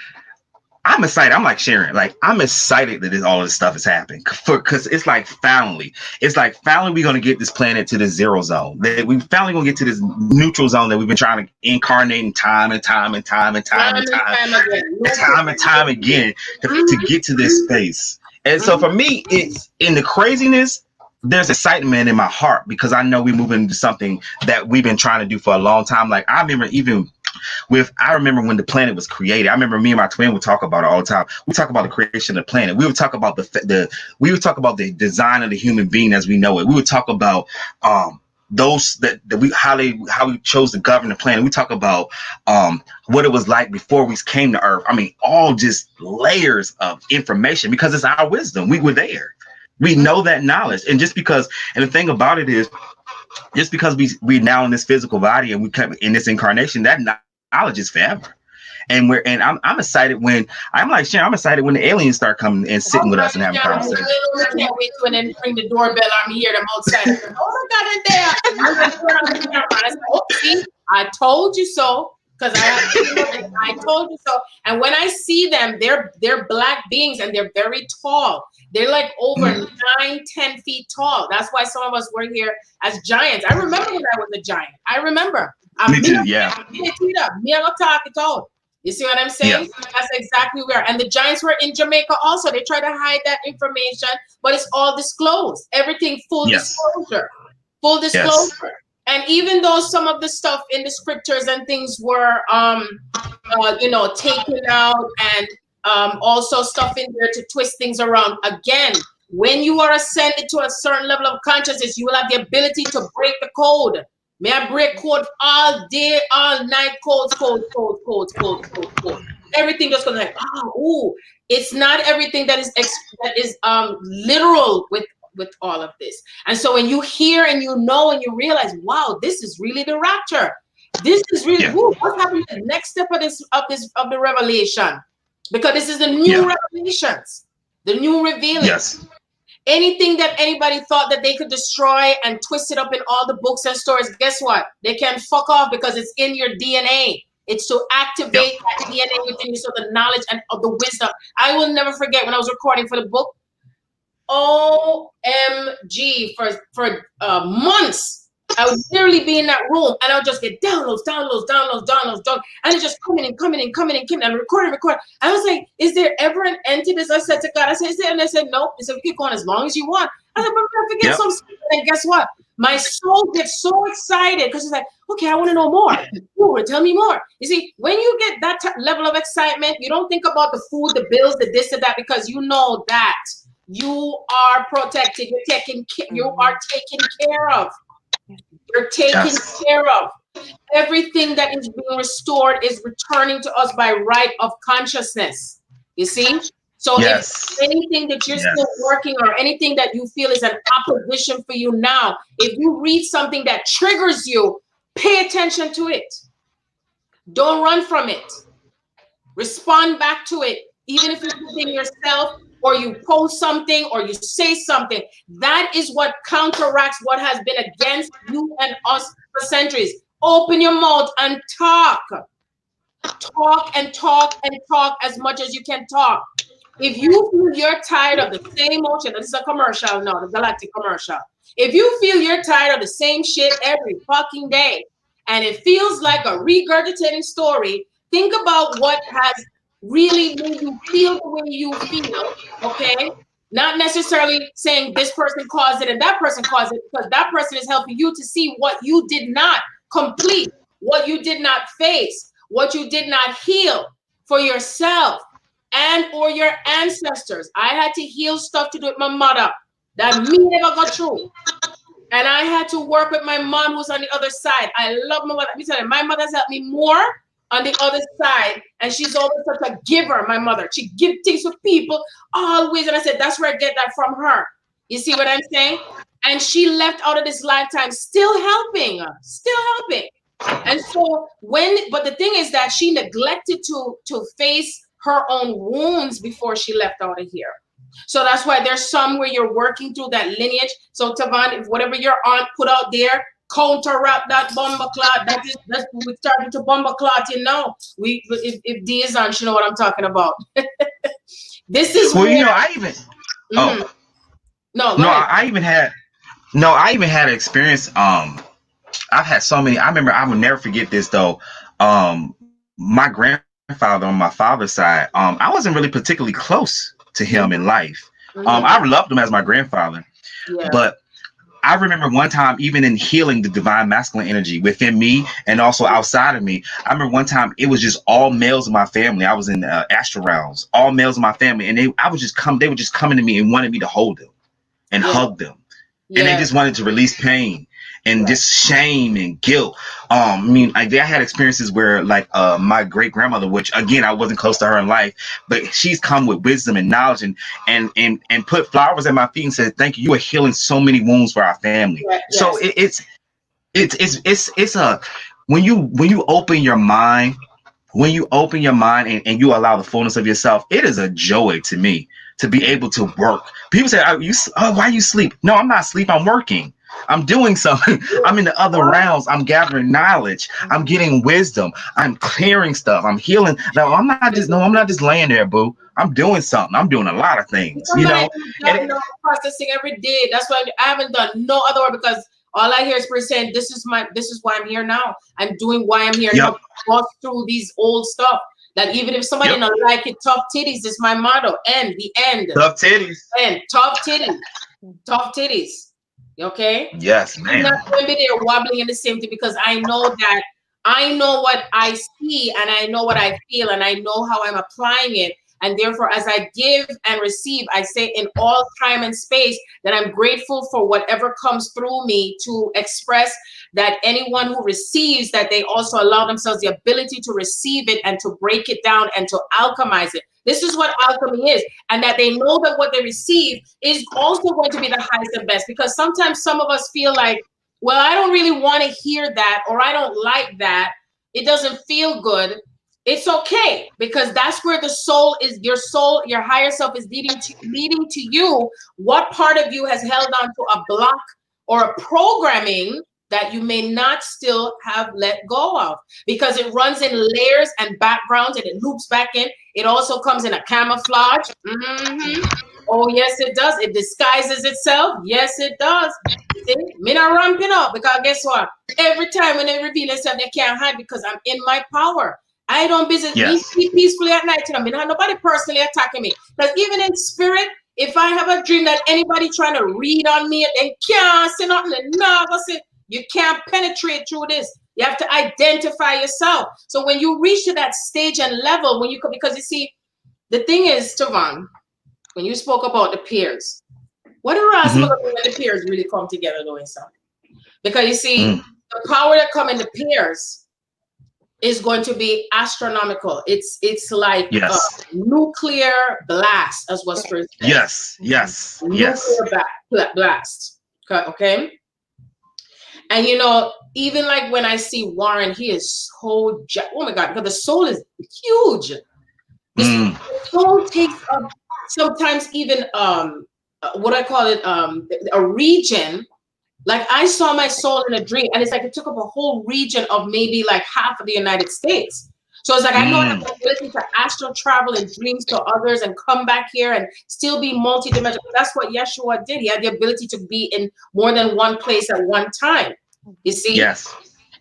I'm excited. I'm like Sharon. Like, I'm excited that all of this stuff is happening, because it's like finally we're going to get this planet to the zero zone. That we finally going to get to this neutral zone that we've been trying to incarnate in time again to get to this space. And so for me, it's in the craziness. There's excitement in my heart, because I know we're moving into something that we've been trying to do for a long time. Like, I remember when the planet was created. I remember me and my twin would talk about it all the time. We talk about the creation of the planet. We would talk about the design of the human being as we know it. We would talk about how we chose to govern the planet. We talk about what it was like before we came to Earth. I mean, all just layers of information, because it's our wisdom. We were there. We know that knowledge. And the thing about it is, just because we now in this physical body and we come in this incarnation, that knowledge is forever. And I'm excited when I'm excited when the aliens start coming and sitting with us and having conversations. I can't wait when they bring the doorbell. I'm here, them outside. Oh my God, they're there. I told you so. Because I told you so. And when I see them, they're black beings and they're very tall. They're like over 9-10 feet tall. That's why some of us were here as giants. I remember when I was a giant. I remember. Me too, yeah. Me talk it out. You see what I'm saying? Yeah. That's exactly where. And the giants were in Jamaica also. They try to hide that information, but it's all disclosed. Everything full disclosure. Full disclosure. Yes. And even though some of the stuff in the scriptures and things were, taken out and also stuff in there to twist things around, again, when you are ascended to a certain level of consciousness, you will have the ability to break the code. May I break code all day, all night, codes. Everything just goes like, it's not everything that is literal with all of this. And so when you hear and you know and you realize, wow, this is really the rapture. This is really what's happening the next step of the revelation. Because this is the new revelations, the new revealing. Yes. Anything that anybody thought that they could destroy and twist it up in all the books and stories, guess what? They can fuck off because it's in your DNA. It's to activate that DNA within you, so the knowledge and of the wisdom. I will never forget when I was recording for the book. OMG, for months, I would literally be in that room and I would just get downloads, and it's just coming in, and recording. I was like, is there ever an end to this? I said to God, is there? And they said, nope. They said, keep going as long as you want. I said, but I forget some stuff. And guess what? My soul gets so excited because it's like, okay, I want to know more. Ooh, tell me more. You see, when you get that level of excitement, you don't think about the food, the bills, the this and that, because you know that you are protected. You are taken care of. You're taken care of. Everything that is being restored is returning to us by right of consciousness. You see? So if anything that you're still working or anything that you feel is an opposition for you now, if you read something that triggers you, pay attention to it. Don't run from it. Respond back to it. Even if it's within yourself, or you post something, or you say something, that is what counteracts what has been against you and us for centuries. Open your mouth and talk. Talk and talk and talk as much as you can talk. If you feel you're tired of the same motion, this is a commercial now, the Galactic commercial. If you feel you're tired of the same shit every fucking day, and it feels like a regurgitating story, think about what has really made you feel the way you feel, okay? Not necessarily saying this person caused it and that person caused it, because that person is helping you to see what you did not complete, what you did not face, what you did not heal for yourself and or your ancestors. I had to heal stuff to do with my mother that me never got through. And I had to work with my mom who's on the other side. I love my mother. Let me tell you, my mother's helped me more on the other side, and she's always such a giver, my mother. She gives things to people always, and I said, that's where I get that from her. You see what I'm saying? And she left out of this lifetime still helping. And so but the thing is that she neglected to face her own wounds before she left out of here. So that's why there's some where you're working through that lineage. So Tavan, if whatever your aunt put out there, counteract that bomber clot. That's we started to bomber clot, you know. If D is on, you know what I'm talking about. This is I even had an experience. I've had so many. I remember, I will never forget this though. My grandfather on my father's side, I wasn't really particularly close to him in life. I loved him as my grandfather, but I remember one time, even in healing the divine masculine energy within me and also outside of me, I remember one time it was just all males in my family. I was in astral realms, all males in my family, and they would just come to me and wanted me to hold them and hug them, and they just wanted to release pain and just shame and guilt. I had experiences where, like, my great grandmother, which again I wasn't close to her in life, but she's come with wisdom and knowledge and put flowers at my feet and said, "Thank you. You are healing so many wounds for our family." So it's a when you open your mind, and you allow the fullness of yourself, it is a joy to me to be able to work. People say, why you sleep? No, I'm not asleep. I'm working. I'm doing something. I'm in the other realms. I'm gathering knowledge. I'm getting wisdom. I'm clearing stuff. I'm healing. No, I'm not just laying there, boo. I'm doing something. I'm doing a lot of things, you know. And processing every day. That's why I haven't done no other work, because all I hear is Spirit saying, this is why I'm here now. I'm doing why I'm here now. Walk through these old stuff. That even if somebody don't like it, tough titties is my motto. End. The end. Tough titties. End. Tough titties. Tough titties. Okay? Yes, man. I'm not going to be there wobbling in the same thing, because I know that I know what I see and I know what I feel and I know how I'm applying it. And therefore, as I give and receive, I say in all time and space that I'm grateful for whatever comes through me to express that anyone who receives, that they also allow themselves the ability to receive it and to break it down and to alchemize it. This is what alchemy is. And that they know that what they receive is also going to be the highest and best. Because sometimes some of us feel like, well, I don't really want to hear that, or I don't like that. It doesn't feel good. It's okay, because that's where the soul is. Your soul, your higher self is leading to you. What part of you has held on to a block or a programming that you may not still have let go of, because it runs in layers and backgrounds and it loops back in. It also comes in a camouflage. Oh, yes, it does. It disguises itself. Yes, it does. See, me not ramping up, because guess what? Every time when they reveal themselves, they can't hide, because I'm in my power. I don't visit me peacefully at night. I mean, nobody personally attacking me. Because even in spirit, if I have a dream that anybody trying to read on me, they can't say nothing. No, you can't penetrate through this. You have to identify yourself. So when you reach to that stage and level, because you see, the thing is, Tavon, when you spoke about the peers, what are some of the when the peers really come together doing something? Because you see, the power that come in the peers is going to be astronomical. It's like a nuclear blast, as what Spirit says. Yes. Nuclear blast. Okay. And you know, even like when I see Warren, he is so oh my God, because the soul is huge. The soul takes up sometimes even what I call it, a region. Like I saw my soul in a dream, and it's like it took up a whole region of maybe like half of the United States. So it's like I know I have the ability to astral travel in dreams to others and come back here and still be multidimensional. That's what Yeshua did. He had the ability to be in more than one place at one time. You see? Yes.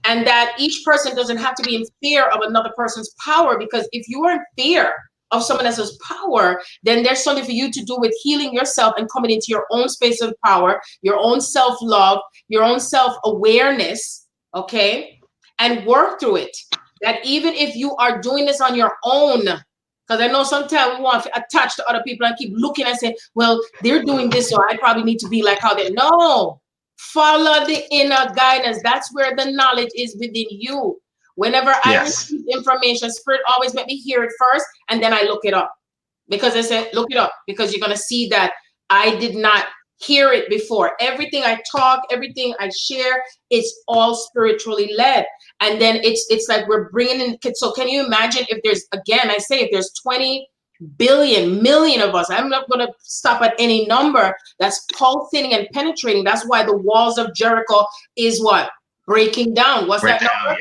And that each person doesn't have to be in fear of another person's power, because if you are in fear of someone else's power, then there's something for you to do with healing yourself and coming into your own space of power, your own self-love, your own self-awareness, okay? And work through it. That even if you are doing this on your own, because I know sometimes we want to attach to other people and keep looking and say, well, they're doing this, so I probably need to be like how they. No, follow the inner guidance. That's where the knowledge is within you. Whenever I receive information, Spirit always let me hear it first, and then I look it up. Because I said, look it up, because you're going to see that I did not hear it before. Everything I talk, everything I share, it's all spiritually led. And then it's like we're bringing in. So can you imagine if there's, again, I say, if there's 20 million of us, I'm not going to stop at any number that's pulsing and penetrating. That's why the walls of Jericho is what? Breaking down. What's that number?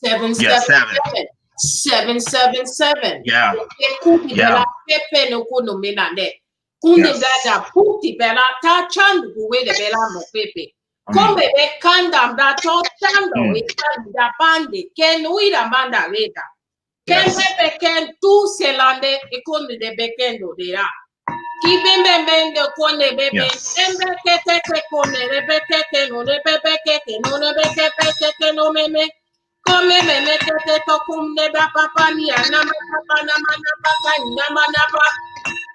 777. 777. Yeah. Come kanda da to chando da pande ken uida banda leta ken pepe ken tu selande ikonde de bekendo de ra ki bembe bende konde bebe embe kete konde rebeke ke no de pepe ke no de beke ke no meme come meme kete to kumne da papa ni na papa na mana papa na mana papa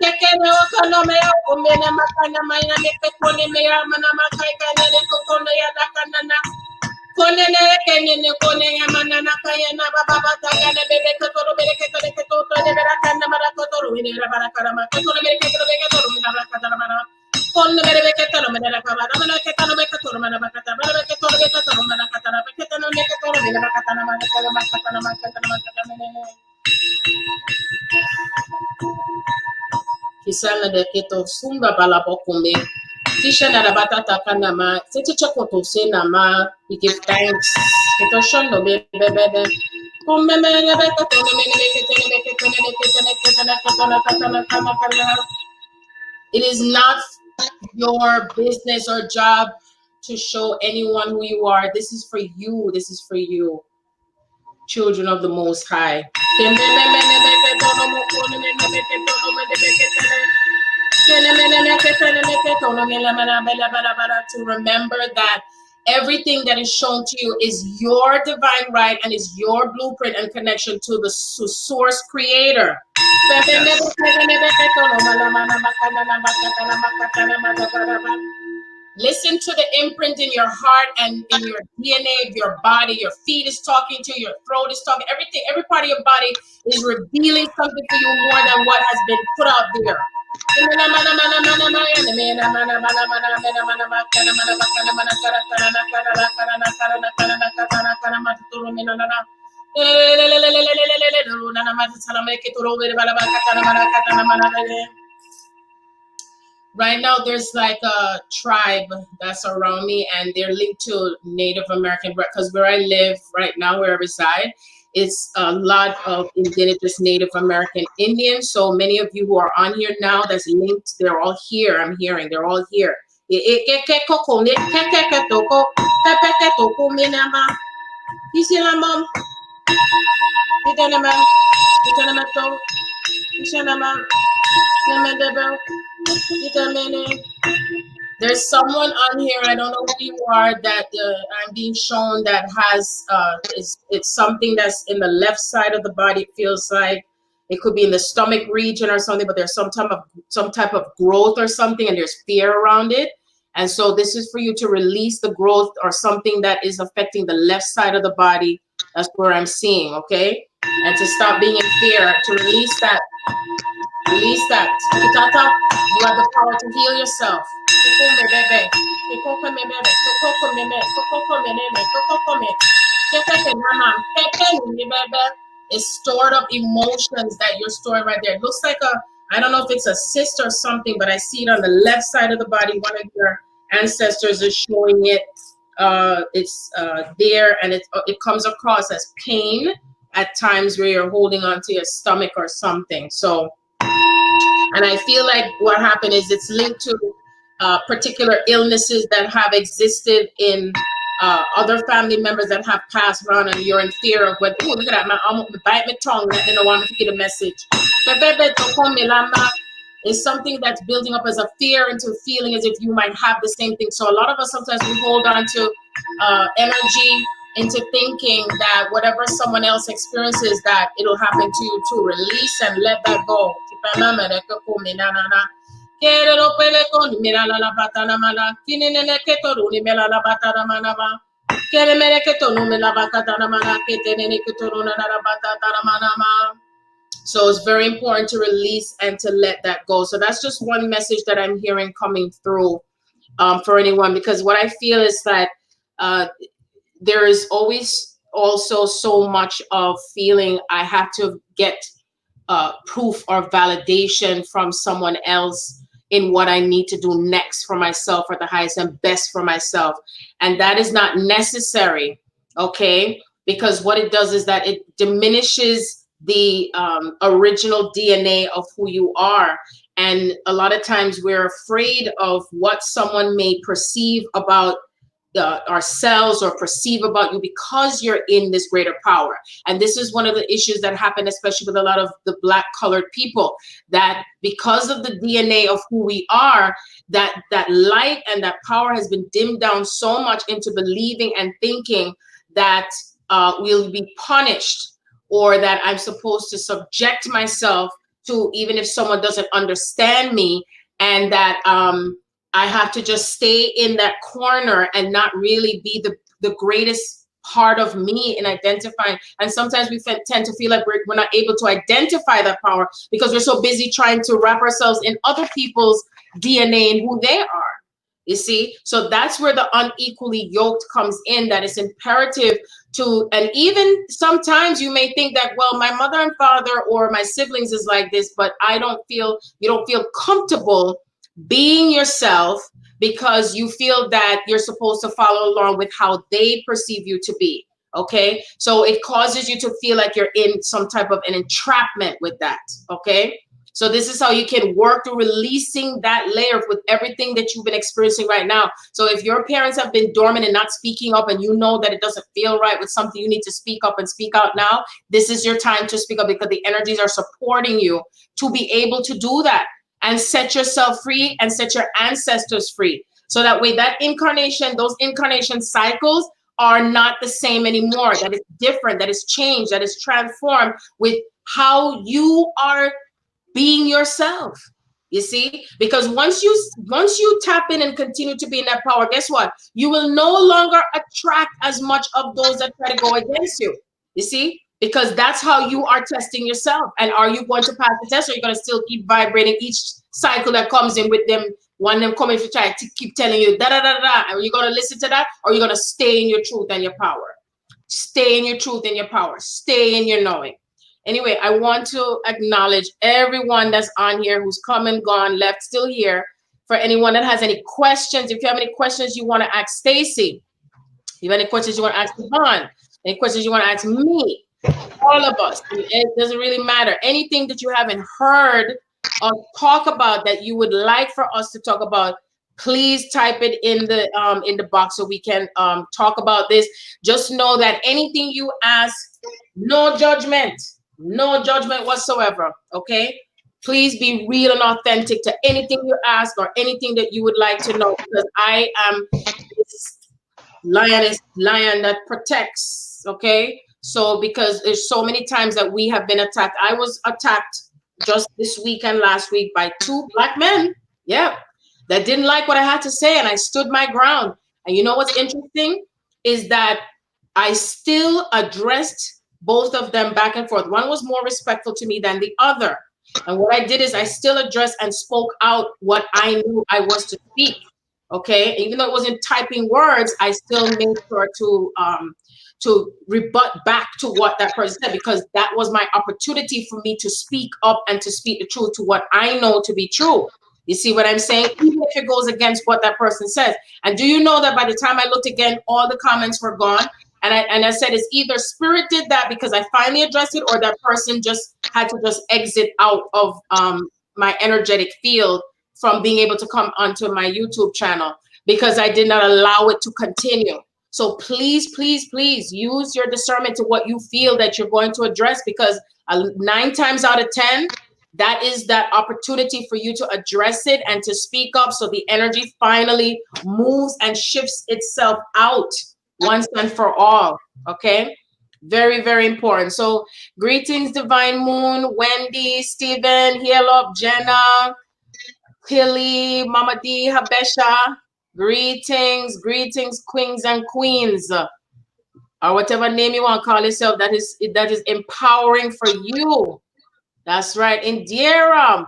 Kekene okono me okumene makana mayna leke kone me ya mana makai kane leke kone ya dakanana kone ne kene ne kone ya mana na kaya na baba bata kane bebe kotoro bebe ketore ketoto ne bera kana mara kotoro ne ra bara kara ma kotoro bebe ketoro bebe ketoro ne ra kara mara kone bebe ketoro me ra kara mana ketoro bebe ketoro mana bakata bebe ketoro bebe ketoro mana katara bebe ketoro ne ketoro ne bakata na mana kara ma katana ma katana ma katana ne Kisana de keto sumba bala bokume We give thanks. It is not your business or job to show anyone who you are. This is for you. This is for you. Children of the Most High. To remember that everything that is shown to you is your divine right and is your blueprint and connection to the source creator. Listen to the imprint in your heart and in your DNA of your body. Your feet is talking to you, your throat is talking, everything, every part of your body is revealing something to you more than what has been put out there. Right now, there's like a tribe that's around me, and they're linked to Native American, because where I live right now, where I reside, it's a lot of indigenous Native American Indians. So many of you who are on here now that's linked, they're all here. I'm hearing they're all here. There's someone on here, I don't know who you are, that I'm being shown that has it's something that's in the left side of the body. It feels like it could be in the stomach region or something, but there's some type of growth or something, and there's fear around it. And so this is for you to release the growth or something that is affecting the left side of the body. That's where I'm seeing, okay? And to stop being in fear, to release that. Release that. You have the power to heal yourself. It's stored up emotions that you're storing right there. It looks like I don't know if it's a cyst or something, but I see it on the left side of the body. One of your ancestors is showing it. It's there, and it comes across as pain at times where you're holding onto your stomach or something. So, and I feel like what happened is it's linked to particular illnesses that have existed in other family members that have passed around, and you're in fear of what. Oh, look at that! I'm almost bite my tongue. They don't want me to get a message. It's something that's building up as a fear into feeling as if you might have the same thing. So a lot of us sometimes we hold on to energy into thinking that whatever someone else experiences, that it'll happen to you too. Release and let that go. So it's very important to release and to let that go. So that's just one message that I'm hearing coming through for anyone, because what I feel is that there is always also so much of feeling I have to get proof or validation from someone else in what I need to do next for myself, or the highest and best for myself. And that is not necessary, okay? Because what it does is that it diminishes the original DNA of who you are. And a lot of times we're afraid of what someone may perceive about ourselves or perceive about you, because you're in this greater power. And this is one of the issues that happen, especially with a lot of the Black colored people, that because of the DNA of who we are, that light and that power has been dimmed down so much into believing and thinking that we'll be punished, or that I'm supposed to subject myself to, even if someone doesn't understand me, and that I have to just stay in that corner and not really be the greatest part of me in identifying. And sometimes we tend to feel like we're not able to identify that power because we're so busy trying to wrap ourselves in other people's DNA and who they are. You see? So that's where the unequally yoked comes in, that it's imperative to, and even sometimes you may think that, well, my mother and father or my siblings is like this, but you don't feel comfortable being yourself, because you feel that you're supposed to follow along with how they perceive you to be. Okay, so it causes you to feel like you're in some type of an entrapment with that. Okay, so this is how you can work through releasing that layer with everything that you've been experiencing right now. So if your parents have been dormant and not speaking up, and you know that it doesn't feel right with something, you need to speak up and speak out now. This is your time to speak up, because the energies are supporting you to be able to do that and set yourself free and set your ancestors free. So that way, that incarnation, those incarnation cycles are not the same anymore. That is different, that is changed, that is transformed with how you are being yourself. You see, because once you tap in and continue to be in that power, guess what? You will no longer attract as much of those that try to go against you. You see, because that's how you are testing yourself. And are you going to pass the test, or are you going to still keep vibrating each cycle that comes in with them? One of them coming to try to keep telling you da da da da. Are you going to listen to that, or are you going to stay in your truth and your power? Stay in your truth and your power. Stay in your knowing. Anyway, I want to acknowledge everyone that's on here, who's come and gone, left, still here. For anyone that has any questions, if you have any questions you want to ask Stacey, if you have any questions you want to ask Yvonne, any questions you want to ask me, all of us, it doesn't really matter. Anything that you haven't heard us talk about that you would like for us to talk about, please type it in the box so we can talk about this. Just know that anything you ask, no judgment whatsoever. Okay, please be real and authentic to anything you ask or anything that you would like to know, because I am this lion that protects. Okay, so because there's so many times that we have been attacked. I was attacked just this week and last week by 2 Black men, yeah, that didn't like what I had to say, and I stood my ground. And you know what's interesting is that I still addressed both of them back and forth. One was more respectful to me than the other. And what I did is I still addressed and spoke out what I knew I was to speak. Okay, even though it wasn't typing words, I still made sure to rebut back to what that person said, because that was my opportunity for me to speak up and to speak the truth to what I know to be true. You see what I'm saying? Even if it goes against what that person says. And do you know that by the time I looked again, all the comments were gone? And I said, it's either spirit did that because I finally addressed it, or that person just had to just exit out of my energetic field from being able to come onto my YouTube channel, because I did not allow it to continue. So please, please, please use your discernment to what you feel that you're going to address, because 9 times out of 10, that is that opportunity for you to address it and to speak up, so the energy finally moves and shifts itself out once and for all. Okay, very, very important. So greetings, Divine Moon, Wendy, Stephen, Heal Up, Jenna, Tilly, Mama D, Habesha. Greetings, greetings, queens and queens, or whatever name you want to call yourself, that is empowering for you. That's right. Indira,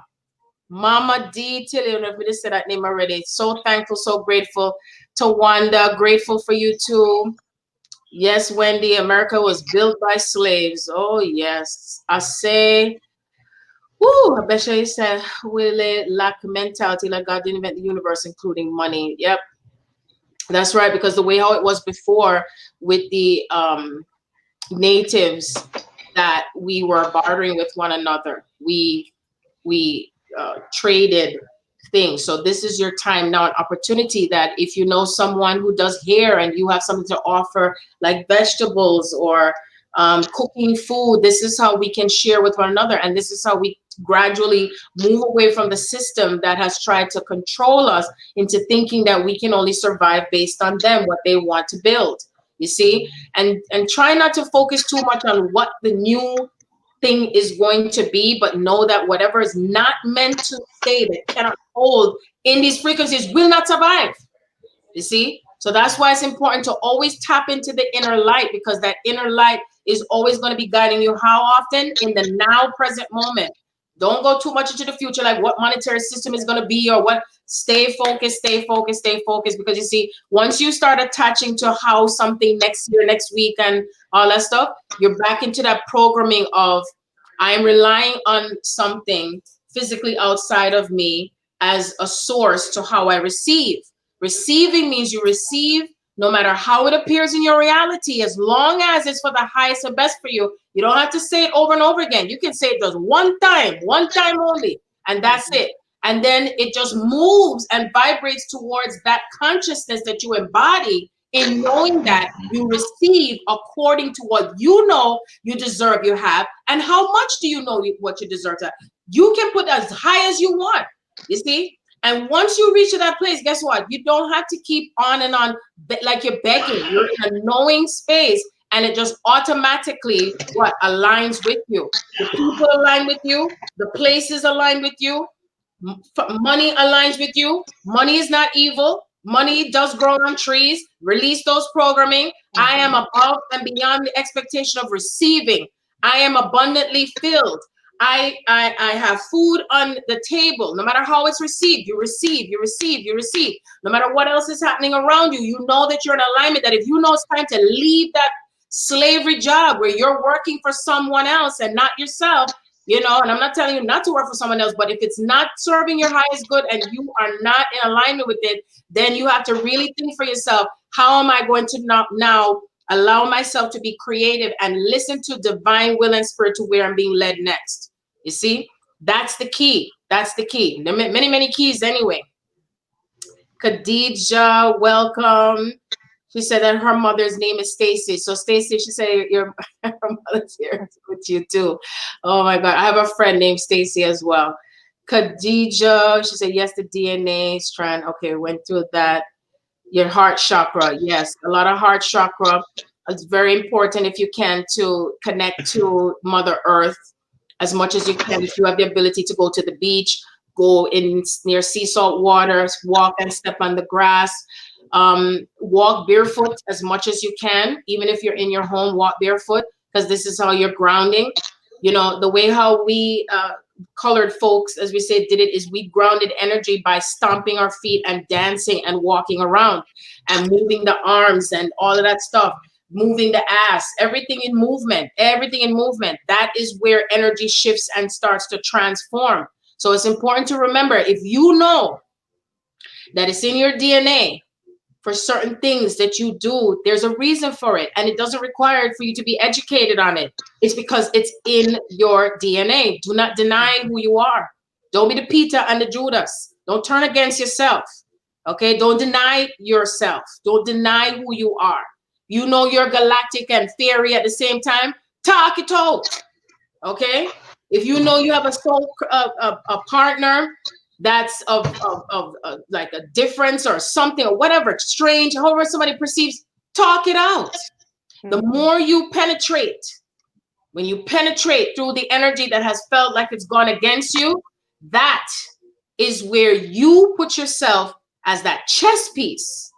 Mama D, Tilly, I don't know if we just said that name already. So thankful, so grateful. To Wanda, grateful for you too. Yes, Wendy, America was built by slaves. Oh, yes. I say, whoo, I bet you said, will it lack mentality like God didn't invent the universe, including money? Yep. That's right, because the way how it was before with the natives, that we were bartering with one another. We traded things. So this is your time now, an opportunity that if you know someone who does hair and you have something to offer, like vegetables or cooking food, this is how we can share with one another. And this is how we gradually move away from the system that has tried to control us into thinking that we can only survive based on them, what they want to build. You see, and try not to focus too much on what the new thing is going to be, but know that whatever is not meant to stay, that cannot hold in these frequencies, will not survive. You see, so that's why it's important to always tap into the inner light, because that inner light is always going to be guiding you. How often? In the now present moment. Don't go too much into the future, like what monetary system is going to be or what. Stay focused, stay focused, stay focused. Because you see, once you start attaching to how something next year, next week, and all that stuff, you're back into that programming of I'm relying on something physically outside of me as a source to how I receive. Receiving means you receive no matter how it appears in your reality, as long as it's for the highest and best for you. You don't have to say it over and over again. You can say it just one time only, and that's it. And then it just moves and vibrates towards that consciousness that you embody, in knowing that you receive according to what you know you deserve, you have, and how much do you know what you deserve to have. You can put as high as you want, you see? And once you reach to that place, guess what? You don't have to keep on and on like you're begging. You're in a knowing space, and it just automatically what aligns with you. The people align with you. The places align with you. Money aligns with you. Money is not evil. Money does grow on trees. Release those programming. I am above and beyond the expectation of receiving. I am abundantly filled. I have food on the table. No matter how it's received, you receive, you receive, you receive. No matter what else is happening around you, you know that you're in alignment, that if you know it's time to leave that slavery job where you're working for someone else and not yourself, you know, and I'm not telling you not to work for someone else, but if it's not serving your highest good and you are not in alignment with it, then you have to really think for yourself, how am I going to now allow myself to be creative and listen to divine will and spirit to where I'm being led next? You see, that's the key. That's the key. There are many, many keys anyway. Khadija, welcome. She said that her mother's name is Stacey. So Stacey, she said her mother's here with you too. Oh my God. I have a friend named Stacey as well. Khadija, she said, yes, the DNA strand. Okay, went through that. Your heart chakra. Yes, a lot of heart chakra. It's very important if you can to connect to Mother Earth as much as you can. If you have the ability to go to the beach, go in near sea salt waters, walk and step on the grass. Walk barefoot as much as you can. Even if you're in your home, walk barefoot, because this is how you're grounding. You know, the way how we colored folks, as we say, did it is we grounded energy by stomping our feet and dancing and walking around and moving the arms and all of that stuff, moving the ass, everything in movement, everything in movement. That is where energy shifts and starts to transform. So it's important to remember, if you know that it's in your DNA, for certain things that you do, there's a reason for it, and it doesn't require for you to be educated on it. It's because it's in your DNA. Do not deny who you are. Don't be the Peter and the Judas. Don't turn against yourself. Okay, don't deny yourself. Don't deny who you are. You know you're galactic and fairy at the same time. Talk it out. Okay, if you know you have a soul, a partner that's of like a difference or something or whatever, strange, however somebody perceives, talk it out. The more you penetrate, when you penetrate through the energy that has felt like it's gone against you, that is where you put yourself as that chess piece,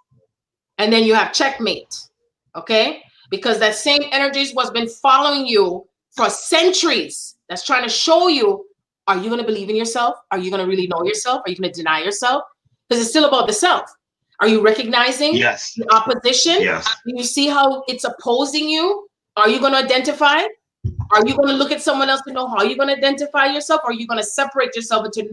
and then you have checkmate. Okay, because that same energy is what's been following you for centuries, that's trying to show you, are you going to believe in yourself? Are you going to really know yourself? Are you going to deny yourself? Because it's still about the self. Are you recognizing the opposition? Yes. Do you see how it's opposing you? Are you going to identify? Are you going to look at someone else to know how you're going to identify yourself? Or are you going to separate yourself into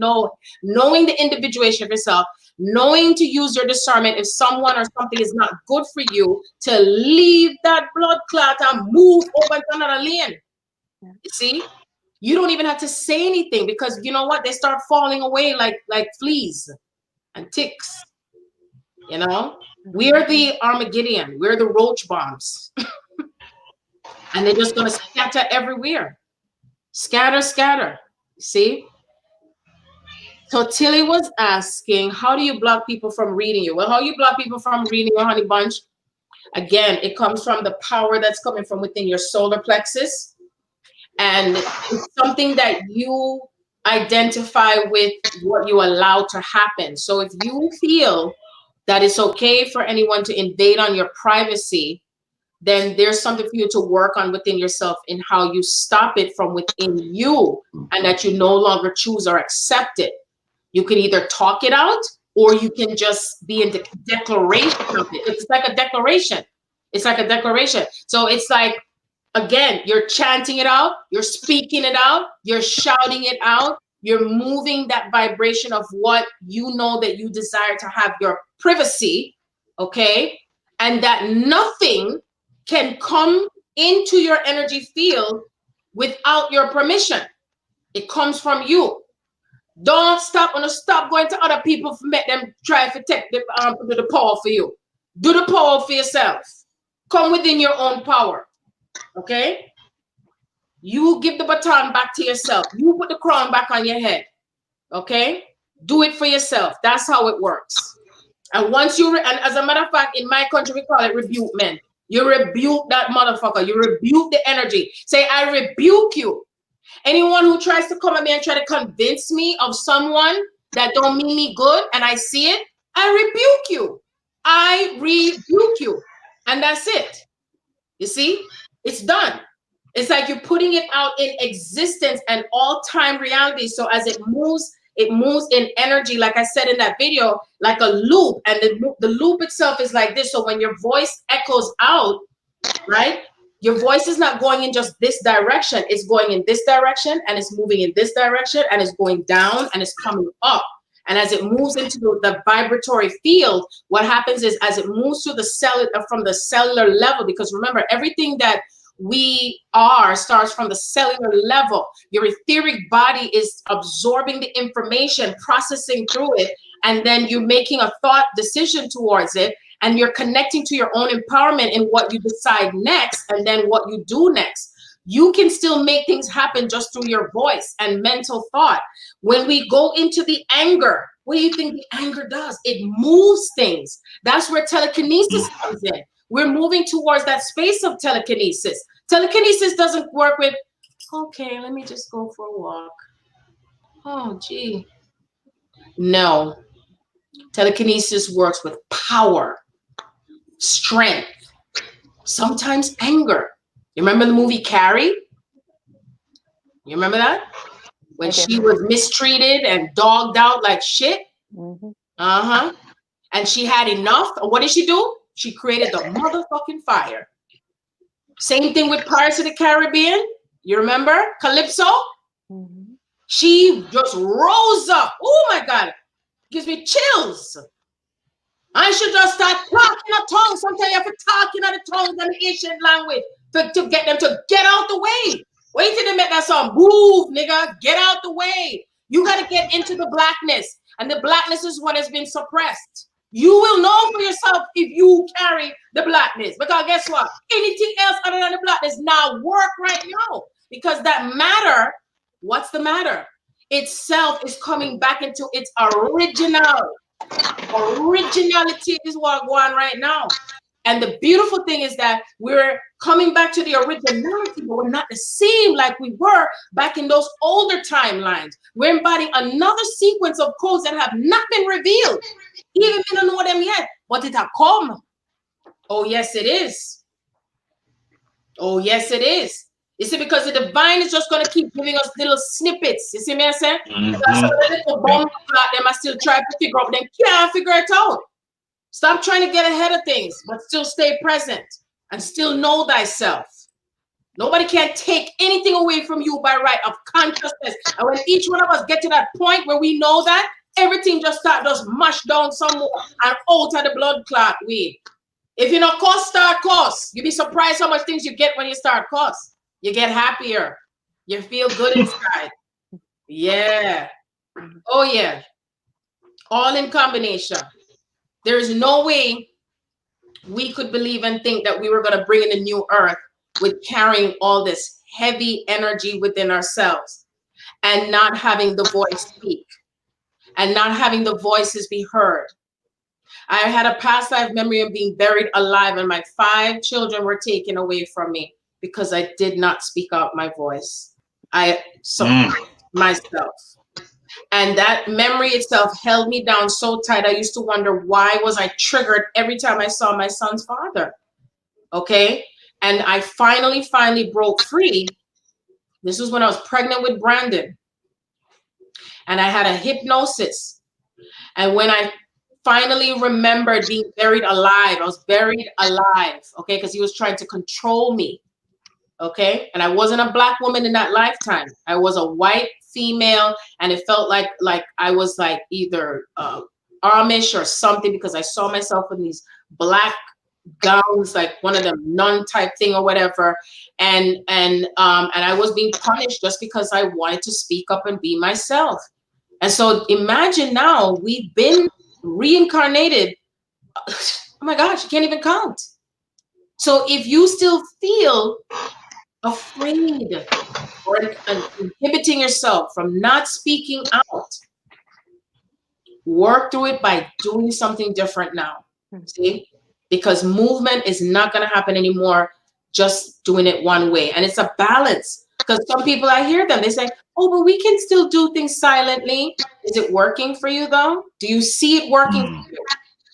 knowing the individuation of yourself, knowing to use your discernment if someone or something is not good for you, to leave that blood clot and move over to another lane? You see? You don't even have to say anything, because you know what? They start falling away like fleas and ticks. You know, we're the Armageddon. We're the roach bombs. And they're just going to scatter everywhere. Scatter, scatter. See? So Tilly was asking, how do you block people from reading you? Well, how you block people from reading your honey bunch? Again, it comes from the power that's coming from within your solar plexus. And it's something that you identify with, what you allow to happen. So if you feel that it's okay for anyone to invade on your privacy, then there's something for you to work on within yourself in how you stop it from within you, and that you no longer choose or accept it. You can either talk it out, or you can just be in the declaration of it. It's like a declaration. It's like a declaration. So it's like, again, you're chanting it out, you're speaking it out, you're shouting it out, you're moving that vibration of what you know that you desire to have your privacy, okay? And that nothing can come into your energy field without your permission. It comes from you. Don't stop going to other people to make them try to take the do the power for you. Do the power for yourself. Come within your own power. Okay? You give the baton back to yourself. You put the crown back on your head. Okay? Do it for yourself. That's how it works. And once you, and as a matter of fact, in my country, we call it rebuke, men. You rebuke that motherfucker. You rebuke the energy. Say, I rebuke you. Anyone who tries to come at me and try to convince me of someone that don't mean me good, and I see it, I rebuke you. I rebuke you. And that's it. You see? It's done. It's like you're putting it out in existence and all-time reality. So as it moves in energy, like I said in that video, like a loop. And the loop itself is like this. So when your voice echoes out, right? Your voice is not going in just this direction. It's going in this direction, and it's moving in this direction, and it's going down, and it's coming up. And as it moves into the vibratory field, what happens is as it moves through the cell, from the cellular level, because remember, everything that we are starts from the cellular level. Your etheric body is absorbing the information, processing through it, and then you're making a thought decision towards it, and you're connecting to your own empowerment in what you decide next and then what you do next. You can still make things happen just through your voice and mental thought. When we go into the anger, what do you think the anger does? It moves things. That's where telekinesis comes in. We're moving towards that space of telekinesis. Telekinesis doesn't work with, okay, let me just go for a walk. Oh, gee. No. Telekinesis works with power, strength, sometimes anger. You remember the movie Carrie? You remember that? When she was mistreated and dogged out like shit? Mm-hmm. Uh-huh. And she had enough. What did she do? She created the motherfucking fire. Same thing with Pirates of the Caribbean. You remember Calypso? Mm-hmm. She just rose up. Oh my God. Gives me chills. I should just start talking a tongue. Sometimes you have to talk in other tongues and the ancient language to get them to get out the way. Wait till they make that song. Move, nigga. Get out the way. You got to get into the blackness. And the blackness is what has been suppressed. You will know for yourself if you carry the blackness. Because guess what? Anything else other than the blackness now work right now. Because that matter, what's the matter? Itself is coming back into its original. Originality is what going on right now. And the beautiful thing is that we're coming back to the originality, but we're not the same like we were back in those older timelines. We're embodying another sequence of codes that have not been revealed. Even if you don't know them yet, but it has come. Oh, yes, it is. Oh, yes, it is. You see, because the divine is just going to keep giving us little snippets. You see me, I say? Because some of the little bomb them are still trying to figure out, but they can't figure it out. Stop trying to get ahead of things, but still stay present and still know thyself. Nobody can take anything away from you by right of consciousness. And when each one of us get to that point where we know that, everything just mash down somewhere and out of the blood clot weed. If you know course, start course. You'll be surprised how much things you get when you start course. You get happier. You feel good inside. Yeah. Oh, yeah. All in combination. There is no way we could believe and think that we were going to bring in a new earth with carrying all this heavy energy within ourselves and not having the voice speak and not having the voices be heard. I had a past life memory of being buried alive and my 5 children were taken away from me because I did not speak out my voice. I suppressed myself. And that memory itself held me down so tight. I used to wonder, why was I triggered every time I saw my son's father? Okay. And I finally broke free. This was when I was pregnant with Brandon. And I had a hypnosis. And when I finally remembered being buried alive, I was buried alive. Okay. Because he was trying to control me. Okay. And I wasn't a Black woman in that lifetime. I was a white female, and it felt like I was like either Amish or something, because I saw myself in these black gowns, like one of them nun type thing or whatever, and I was being punished just because I wanted to speak up and be myself. And so imagine now we've been reincarnated. Oh my gosh, you can't even count. So if you still feel afraid or inhibiting yourself from not speaking out, work through it by doing something different now. See? Because movement is not going to happen anymore just doing it one way. And it's a balance. Because some people, I hear them, they say, oh, but we can still do things silently. Is it working for you, though? Do you see it working for you?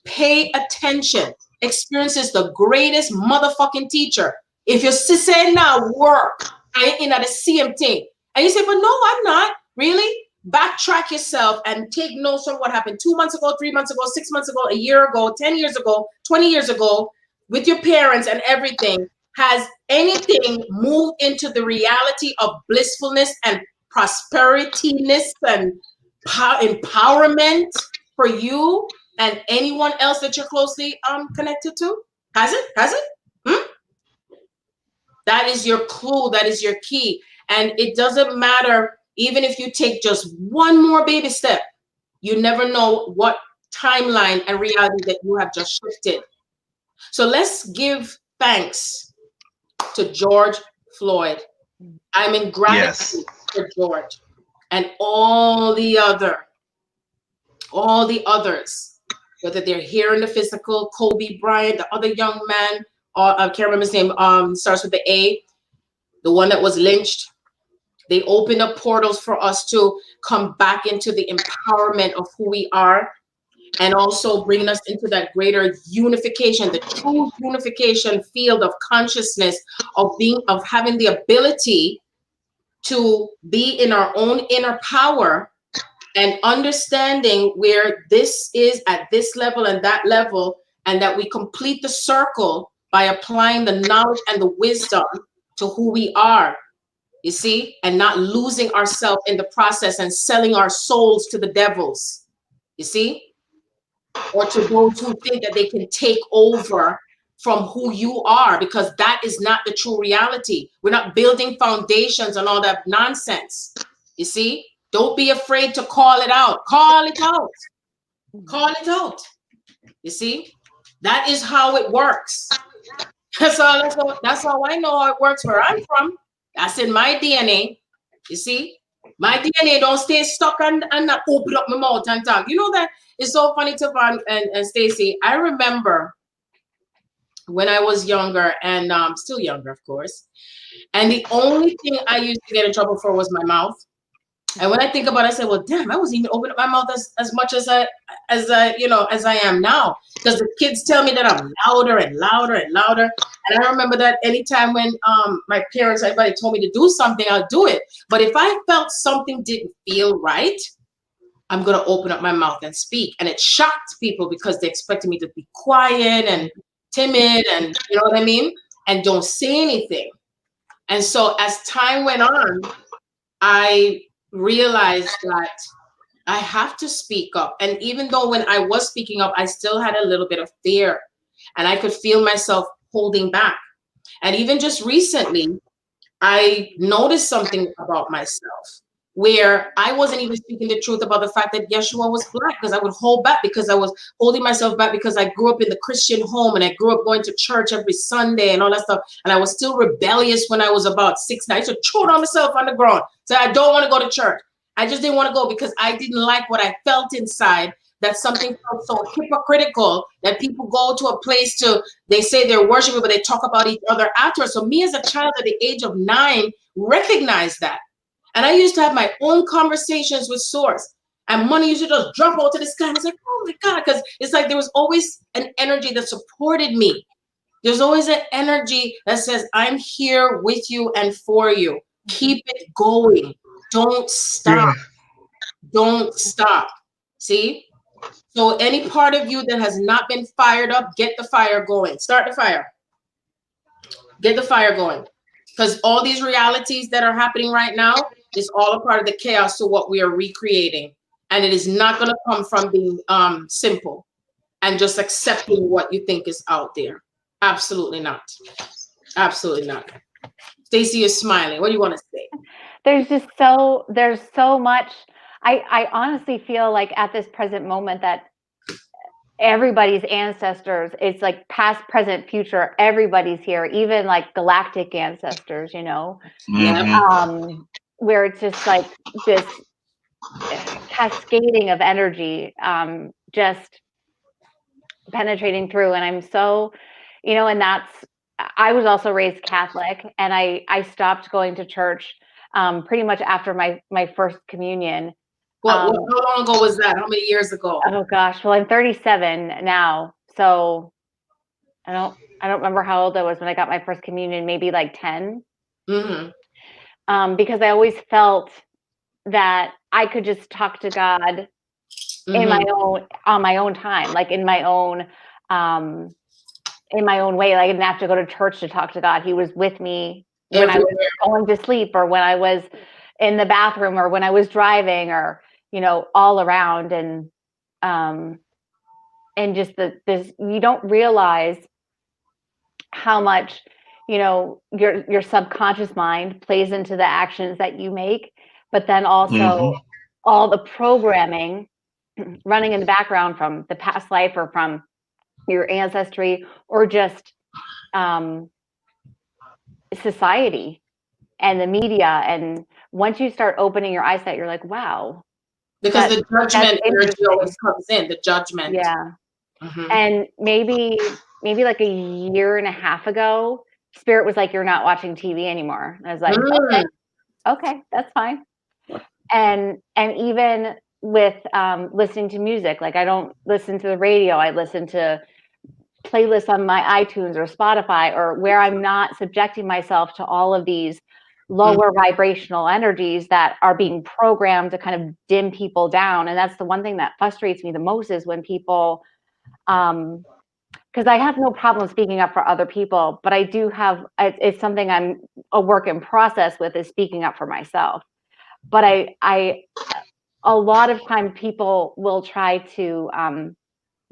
Pay attention. Experience is the greatest motherfucking teacher. If you say now work, I ain't in at the same thing. And you say, but no, I'm not. Really? Backtrack yourself and take notes on what happened 2 months ago, 3 months ago, 6 months ago, a year ago, 10 years ago, 20 years ago, with your parents and everything. Has anything moved into the reality of blissfulness and prosperityness and empowerment for you and anyone else that you're closely connected to? Has it? Has it? That is your clue. That is your key. And it doesn't matter, even if you take just one more baby step, you never know what timeline and reality that you have just shifted. So let's give thanks to George Floyd. I'm in gratitude for George and all the others, whether they're here in the physical, Kobe Bryant, the other young man, I can't remember his name, starts with the A, the one that was lynched. They open up portals for us to come back into the empowerment of who we are, and also bringing us into that greater unification, the true unification field of consciousness, of having the ability to be in our own inner power and understanding where this is at this level and that level, and that we complete the circle by applying the knowledge and the wisdom to who we are, you see, and not losing ourselves in the process and selling our souls to the devils, you see, or to those who think that they can take over from who you are, because that is not the true reality. We're not building foundations and all that nonsense, you see. Don't be afraid to call it out. Call it out. Call it out. You see, that is how it works. That's all I know how it works where I'm from. That's in my DNA. You see, my DNA don't stay stuck and not open up my mouth and talk. You know that it's so funny, Tavon and Stacey. I remember when I was younger, and still younger, of course. And the only thing I used to get in trouble for was my mouth. And when I think about it, I say, well, damn, I wasn't even opening up my mouth as much as I am now. Because the kids tell me that I'm louder and louder and louder. And I remember that anytime when my parents, everybody told me to do something, I'll do it. But if I felt something didn't feel right, I'm going to open up my mouth and speak. And it shocked people because they expected me to be quiet and timid and, you know what I mean? And don't say anything. And so as time went on, I realized that I have to speak up. And even though when I was speaking up, I still had a little bit of fear and I could feel myself holding back. And even just recently, I noticed something about myself where I wasn't even speaking the truth about the fact that Yeshua was Black, because I would hold back, because I was holding myself back because I grew up in the Christian home and I grew up going to church every Sunday and all that stuff. And I was still rebellious when I was about 6. I used to throw on myself on the ground. So I don't want to go to church. I just didn't want to go because I didn't like what I felt inside, that something felt so hypocritical that people go to a place they say they're worshiping, but they talk about each other afterwards. So me as a child at the age of 9 recognized that. And I used to have my own conversations with Source, and money used to just drop out to the sky. And I was like, oh my God, because it's like there was always an energy that supported me. There's always an energy that says, I'm here with you and for you. Keep it going. Don't stop. Don't stop. See? So any part of you that has not been fired up, get the fire going. Start the fire. Get the fire going. Because all these realities that are happening right now is all a part of the chaos to what we are recreating. And it is not going to come from being simple and just accepting what you think is out there. Absolutely not. Absolutely not. Stacey is smiling. What do you want to say? There's so much. I honestly feel like at this present moment that everybody's ancestors, it's like past, present, future, everybody's here, even like galactic ancestors, you know, where it's just like this cascading of energy, just penetrating through. And I'm so, you know, and I was also raised Catholic, and I stopped going to church pretty much after my first communion. How long ago was that? How many years ago? Oh gosh, well, I'm 37 now, so I don't remember how old I was when I got my first communion. Maybe like 10. Because I always felt that I could just talk to God in my own, on my own time, like in my own way. Like I didn't have to go to church to talk to God. He was with me when I was going to sleep, or when I was in the bathroom, or when I was driving, or, you know, all around. And just this, you don't realize how much, you know, your subconscious mind plays into the actions that you make, but then also all the programming running in the background from the past life, or from your ancestry, or just society and the media. And once you start opening your eyesight, you're like, wow. Because the judgment energy always comes in, the judgment. Yeah. And maybe like a year and a half ago, Spirit was like, you're not watching TV anymore. And I was like, okay, that's fine. And even with listening to music, like I don't listen to the radio. I listen to playlists on my iTunes or Spotify, or where I'm not subjecting myself to all of these lower vibrational energies that are being programmed to kind of dim people down. And that's the one thing that frustrates me the most, is when people, because I have no problem speaking up for other people, but I do have, it's something I'm a work in process with, is speaking up for myself. But I a lot of time people will try to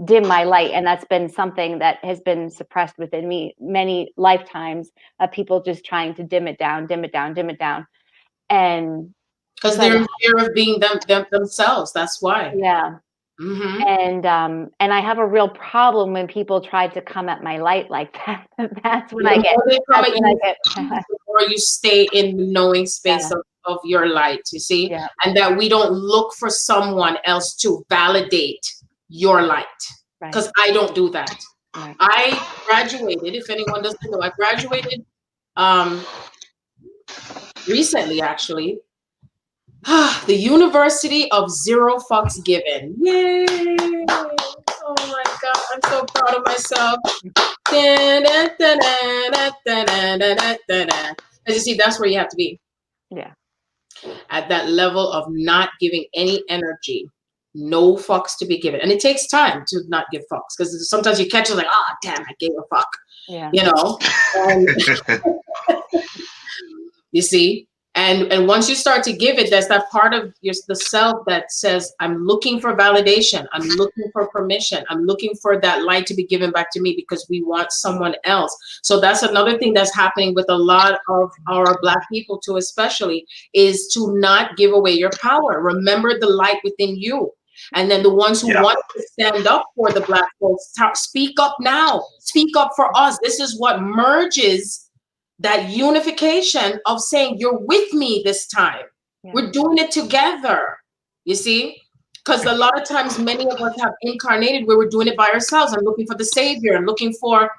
dim my light, and that's been something that has been suppressed within me many lifetimes, of people just trying to dim it down, and because they're in fear of being themselves. That's why. Yeah. And I have a real problem when people try to come at my light like that. That's when I get. Or you stay in the knowing space of your light, you see, and that we don't look for someone else to validate your light, because I don't do that. I graduated, if anyone doesn't know, I graduated recently, actually. The University of Zero Fucks Given. Yay! Oh my God, I'm so proud of myself. As you see, that's where you have to be. Yeah. At that level of not giving any energy, no fucks to be given. And it takes time to not give fucks, because sometimes you catch it like, ah, damn, I gave a fuck. Yeah. You know? You see? And once you start to give it, that's that part of the self that says, I'm looking for validation. I'm looking for permission. I'm looking for that light to be given back to me, because we want someone else. So that's another thing that's happening with a lot of our Black people too, especially, is to not give away your power. Remember the light within you. And then the ones who want to stand up for the Black folks, speak up now. Speak up for us. This is what merges that unification of saying, you're with me this time. We're doing it together, you see? Because a lot of times, many of us have incarnated where we're doing it by ourselves and looking for the savior and looking for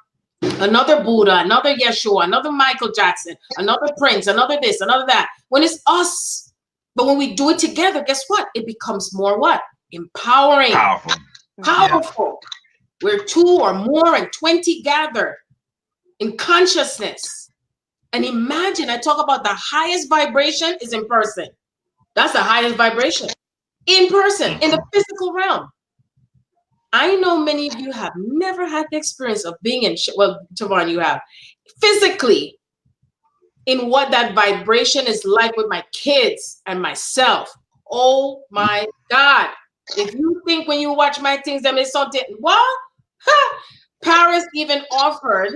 another Buddha, another Yeshua, another Michael Jackson, another Prince, another this, another that, when it's us. But when we do it together, guess what? It becomes more what? Empowering. Powerful. Where 2 or more and 20 gather in consciousness. And imagine, I talk about the highest vibration is in person. That's the highest vibration. In person, in the physical realm. I know many of you have never had the experience of being in, well, Tavon, you have, physically, in what that vibration is like with my kids and myself. Oh my God. If you think when you watch my things that is something, what? Ha! Paris even offered,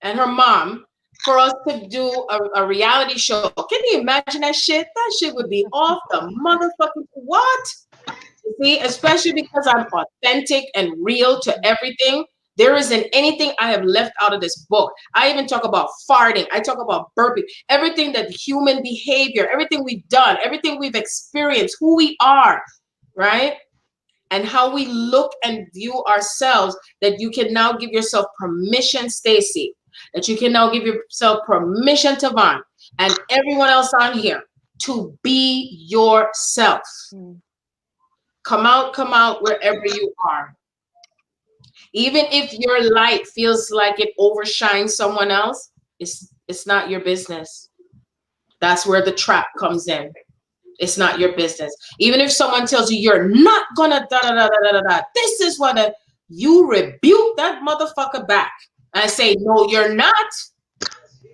and her mom, for us to do a reality show. Can you imagine that shit? That shit would be off the motherfucking what? You see, especially because I'm authentic and real to everything. There isn't anything I have left out of this book. I even talk about farting. I talk about burping. Everything that human behavior, everything we've done, everything we've experienced, who we are, right? And how we look and view ourselves, that you can now give yourself permission, Stacey, that you can now give yourself permission, Tavon, and everyone else on here, to be yourself. Come out wherever you are. Even if your light feels like it overshines someone else, it's not your business. That's where the trap comes in. It's not your business. Even if someone tells you you're not gonna da da da da da da, this is what you rebuke that motherfucker back and say, no, you're not.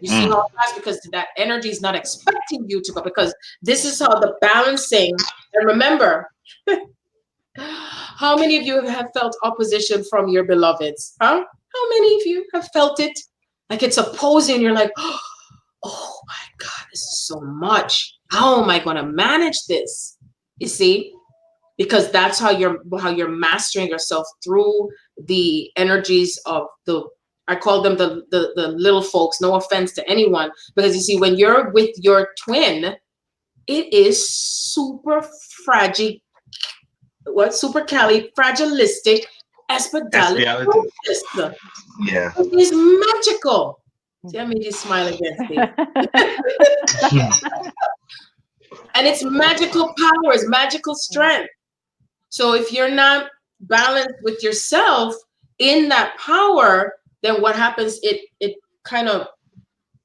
You see how fast, because that energy is not expecting you to go, because this is how the balancing. And remember, how many of you have felt opposition from your beloveds? Huh? How many of you have felt it? Like it's opposing. You're like, oh my God, this is so much. How am I going to manage this? You see, because that's how you're mastering yourself through the energies of I call them the little folks. No offense to anyone, because you see, when you're with your twin, it is super fragile. What? Supercalifragilistic espialidocious. Yeah. It is magical. See, I made you smile again, Steve. And it's magical powers, magical strength. So if you're not balanced with yourself in that power, then what happens? It kind of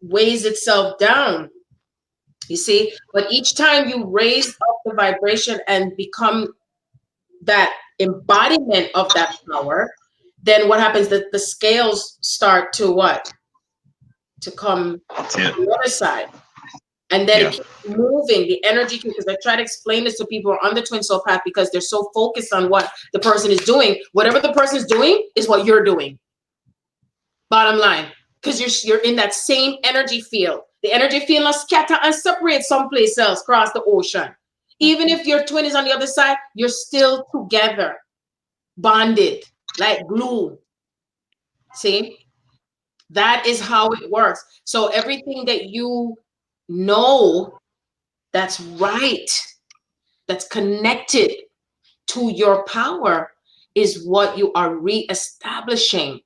weighs itself down. You see, but each time you raise up the vibration and become that embodiment of that power, then what happens? That the scales start to what? To come to the other side. And then it keeps moving, the energy, because I try to explain this to people on the twin soul path, because they're so focused on what the person is doing. Whatever the person is doing is what you're doing. Bottom line, because you're in that same energy field. The energy field will scatter and separate someplace else across the ocean. Even if your twin is on the other side, you're still together, bonded like glue. See? That is how it works. So everything that you know that's right, that's connected to your power, is what you are reestablishing.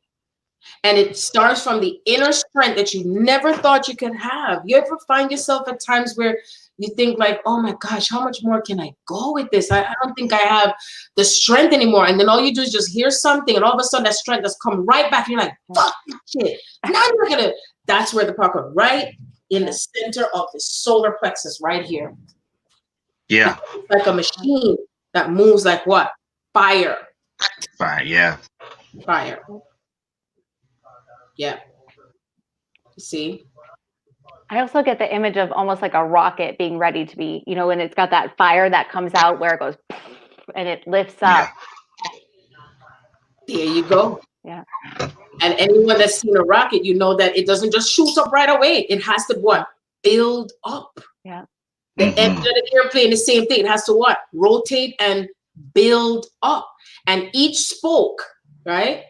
And it starts from the inner strength that you never thought you could have. You ever find yourself at times where you think like, oh my gosh, how much more can I go with this? I don't think I have the strength anymore. And then all you do is just hear something, and all of a sudden that strength has come right back. And you're like, fuck this shit. Now you're gonna, that's where the power, right in the center of the solar plexus, right here. Yeah. It's like a machine that moves like what? Fire. Fire, yeah. Fire. Yeah. See? I also get the image of almost like a rocket being ready to be, when it's got that fire that comes out where it goes and it lifts up. There you go. Yeah. And anyone that's seen a rocket, you know that it doesn't just shoot up right away. It has to what? Build up. Yeah. The engine of the airplane, the same thing. It has to what? Rotate and build up. And each spoke, right?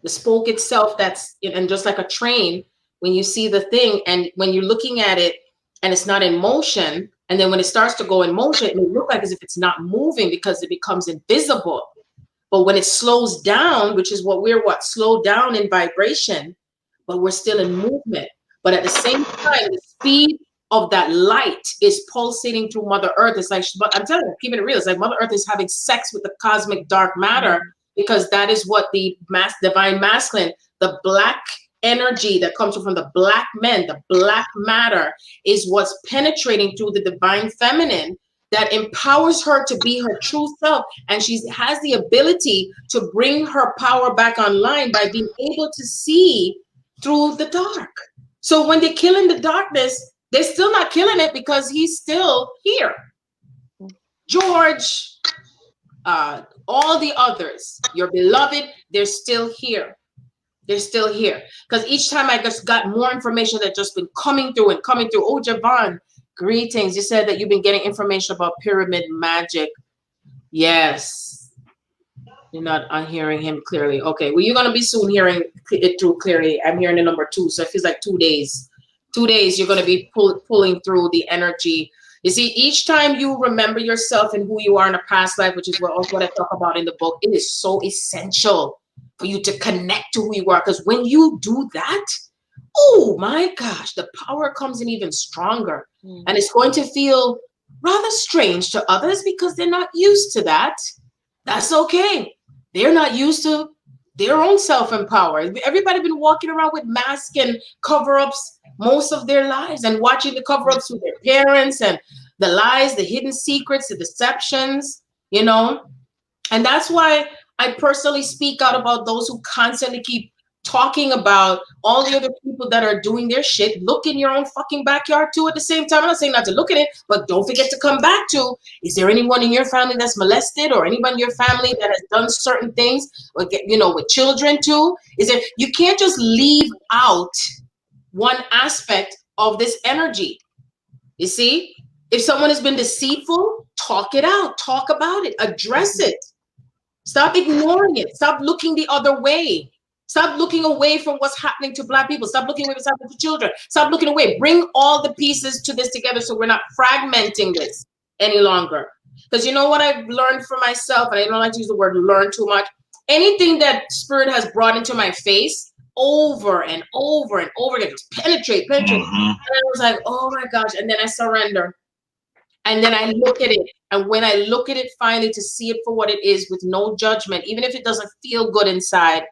The spoke itself, and just like a train, when you see the thing and when you're looking at it and it's not in motion, and then when it starts to go in motion, it may look like as if it's not moving because it becomes invisible. But when it slows down, which is what we're slowed down in vibration, but we're still in movement. But at the same time, the speed of that light is pulsating through Mother Earth. It's like, I'm telling you, keeping it real, it's like Mother Earth is having sex with the cosmic dark matter, because that is what the divine masculine, the black energy that comes from the black men, the black matter, is what's penetrating through the divine feminine that empowers her to be her true self. And she has the ability to bring her power back online by being able to see through the dark. So when they're killing the darkness, they're still not killing it because he's still here. George, all the others, your beloved, they're still here. They're still here. Because each time I just got more information that just been coming through and coming through. Oh, Javon, greetings. You said that you've been getting information about pyramid magic. Yes. You're not hearing him clearly. Okay. Well, you're going to be soon hearing it through clearly. I'm hearing the number 2. So it feels like 2 days. 2 days, you're going to be pulling through the energy. You see, each time you remember yourself and who you are in a past life, which is what I talk about in the book, it is so essential for you to connect to who you are. Because when you do that, oh my gosh, the power comes in even stronger. And it's going to feel rather strange to others because they're not used to that. That's okay. They're not used to their own self-empower. Everybody been walking around with masks and cover-ups most of their lives and watching the cover-ups with their parents and the lies, the hidden secrets, the deceptions, you know. And that's why I personally speak out about those who constantly keep talking about all the other people that are doing their shit. Look in your own fucking backyard too at the same time. I'm not saying not to look at it, but don't forget to come back to, is there anyone in your family that's molested or anyone in your family that has done certain things, or, you know, with children too? Is it, you can't just leave out one aspect of this energy. You see, if someone has been deceitful, talk it out, talk about it, address it. Stop ignoring it. Stop looking the other way. Stop looking away from what's happening to Black people. Stop looking away what's happening to children. Stop looking away. Bring all the pieces to this together so we're not fragmenting this any longer. Because you know what I've learned for myself, and I don't like to use the word learn too much. Anything that Spirit has brought into my face over and over and over again, just penetrate. And I was like, oh my gosh. And then I surrender. And then I look at it. And when I look at it finally to see it for what it is with no judgment, even if it doesn't feel good inside,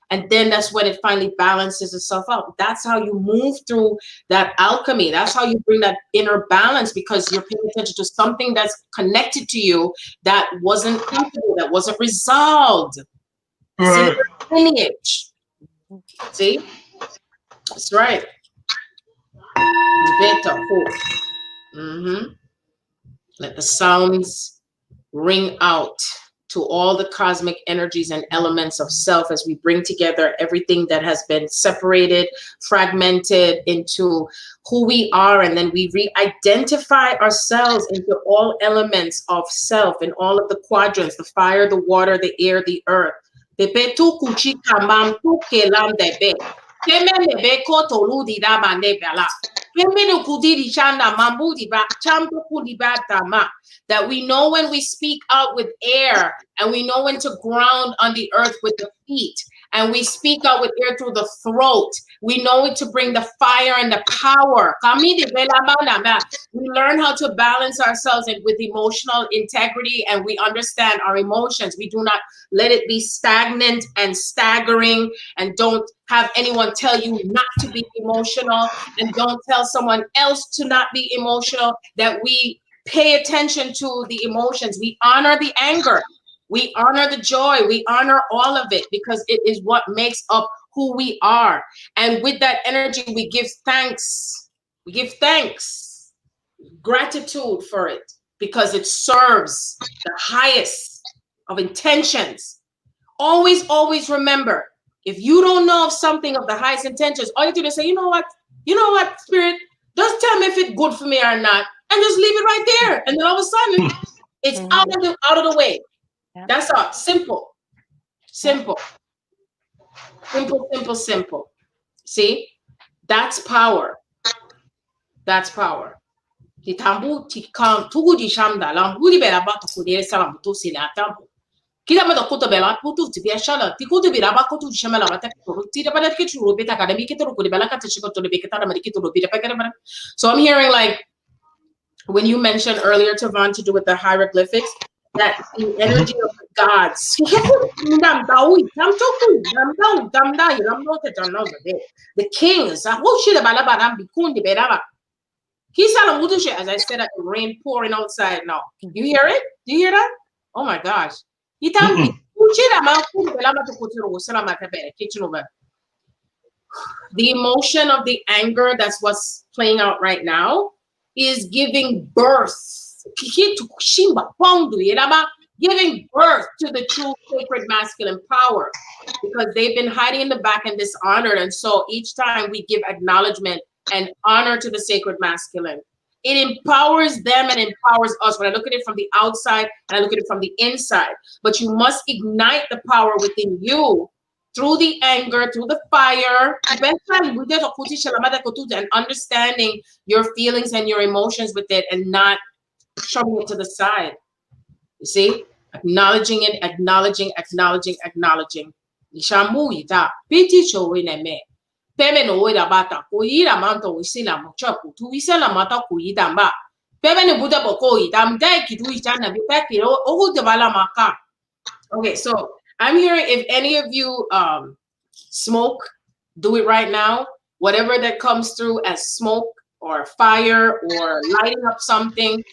and then that's when it finally balances itself out. That's how you move through that alchemy. That's how you bring that inner balance, because you're paying attention to something that's connected to you that wasn't comfortable, that wasn't resolved. See, lineage. See? That's right. Better. Let the sounds ring out to all the cosmic energies and elements of self as we bring together everything that has been separated, fragmented into who we are, and then we re-identify ourselves into all elements of self in all of the quadrants, the fire, the water, the air, the earth. That we know when we speak out with air, and we know when to ground on the earth with the feet, and we speak out with air through the throat. We know when to bring the fire and the power. We learn how to balance ourselves with emotional integrity, and we understand our emotions. We do not let it be stagnant and staggering, and don't have anyone tell you not to be emotional, and don't tell someone else to not be emotional. That we pay attention to the emotions. We honor the anger. We honor the joy. We honor all of it, because it is what makes up who we are. And with that energy, we give thanks. We give thanks, gratitude for it, because it serves the highest of intentions. Always, always remember, if you don't know of something of the highest intentions, all you do is say, you know what, Spirit, just tell me if it's good for me or not, and just leave it right there. And then all of a sudden, it's out of the way. Yeah. That's all. Simple. Simple. See? That's power. That's power. Kita mata kuto bela putu tibia shala tikutu biraba kutu shamala mata tira pada kitu rubita kada mikito rukudi bela kata chikoto lebeketa na marikito rubita pakada. So I'm hearing, like, when you mentioned earlier, Tavon, to do with the hieroglyphics, that the energy of the gods, the kings, as I said, the rain pouring outside now. You hear it? Do you hear that? Oh my gosh. The emotion of the anger, that's what's playing out right now, is giving birth giving birth to the true sacred masculine power, because they've been hiding in the back and dishonored. And so each time we give acknowledgement and honor to the sacred masculine, it empowers them and empowers us. When I look at it from the outside and I look at it from the inside, but you must ignite the power within you through the anger, through the fire, and understanding your feelings and your emotions with it, and not shoving it to the side. You see? Acknowledging it, acknowledging. Peme no weda bata kuira manto wisila mochaku tu wisela mata kuida mba. Peme ne buda boko idam dai kidu ijana bitaki o de bala maka. Okay, so I'm hearing, if any of you smoke, do it right now. Whatever that comes through as smoke or fire or lighting up something.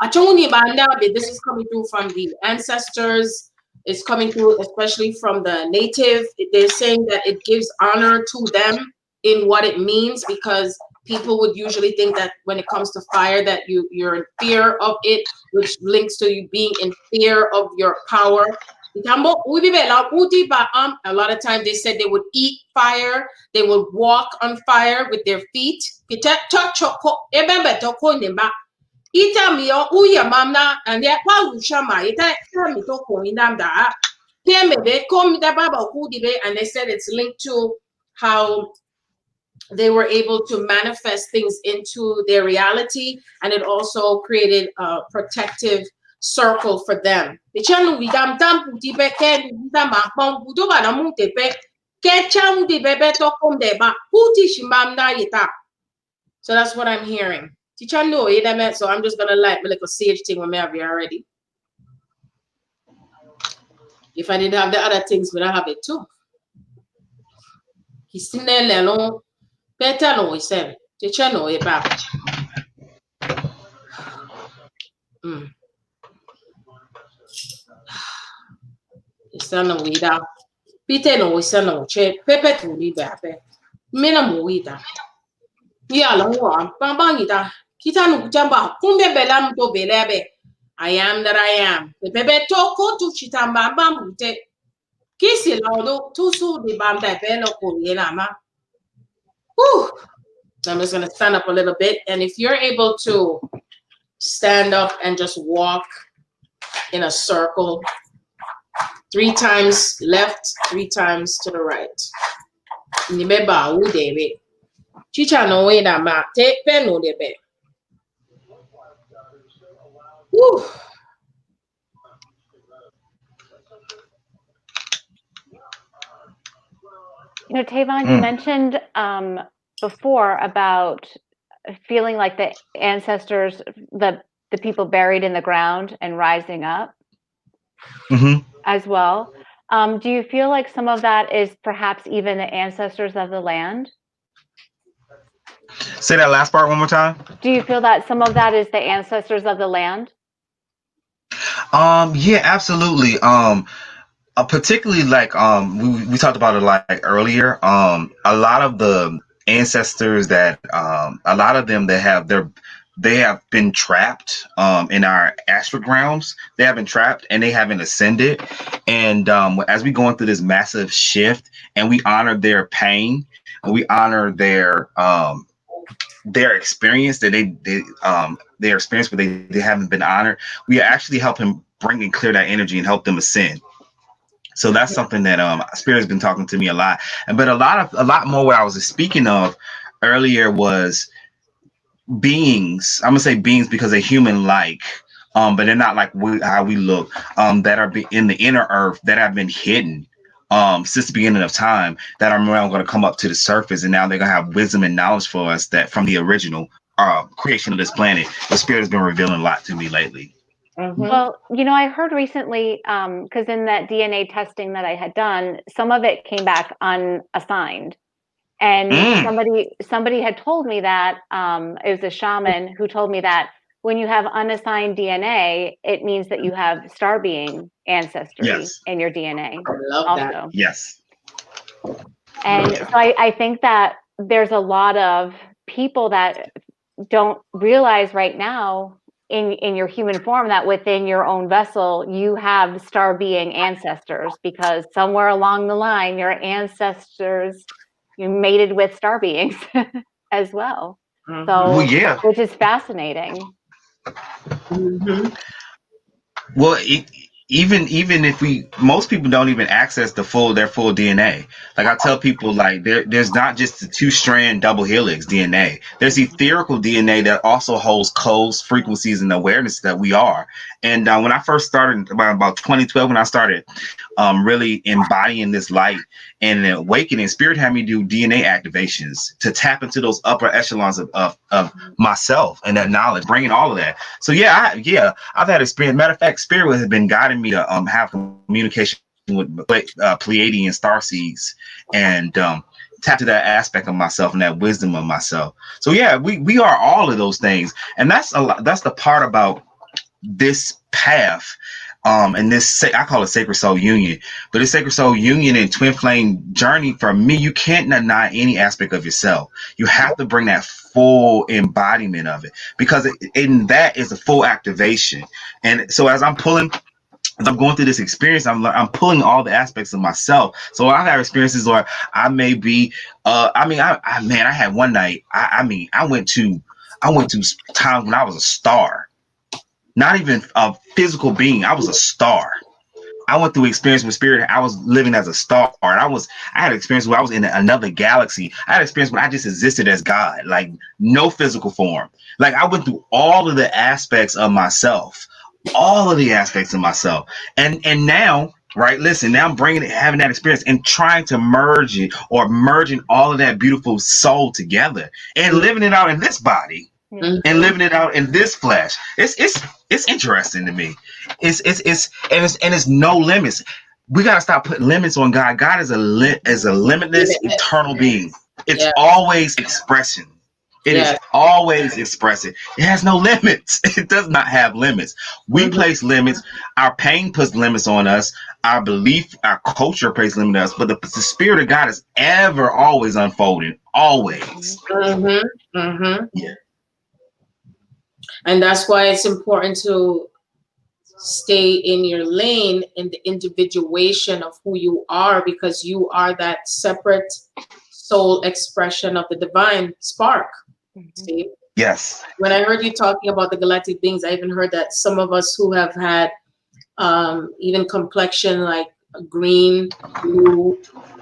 Achoni banda, this is coming through from the ancestors. It's coming through, especially from the native. They're saying that it gives honor to them in what it means, because people would usually think that when it comes to fire that you're in fear of it, which links to you being in fear of your power. A lot of times they said they would eat fire, they would walk on fire with their feet. Ita mio uya mamna and yet while shama ita me to koinam da and they said it's linked to how they were able to manifest things into their reality, and it also created a protective circle for them. So that's what I'm hearing. So I'm just gonna light my little sage thing when I have you already. If I didn't have the other things, would I have it too? He's still there, no better no, he said. Teacher no it back. It's no wida. Peter no is no che pepe to be back. Minimum wida. Yeah, long bang ita. Kita no jamba kumbe belam to belebe. I am that I am. The bebe toko to chitamba bambute. Kisi laudo tusu di bamba belo koyenama. I'm just gonna stand up a little bit, and if you're able to stand up and just walk in a circle 3 times left, 3 times to the right. Nimeba udebe. Chicha no we na ma te peno debe. You know, Tavon, you mentioned before about feeling like the ancestors, the people buried in the ground and rising up as well. Do you feel like some of that is perhaps even the ancestors of the land? Say that last part one more time. Do you feel that some of that is the ancestors of the land? Yeah, absolutely. Particularly like we talked about it like earlier. A lot of the ancestors that a lot of them that they have been trapped in our astral realms. They have been trapped and they haven't ascended. And as we going through this massive shift, and we honor their pain, and we honor their experience that their experience, but they haven't been honored. We actually help him bring and clear that energy and help them ascend. So that's something that Spirit has been talking to me a lot. But a lot more what I was speaking of earlier was beings. I'm gonna say beings because they're human-like, but they're not like how we look. That are in the inner earth that have been hidden since the beginning of time. That are now going to come up to the surface, and now they're gonna have wisdom and knowledge for us that from the original creation of this planet. The Spirit has been revealing a lot to me lately. Well, you know, I heard recently, because in that DNA testing that I had done, some of it came back unassigned. And somebody had told me that, it was a shaman who told me that when you have unassigned DNA, it means that you have star being ancestry in your DNA. I love also. that. Yes. And so I think that there's a lot of people that don't realize right now in your human form, that within your own vessel, you have star being ancestors, because somewhere along the line, your ancestors, you mated with star beings as well. Mhm. So, Well, yeah. which is fascinating. Mhm. Well, even if most people don't even access their full DNA. Like I tell people, like there's not just the 2-strand double helix DNA. There's etherical DNA that also holds codes, frequencies, and awareness that we are. And when I first started about 2012, when I started really embodying this light and awakening, Spirit had me do DNA activations to tap into those upper echelons of myself and that knowledge, bringing all of that. So I've had experience. Matter of fact, Spirit has been guiding me to have communication with Pleiadian star seeds and tap to that aspect of myself and that wisdom of myself. So yeah, we are all of those things, and that's the part about this path. And this, I call it sacred soul union, but this sacred soul union and twin flame journey, for me, you can't deny any aspect of yourself. You have to bring that full embodiment of it, because in that is a full activation. And so as I'm going through this experience, I'm pulling all the aspects of myself. So I've had experiences where I may be, I had one night, I went to times when I was a star. Not even a physical being. I was a star. I went through experience with Spirit. I was living as a star. And I had experience where I was in another galaxy. I had experience when I just existed as God, like no physical form. Like I went through all of the aspects of myself, And now, right, listen, now I'm having that experience and trying to merge it, or merging all of that beautiful soul together and living it out in this body. Mhm. And living it out in this flesh. It's interesting to me. It's no limits. We gotta stop putting limits on God. God is a limitless, eternal being. It's always expression. It is always expressing. It has no limits. It does not have limits. We place limits. Our pain puts limits on us. Our belief, our culture places limits on us. But the Spirit of God is ever, always unfolding. Always. Yeah. And that's why it's important to stay in your lane in the individuation of who you are, because you are that separate soul expression of the divine spark. See? Yes. When I heard you talking about the galactic beings, I even heard that some of us who have had even complexion like green, blue,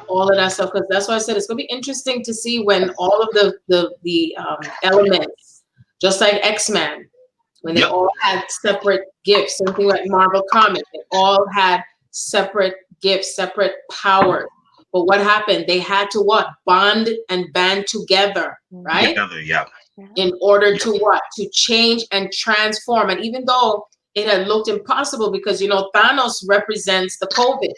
all of that stuff, because that's why I said it's going to be interesting to see when all of the elements, just like X-Men, when they all had separate gifts, something like Marvel Comics, they all had separate gifts, separate powers. But what happened? They had to what? Bond and band together, right? Together, yeah. In order to what? To change and transform. And even though it had looked impossible, because you know Thanos represents the COVID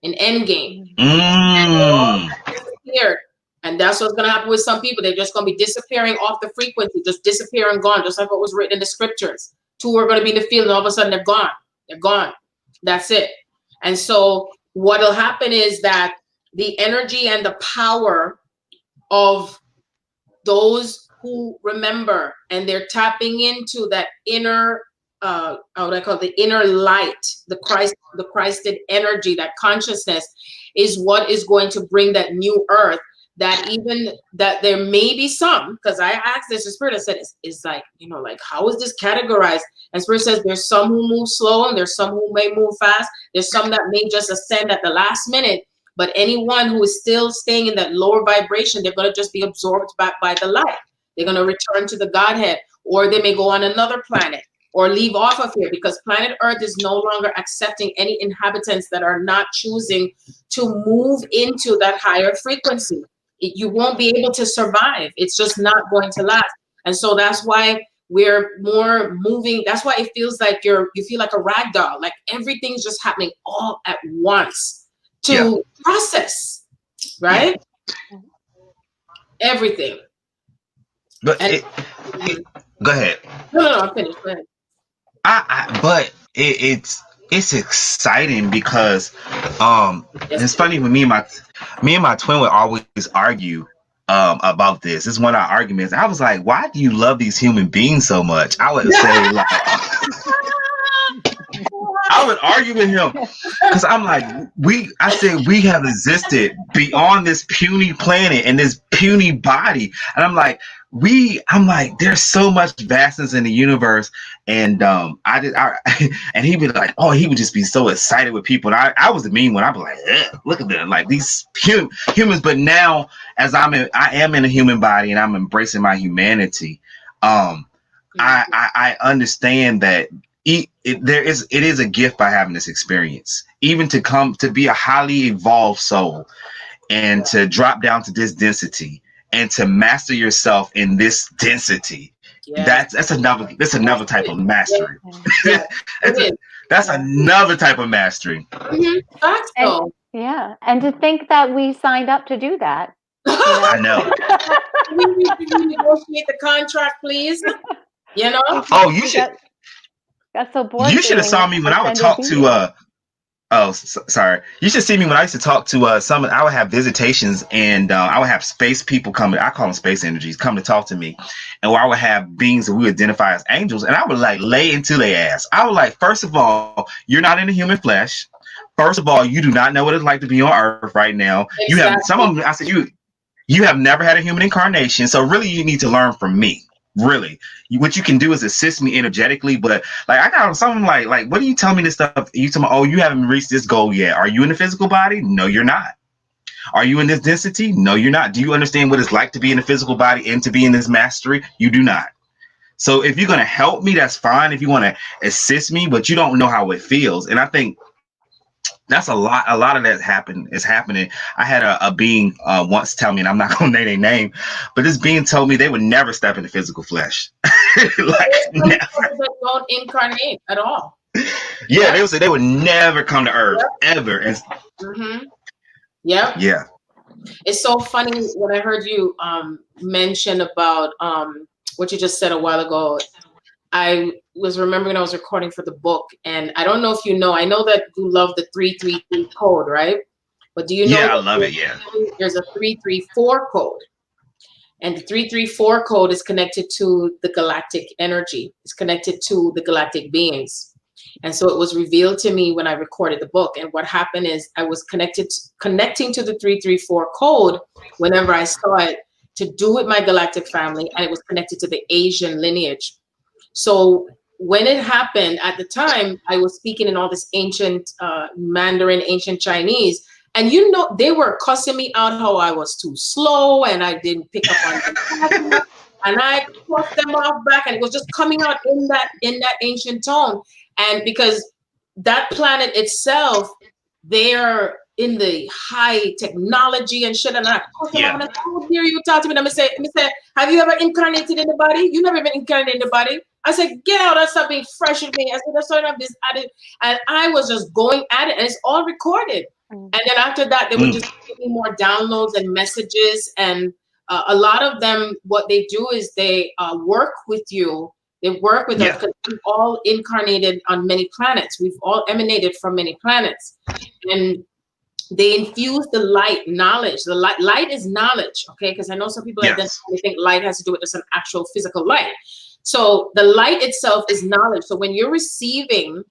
in Endgame. And they all disappeared. And that's what's going to happen with some people. They're just going to be disappearing off the frequency, just disappear and gone, just like what was written in the scriptures. 2 are going to be in the field, and all of a sudden they're gone. They're gone. That's it. And so what will happen is that the energy and the power of those who remember, and they're tapping into that inner, how would I call it, the inner light, the Christed energy, that consciousness is what is going to bring that new earth. That even that there may be some, because I asked this to Spirit, I said, it's like, you know, like, how is this categorized? And Spirit says there's some who move slow and there's some who may move fast. There's some that may just ascend at the last minute. But anyone who is still staying in that lower vibration, they're going to just be absorbed back by the light. They're going to return to the Godhead, or they may go on another planet or leave off of here, because planet Earth is no longer accepting any inhabitants that are not choosing to move into that higher frequency. You won't be able to survive. It's just not going to last. And so that's why we're more moving. That's why it feels like you feel like a rag doll, like everything's just happening all at once to process, right? Yeah. Everything. But go ahead. No, I'm finished. Go ahead. But it's exciting because it's funny when me and my twin would always argue about this. It's one of our arguments. I was like, why do you love these human beings so much? I would say like, I would argue with him because I'm like, I said we have existed beyond this puny planet and this puny body. And I'm like, there's so much vastness in the universe. And and he would like, oh, he would just be so excited with people. And I was the mean one. I'd be like, look at them, like these humans. But now, as I am in a human body and I'm embracing my humanity, I understand that it is a gift by having this experience, even to come to be a highly evolved soul and to drop down to this density and to master yourself in this density. Yeah. That's another type of mastery. Yeah. That's another type of mastery. Mm-hmm. And to think that we signed up to do that. I know. Can we renegotiate the contract, please? You know? Oh, you should. That's so boring. You should have saw me when I would talk to sorry. You should see me when I used to talk to I would have visitations and I would have space people coming. I call them space energies, come to talk to me, and where I would have beings that we identify as angels, and I would like lay into their ass. I would like, first of all, you're not in the human flesh. First of all, you do not know what it's like to be on Earth right now. Exactly. You have some of them. I said you have never had a human incarnation, so really you need to learn from me. Really, what you can do is assist me energetically, but like I got something like what are you telling me this stuff? You tell me, oh, you haven't reached this goal yet. Are you in the physical body? No, you're not. Are you in this density? No, you're not. Do you understand what it's like to be in the physical body and to be in this mastery? You do not. So if you're gonna help me, that's fine. If you want to assist me, but you don't know how it feels, and I think that's a lot of that is happening. I had a being once tell me, and I'm not gonna name their name, but this being told me they would never step in the physical flesh. Like never. Don't incarnate at all. Yeah, they would say they would never come to Earth ever. And yeah. It's so funny when I heard you mention about what you just said a while ago. I was remembering I was recording for the book, and I don't know if you know, I know that you love the 333 code, right? But do you know? Yeah, I love it. Yeah. There's a 334 code, and the 334 code is connected to the galactic energy. It's connected to the galactic beings. And so it was revealed to me when I recorded the book. And what happened is I was connecting to the 334 code whenever I saw it to do with my galactic family, and it was connected to the Asian lineage. So when it happened at the time, I was speaking in all this ancient Mandarin, ancient Chinese, and they were cussing me out how I was too slow and I didn't pick up on them. And I crossed them off back, and it was just coming out in that ancient tone. And because that planet itself, they're in the high technology and shit, and how dare you talk to me? And I'm say, have you ever incarnated in the body? You never even incarnated in the body. I said, get out, that's not being fresh with me. I said, that's not this added. And I was just going at it, and it's all recorded. And then after that, they would just give me more downloads and messages. And a lot of them, what they do is they work with you. They work with us because we've all incarnated on many planets. We've all emanated from many planets. And they infuse the light knowledge. The light is knowledge, okay? Because I know some people think light has to do with just an actual physical light. So the light itself is knowledge. So when you're receiving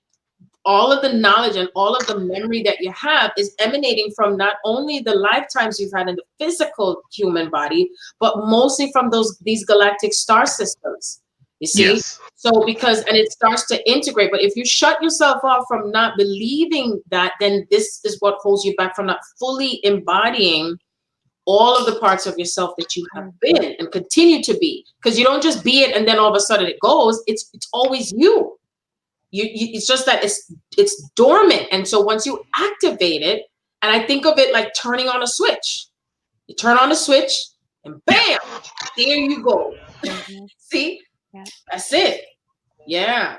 all of the knowledge and all of the memory that you have is emanating from not only the lifetimes you've had in the physical human body, but mostly from these galactic star systems. You see? Yes. So and it starts to integrate. But if you shut yourself off from not believing that, then this is what holds you back from not fully embodying all of the parts of yourself that you have been and continue to be. Because you don't just be it and then all of a sudden it goes. It's always you. It's just that it's dormant. And so once you activate it, and I think of it like turning on a switch. You turn on the switch and bam, there you go. See? Yeah. That's it. Yeah.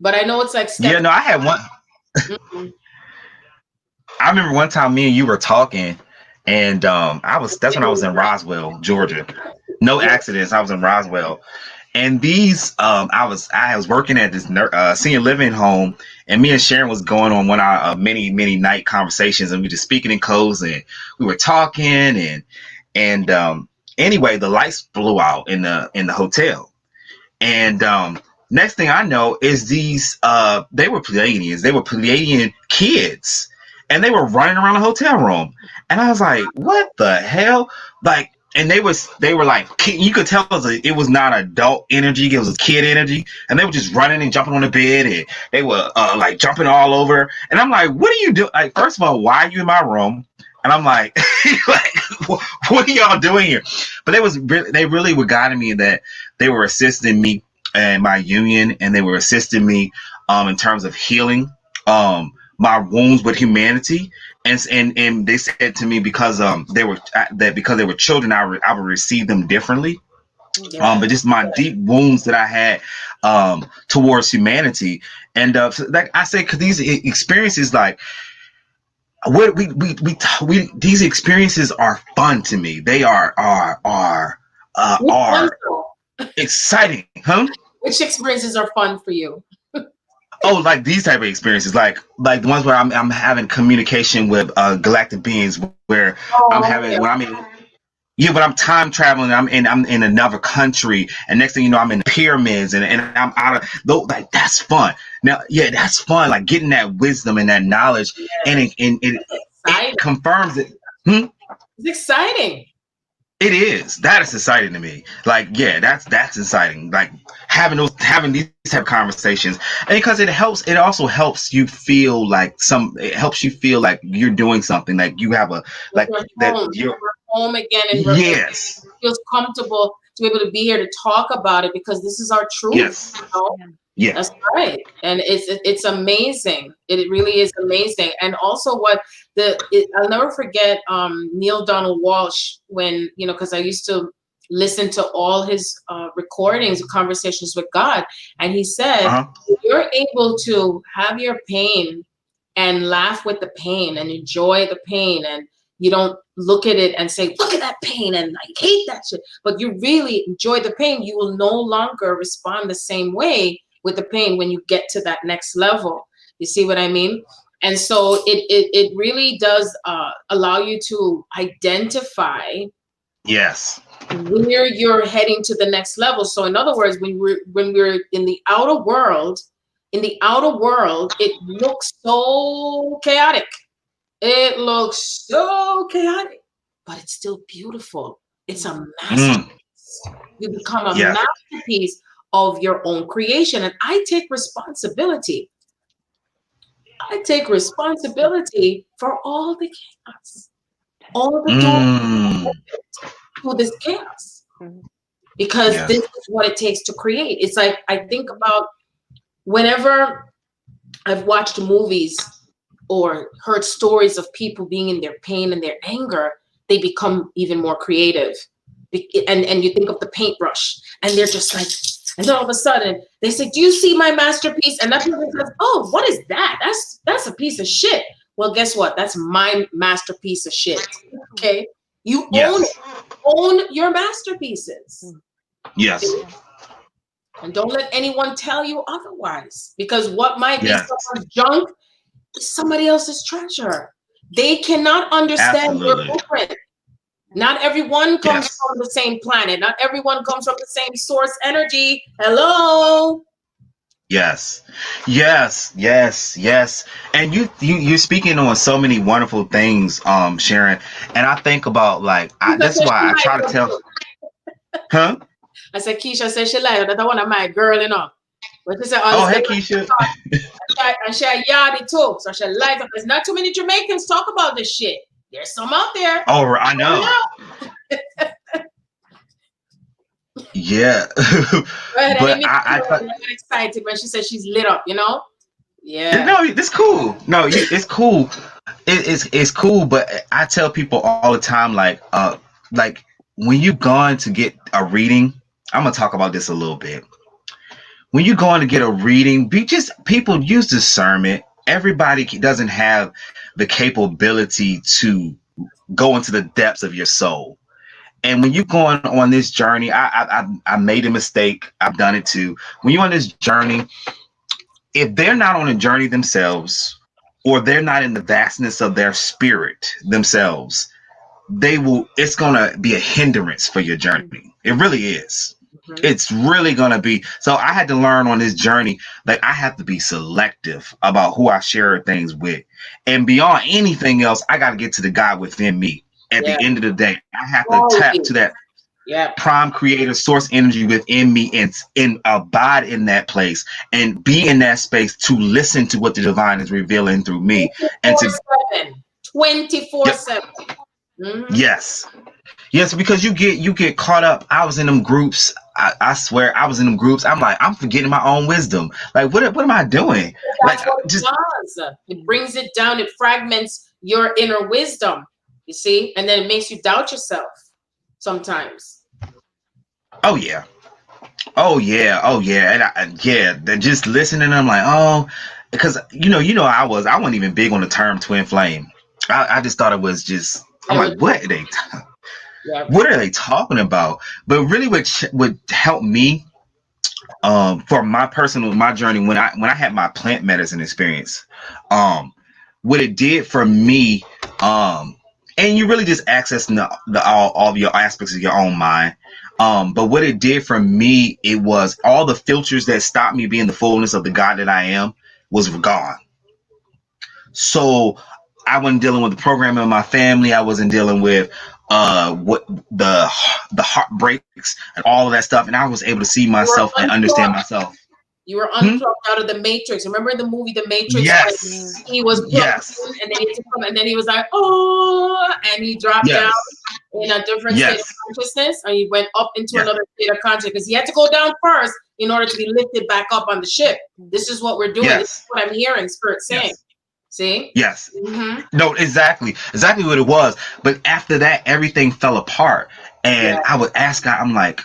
But I know it's like I had one. I remember one time me and you were talking, and that's when I was in Roswell, Georgia. No accidents. I was in Roswell. And these I was working at this senior living home, and me and Sharon was going on one of our many night conversations, and we were just speaking in codes, and we were talking, And anyway, the lights blew out in the hotel. And next thing I know is these they were Pleiadians. They were Pleiadian kids, and they were running around the hotel room. And I was like, "What the hell?" Like, and they were like, you could tell it was not adult energy; it was kid energy. And they were just running and jumping on the bed, and they were like jumping all over. And I'm like, "What are you doing?" Like, first of all, why are you in my room? And I'm like, like, what are y'all doing here? But they really were guiding me that they were assisting me and my union, and they were assisting me in terms of healing my wounds with humanity. And they said to me, because because they were children, I would receive them differently. Yeah. But just my deep wounds that I had towards humanity. And so, like I said, because these experiences, like, what we these experiences are fun to me. They are exciting, huh? Which experiences are fun for you? Oh, like these type of experiences, like the ones where I'm having communication with galactic beings, where I'm having when I'm in. Yeah, but I'm time traveling. I'm in another country, and next thing you know, I'm in the pyramids, and I'm out of though. Like, that's fun. Now, yeah, that's fun. Like, getting that wisdom and that knowledge, and it confirms it. It's exciting. It is. That is exciting to me. Like, yeah, that's exciting. Like, having these type of conversations, and because it also helps you feel like it helps you feel like you're doing something, like you have you're home again, and yes, it feels comfortable to be able to be here to talk about it, because this is our truth. Yes. You know? Yeah. That's right. And it's amazing. It really is amazing. And also I'll never forget Neil Donald Walsh, when, because I used to listen to all his recordings of conversations with God. And he said, if you're able to have your pain and laugh with the pain and enjoy the pain, and you don't look at it and say, look at that pain and I hate that shit, but you really enjoy the pain, you will no longer respond the same way with the pain when you get to that next level. You see what I mean? And so it really does allow you to identify yes where you're heading to the next level. So in other words, when we're in the outer world, it looks so chaotic. It looks so chaotic, but it's still beautiful. It's a masterpiece. You become a masterpiece of your own creation. And I take responsibility. For all the chaos, all the doors to this chaos, because this is what it takes to create. It's like, I think about whenever I've watched movies or heard stories of people being in their pain and their anger, they become even more creative. And you think of the paintbrush, and they're just like, and then all of a sudden they say, do you see my masterpiece? And that person says, oh, what is that? That's a piece of shit. Well, guess what? That's my masterpiece of shit. Okay. You own your masterpieces. Yes. And don't let anyone tell you otherwise, because what might be someone's junk is somebody else's treasure. They cannot understand your blueprint. Not everyone comes from the same planet. Not everyone comes from the same source energy. Hello. Yes. And you're speaking on so many wonderful things, Sharon. And I think about, like, that's why I try to tell. Huh? I said, Keisha said she like that. I want my girl, But she said, oh, hey, Keisha. And she a yardie too. So she like it. There's not too many Jamaicans talk about this shit. There's some out there. Oh, I know. Yeah. But I get excited when she says she's lit up, Yeah. No, it's cool. No, it's cool. It's cool. But I tell people all the time, like when you going to get a reading, I'm gonna talk about this a little bit. When you're going to get a reading, people use discernment. Everybody doesn't have the capability to go into the depths of your soul. And when you're going on this journey, I made a mistake. I've done it too. When you're on this journey, if they're not on a journey themselves, or they're not in the vastness of their spirit themselves, it's gonna be a hindrance for your journey. It really is. Mm-hmm. It's really gonna be. So I had to learn on this journey that I have to be selective about who I share things with, and beyond anything else, I got to get to the God within me. At the end of the day, I have to tap to that prime creator source energy within me, and abide in that place and be in that space to listen to what the divine is revealing through me. 24/7. Mm-hmm. Yes, because you get caught up. I was in them groups. I swear I was in them groups. I'm like, I'm forgetting my own wisdom. Like, what am I doing? That's what it does. It brings it down. It fragments your inner wisdom, you see? And then it makes you doubt yourself sometimes. Oh, yeah. And then just listening, I'm like, oh, because, I wasn't even big on the term twin flame. I just thought it was just, I'm like, what are they What are they talking about? But really, what would help me for my journey when I had my plant medicine experience, what it did for me, and you really just access all of your aspects of your own mind. But what it did for me, it was all the filters that stopped me being the fullness of the God that I am was gone. So I wasn't dealing with the programming of my family. I wasn't dealing with what the heartbreaks and all of that stuff, and I was able to see myself and understand myself. You were unplugged out of the Matrix. Remember the movie The Matrix? Yes. He was plugged in, and then he had to come, and then he was like, oh, and he dropped down in a different state of consciousness, and he went up into another state of consciousness because he had to go down first in order to be lifted back up on the ship. This is what we're doing. This is what I'm hearing Spirit saying. See? Yes. Mm-hmm. No, exactly what it was. But after that, everything fell apart, and I would ask God, I'm like,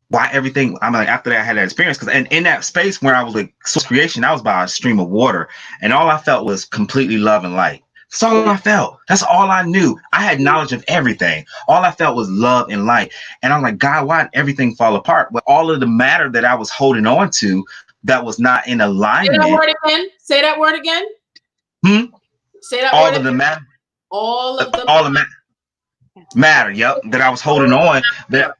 why everything? I'm like, after that, I had that experience because, and in that space where I was like source creation, I was by a stream of water, and all I felt was completely love and light. That's all I felt. That's all I knew. I had knowledge of everything. All I felt was love and light. And I'm like, God, why did everything fall apart? But all of the matter that I was holding on to that was not in alignment. Say that word again. Say that word again. Say that all word of again. the matter. All of the matter. Yep. That I was holding on. That.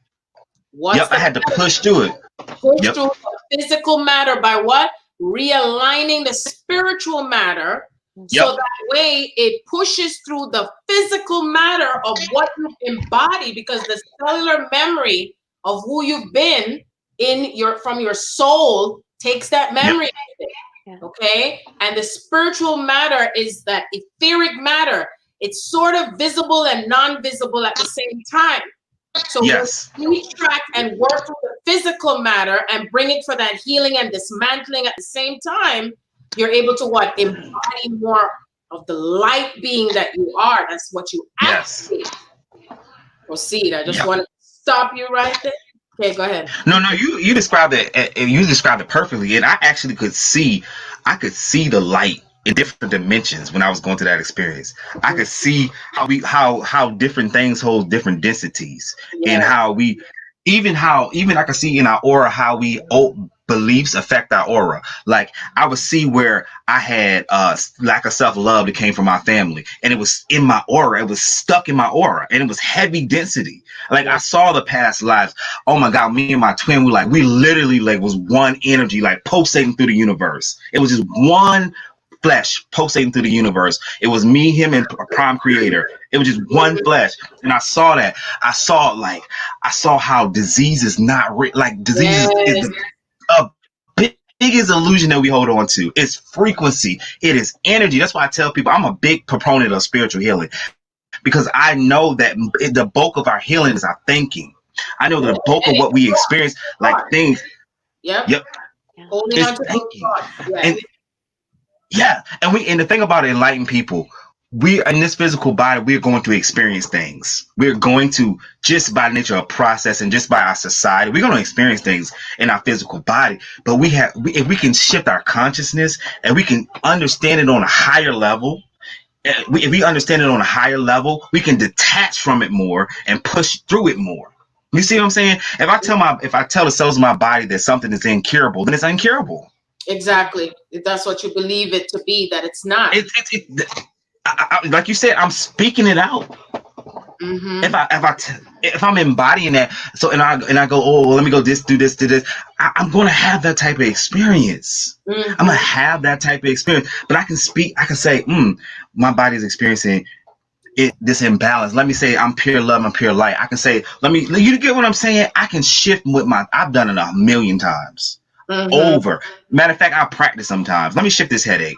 I had to push through it. Push through the physical matter by what? Realigning the spiritual matter. So that way it pushes through the physical matter of what you embody, because the cellular memory of who you've been from your soul takes that memory. Okay. And the spiritual matter is that etheric matter. It's sort of visible and non-visible at the same time. So we track and work through the physical matter and bring it for that healing and dismantling at the same time. You're able to what? Embody more of the light being that you are. That's what you activate. Proceed. I just want to stop you right there. Okay, go ahead. No, you described it. You described it perfectly, and I actually could see the light in different dimensions when I was going through that experience. I could see how different things hold different densities, and how even I could see in our aura how beliefs affect our aura. Like I would see where I had lack of self-love that came from my family, and it was in my aura. It was stuck in my aura, and it was heavy density. Like I saw the past lives. Oh my God, me and my twin, we literally was one energy, like pulsating through the universe. It was just one flesh pulsating through the universe. It was me, him, and Prime Creator. It was just one flesh, and I saw that. I saw how disease is not real. Like disease is the biggest illusion that we hold on to. It's frequency. It is energy. That's why I tell people I'm a big proponent of spiritual healing, because I know that the bulk of our healing is our thinking. I know that the bulk of what we experience, like things. Yep. Holding on to things. And the thing about enlightened people, we in this physical body, we're going to experience things. We're going to, just by nature of process and just by our society, we're going to experience things in our physical body. But if we can shift our consciousness and we can understand it on a higher level, if we understand it on a higher level, we can detach from it more and push through it more. You see what I'm saying? If I tell the cells of my body that something is incurable, then it's incurable. Exactly. If that's what you believe it to be, that it's not. Like you said, I'm speaking it out. Mm-hmm. If I'm embodying that, so and I go, oh, well, let me go do this, I'm going to have that type of experience. Mm-hmm. I'm going to have that type of experience. But I can say, my body's experiencing this imbalance. Let me say I'm pure love, I'm pure light. I can say, you get what I'm saying? I can shift I've done it 1,000,000 times. Mm-hmm. Over. Matter of fact, I practice sometimes. Let me shift this headache.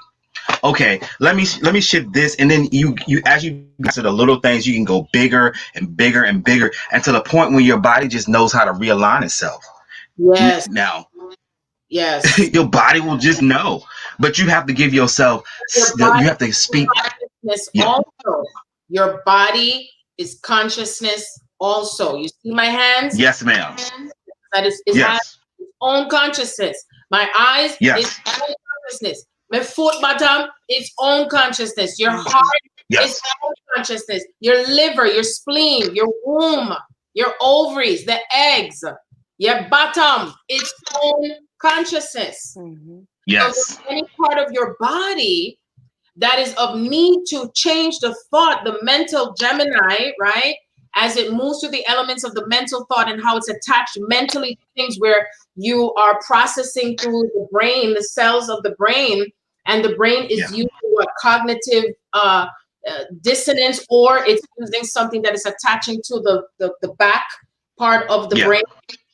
Okay, let me shift this, and then you as you get to the little things, you can go bigger and bigger and bigger, and to the point where your body just knows how to realign itself. Yes. Now, Yes. your body will just know, but you have to give yourself. Your body You have to speak. consciousness Yeah. also. Your body is consciousness also. You see my hands? Yes, ma'am. That is Yes. has its own consciousness. My eyes Yes. is own consciousness. My foot bottom is own consciousness. Your heart Yes. is own consciousness. Your liver, your spleen, your womb, your ovaries, the eggs, your bottom, its own consciousness. Yes. So if any part of your body that is of need to change the thought, the mental Gemini, right? As it moves through the elements of the mental thought and how it's attached mentally to things where you are processing through the brain, the cells of the brain, and the brain is using what cognitive dissonance, or it's using something that is attaching to the back part of the brain,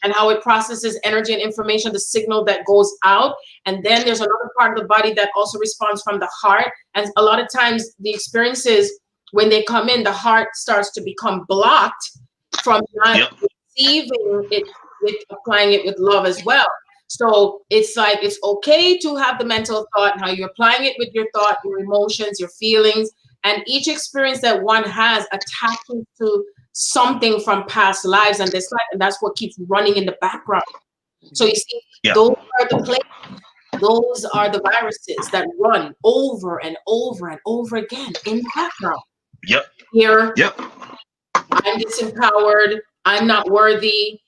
and how it processes energy and information, the signal that goes out. And then there's another part of the body that also responds from the heart. And a lot of times the experiences, when they come in, the heart starts to become blocked from not receiving it, with applying it with love as well. So it's like, it's okay to have the mental thought and how you're applying it with your thought, your emotions, your feelings, and each experience that one has attaching to something from past lives and this life, and that's what keeps running in the background. So you see, those are the places, those are the viruses that run over and over and over again in the background. Here, I'm disempowered, I'm not worthy,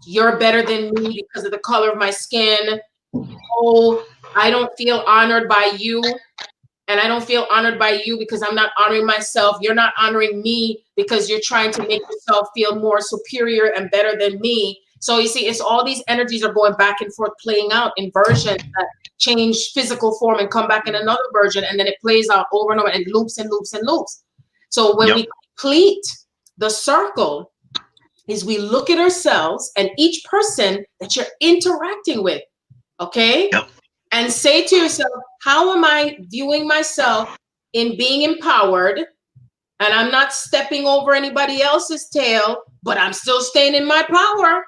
you're better than me because of the color of my skin. Oh, I don't feel honored by you. And I don't feel honored by you because I'm not honoring myself. You're not honoring me because you're trying to make yourself feel more superior and better than me. So you see, it's all these energies are going back and forth, playing out in versions that change physical form and come back in another version. And then it plays out over and over and loops and loops and loops. So when we complete the circle, is we look at ourselves and each person that you're interacting with, okay? And say to yourself, how am I viewing myself in being empowered? And I'm not stepping over anybody else's tail, but I'm still staying in my power.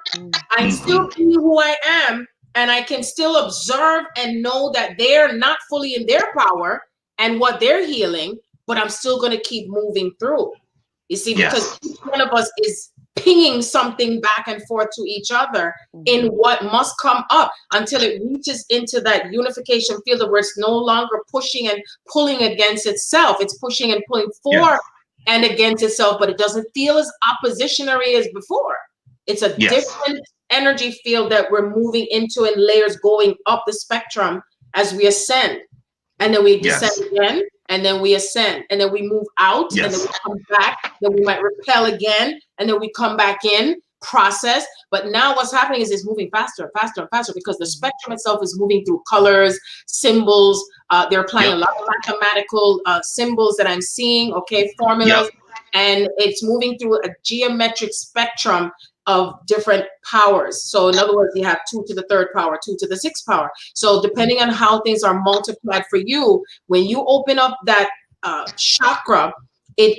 I'm still being who I am. And I can still observe and know that they're not fully in their power and what they're healing, but I'm still going to keep moving through. You see, because each one of us is pinging something back and forth to each other in what must come up until it reaches into that unification field where it's no longer pushing and pulling against itself. It's pushing and pulling for and against itself, but it doesn't feel as oppositionary as before. It's a different energy field that we're moving into in layers, going up the spectrum as we ascend. And then we descend again, and then we ascend, and then we move out, and then we come back, then we might repel again, and then we come back in, process. But now what's happening is it's moving faster and faster and faster because the spectrum itself is moving through colors, symbols. They're applying a lot of mathematical symbols that I'm seeing, formulas, and it's moving through a geometric spectrum of different powers. So in other words, you have 2 to the 3rd power, 2 to the 6th power. So depending on how things are multiplied for you, when you open up that chakra, it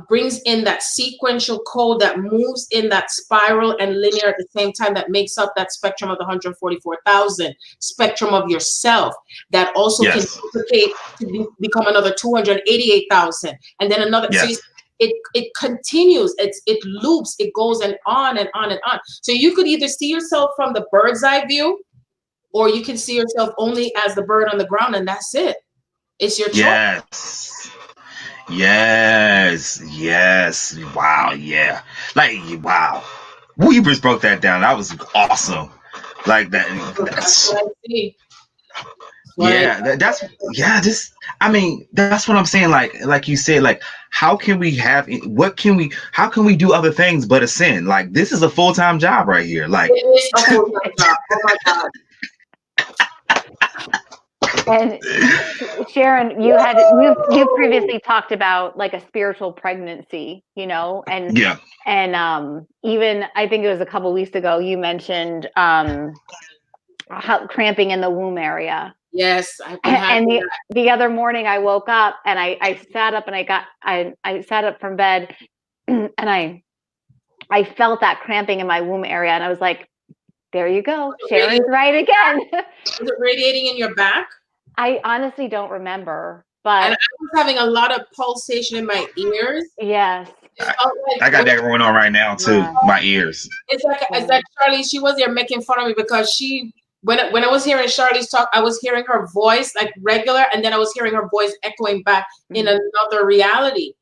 brings in that sequential code that moves in that spiral and linear at the same time, that makes up that spectrum of the 144,000 spectrum of yourself that also can duplicate to become another 288,000, and then another. So it continues, it loops, it goes and on and on and on. So you could either see yourself from the bird's eye view, or you can see yourself only as the bird on the ground, and that's it. It's your choice. Yes. Wow. Yeah. Like, wow. You just broke that down. That was awesome. Like that. That's what I see. Yeah, that's what I'm saying. Like you said, like, how can we how can we do other things but ascend? Like, this is a full-time job right here. Like, It is a full-time job. Oh my God. And Sharon, you previously talked about like a spiritual pregnancy, and yeah, even I think it was a couple weeks ago you mentioned cramping in the womb area. Yes, I've been And having the other morning I woke up and I sat up and I sat up from bed and I felt that cramping in my womb area and I was like, there you go. Sharon's right again. Was it radiating in your back? I honestly don't remember, but And I was having a lot of pulsation in my ears. yes. It felt like I got that going on right now too. Yeah. My ears. it's like Charlie, she was there making fun of me because when I was hearing Charlie's talk, I was hearing her voice like regular, and then I was hearing her voice echoing back in another reality.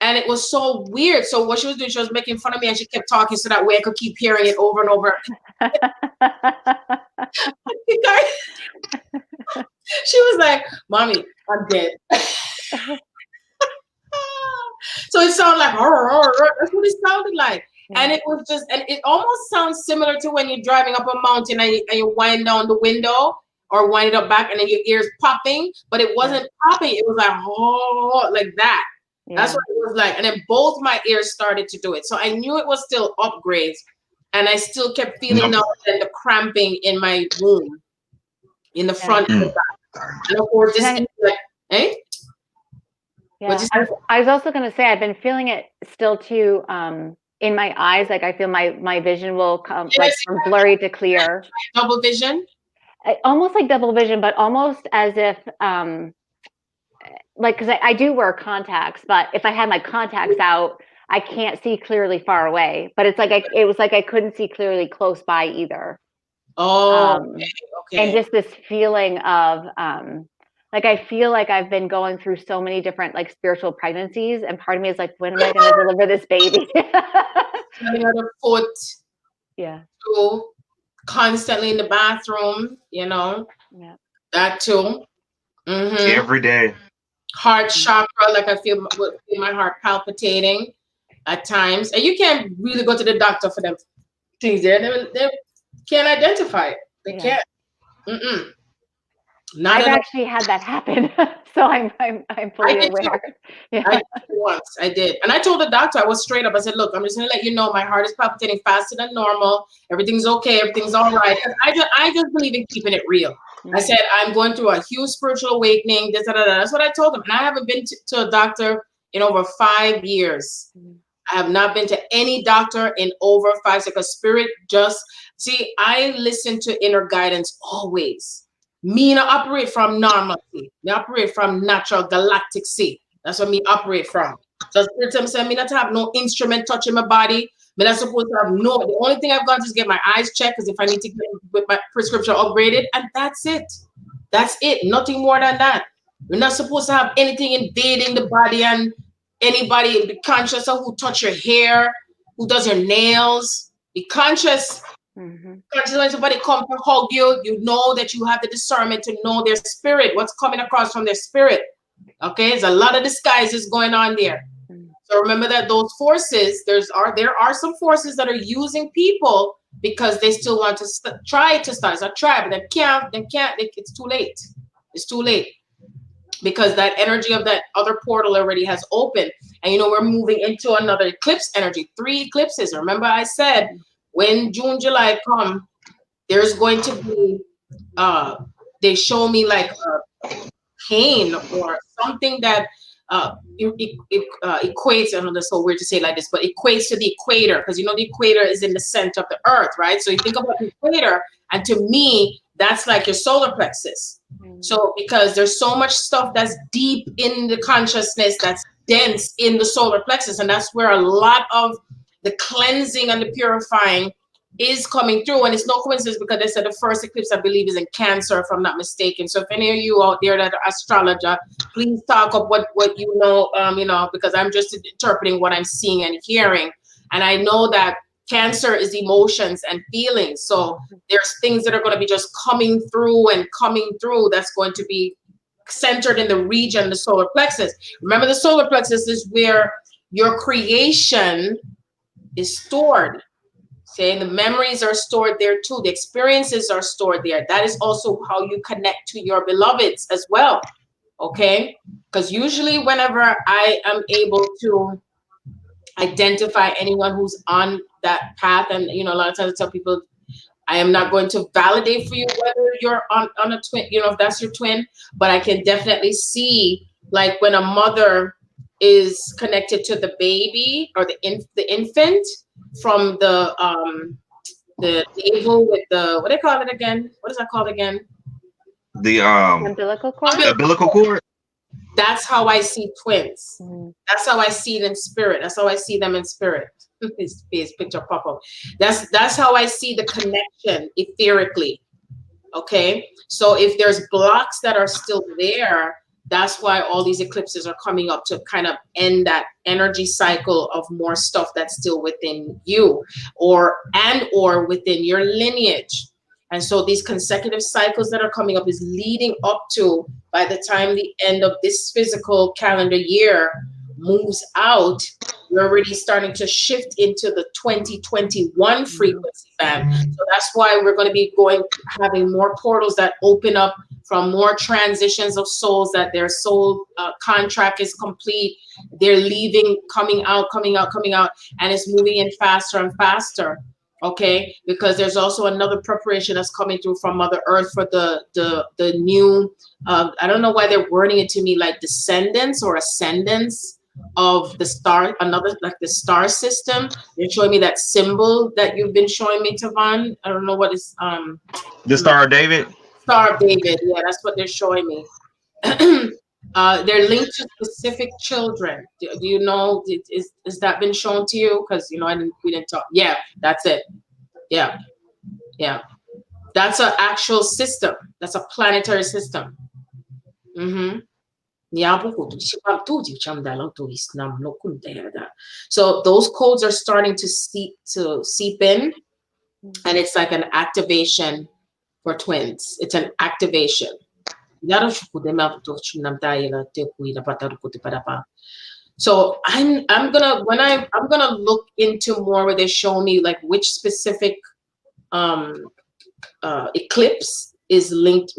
And it was so weird. So what she was doing, she was making fun of me and she kept talking so that way I could keep hearing it over and over. She was like, Mommy, I'm dead. So it sounded like, that's what it sounded like. Yeah. And it was just, and it almost sounds similar to when you're driving up a mountain and you wind down the window or wind it up back and then your ears popping, but it wasn't popping. It was like, oh, like that. Yeah. That's what it was like. And then both my ears started to do it. So I knew it was still upgrades. And I still kept feeling the cramping in my womb, in the front and the back. And of course, this is like, eh? Yeah. I was also going to say, I've been feeling it still too in my eyes. Like I feel my vision will come like from blurry to clear. Double vision? Almost like double vision, but almost as if like, because I do wear contacts, but if I had my contacts out, I can't see clearly far away. But it's like it was like I couldn't see clearly close by either. Oh, okay. And just this feeling of like I feel like I've been going through so many different like spiritual pregnancies, and part of me is like, when am I going to deliver this baby? Another foot. Yeah. Too. Constantly in the bathroom, Yeah. That too. Every day. Heart chakra, like I feel my heart palpitating at times, and you can't really go to the doctor for them things. They can't identify it. They can't. I've actually had that happen, so I'm fully aware. Yeah. I did, and I told the doctor, I was straight up. I said, "Look, I'm just gonna let you know my heart is palpitating faster than normal. Everything's okay. Everything's all right." I just believe in keeping it real. I said, I'm going through a huge spiritual awakening. That's what I told him. And I haven't been to a doctor in over 5 years. I have not been to any doctor in over 5 years. Because spirit I listen to inner guidance always. Me not operate from normalcy. Me operate from natural galactic sea. That's what me operate from. So spirit said me not to have no instrument touching my body. Me not supposed to have the only thing I've got is get my eyes checked, because if I need to get with my prescription upgraded, and that's it. That's it. Nothing more than that. We're not supposed to have anything invading the body, and anybody be conscious of who touch your hair, who does your nails. Be conscious. Conscious when somebody comes to hug you, you know that you have the discernment to know their spirit, what's coming across from their spirit. Okay, there's a lot of disguises going on there. So remember that those forces, there are some forces that are using people because they still want to try to start. It's a try, but they can't. It's too late. It's too late, because that energy of that other portal already has opened. And we're moving into another eclipse energy, 3 eclipses. Remember I said, when June, July come, there's going to be, they show me like pain or something that equates, I don't know, that's so weird to say like this, but equates to the equator, because the equator is in the center of the earth, right? So you think about the equator, and to me, that's like your solar plexus. So because there's so much stuff that's deep in the consciousness, that's dense in the solar plexus, and that's where a lot of the cleansing and the purifying is coming through. And it's no coincidence, because they said the first eclipse, I believe, is in Cancer, if I'm not mistaken. So if any of you out there that are astrologer, please talk up what you know, because I'm just interpreting what I'm seeing and hearing. And I know that Cancer is emotions and feelings. So there's things that are going to be just coming through and coming through that's going to be centered in the region, the solar plexus. Remember, the solar plexus is where your creation is stored. Okay, the memories are stored there too. The experiences are stored there. That is also how you connect to your beloveds as well. Okay, because usually whenever I am able to identify anyone who's on that path, and a lot of times I tell people, I am not going to validate for you whether you're on a twin, if that's your twin, but I can definitely see, like, when a mother is connected to the baby or the infant from the navel with the, what do they call it again? What is that called again? The umbilical cord. Umbilical cord. That's how I see twins. Mm. That's how I see it in spirit. That's how I see them in spirit. His picture pop up. That's how I see the connection etherically. Okay, so if there's blocks that are still there, that's why all these eclipses are coming up to kind of end that energy cycle of more stuff that's still within you, or within your lineage. And so these consecutive cycles that are coming up is leading up to, by the time the end of this physical calendar year moves out, we're already starting to shift into the 2021 frequency band. So that's why we're going to be having more portals that open up from more transitions of souls, that their soul contract is complete. They're leaving, coming out, and it's moving in faster and faster. Okay, because there's also another preparation that's coming through from Mother Earth for the new, I don't know why they're wording it to me like descendants or ascendants of the star, another, like the star system. They're showing me that symbol that you've been showing me, Tavon. I don't know what is the Star of David. Star of David, yeah, that's what they're showing me. They're linked to specific children. Do you know, is that been shown to you? Because we didn't talk. Yeah, that's it. Yeah. That's an actual system. That's a planetary system. Mm-hmm. So those codes are starting to seep in, and it's like an activation for twins. It's an activation. So I'm gonna look into more where they show me like which specific eclipse is linked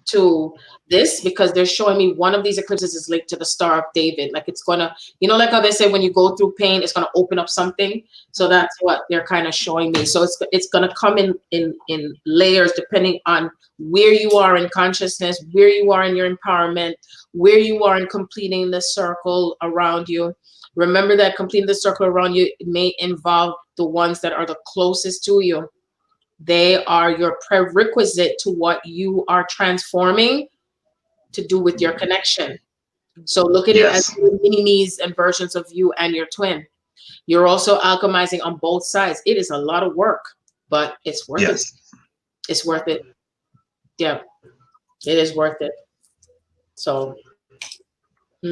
to this, because they're showing me one of these eclipses is linked to the Star of David. Like it's gonna, like how they say when you go through pain, it's gonna open up something. So that's what they're kind of showing me. So it's gonna come in layers depending on where you are in consciousness, where you are in your empowerment, where you are in completing the circle around you. Remember that completing the circle around you may involve the ones that are the closest to you. They are your prerequisite to what you are transforming to do with your connection. So look at it as mini-me's and versions of you and your twin. You're also alchemizing on both sides. It is a lot of work, but it's worth it. It's worth it. Yeah, it is worth it. So, I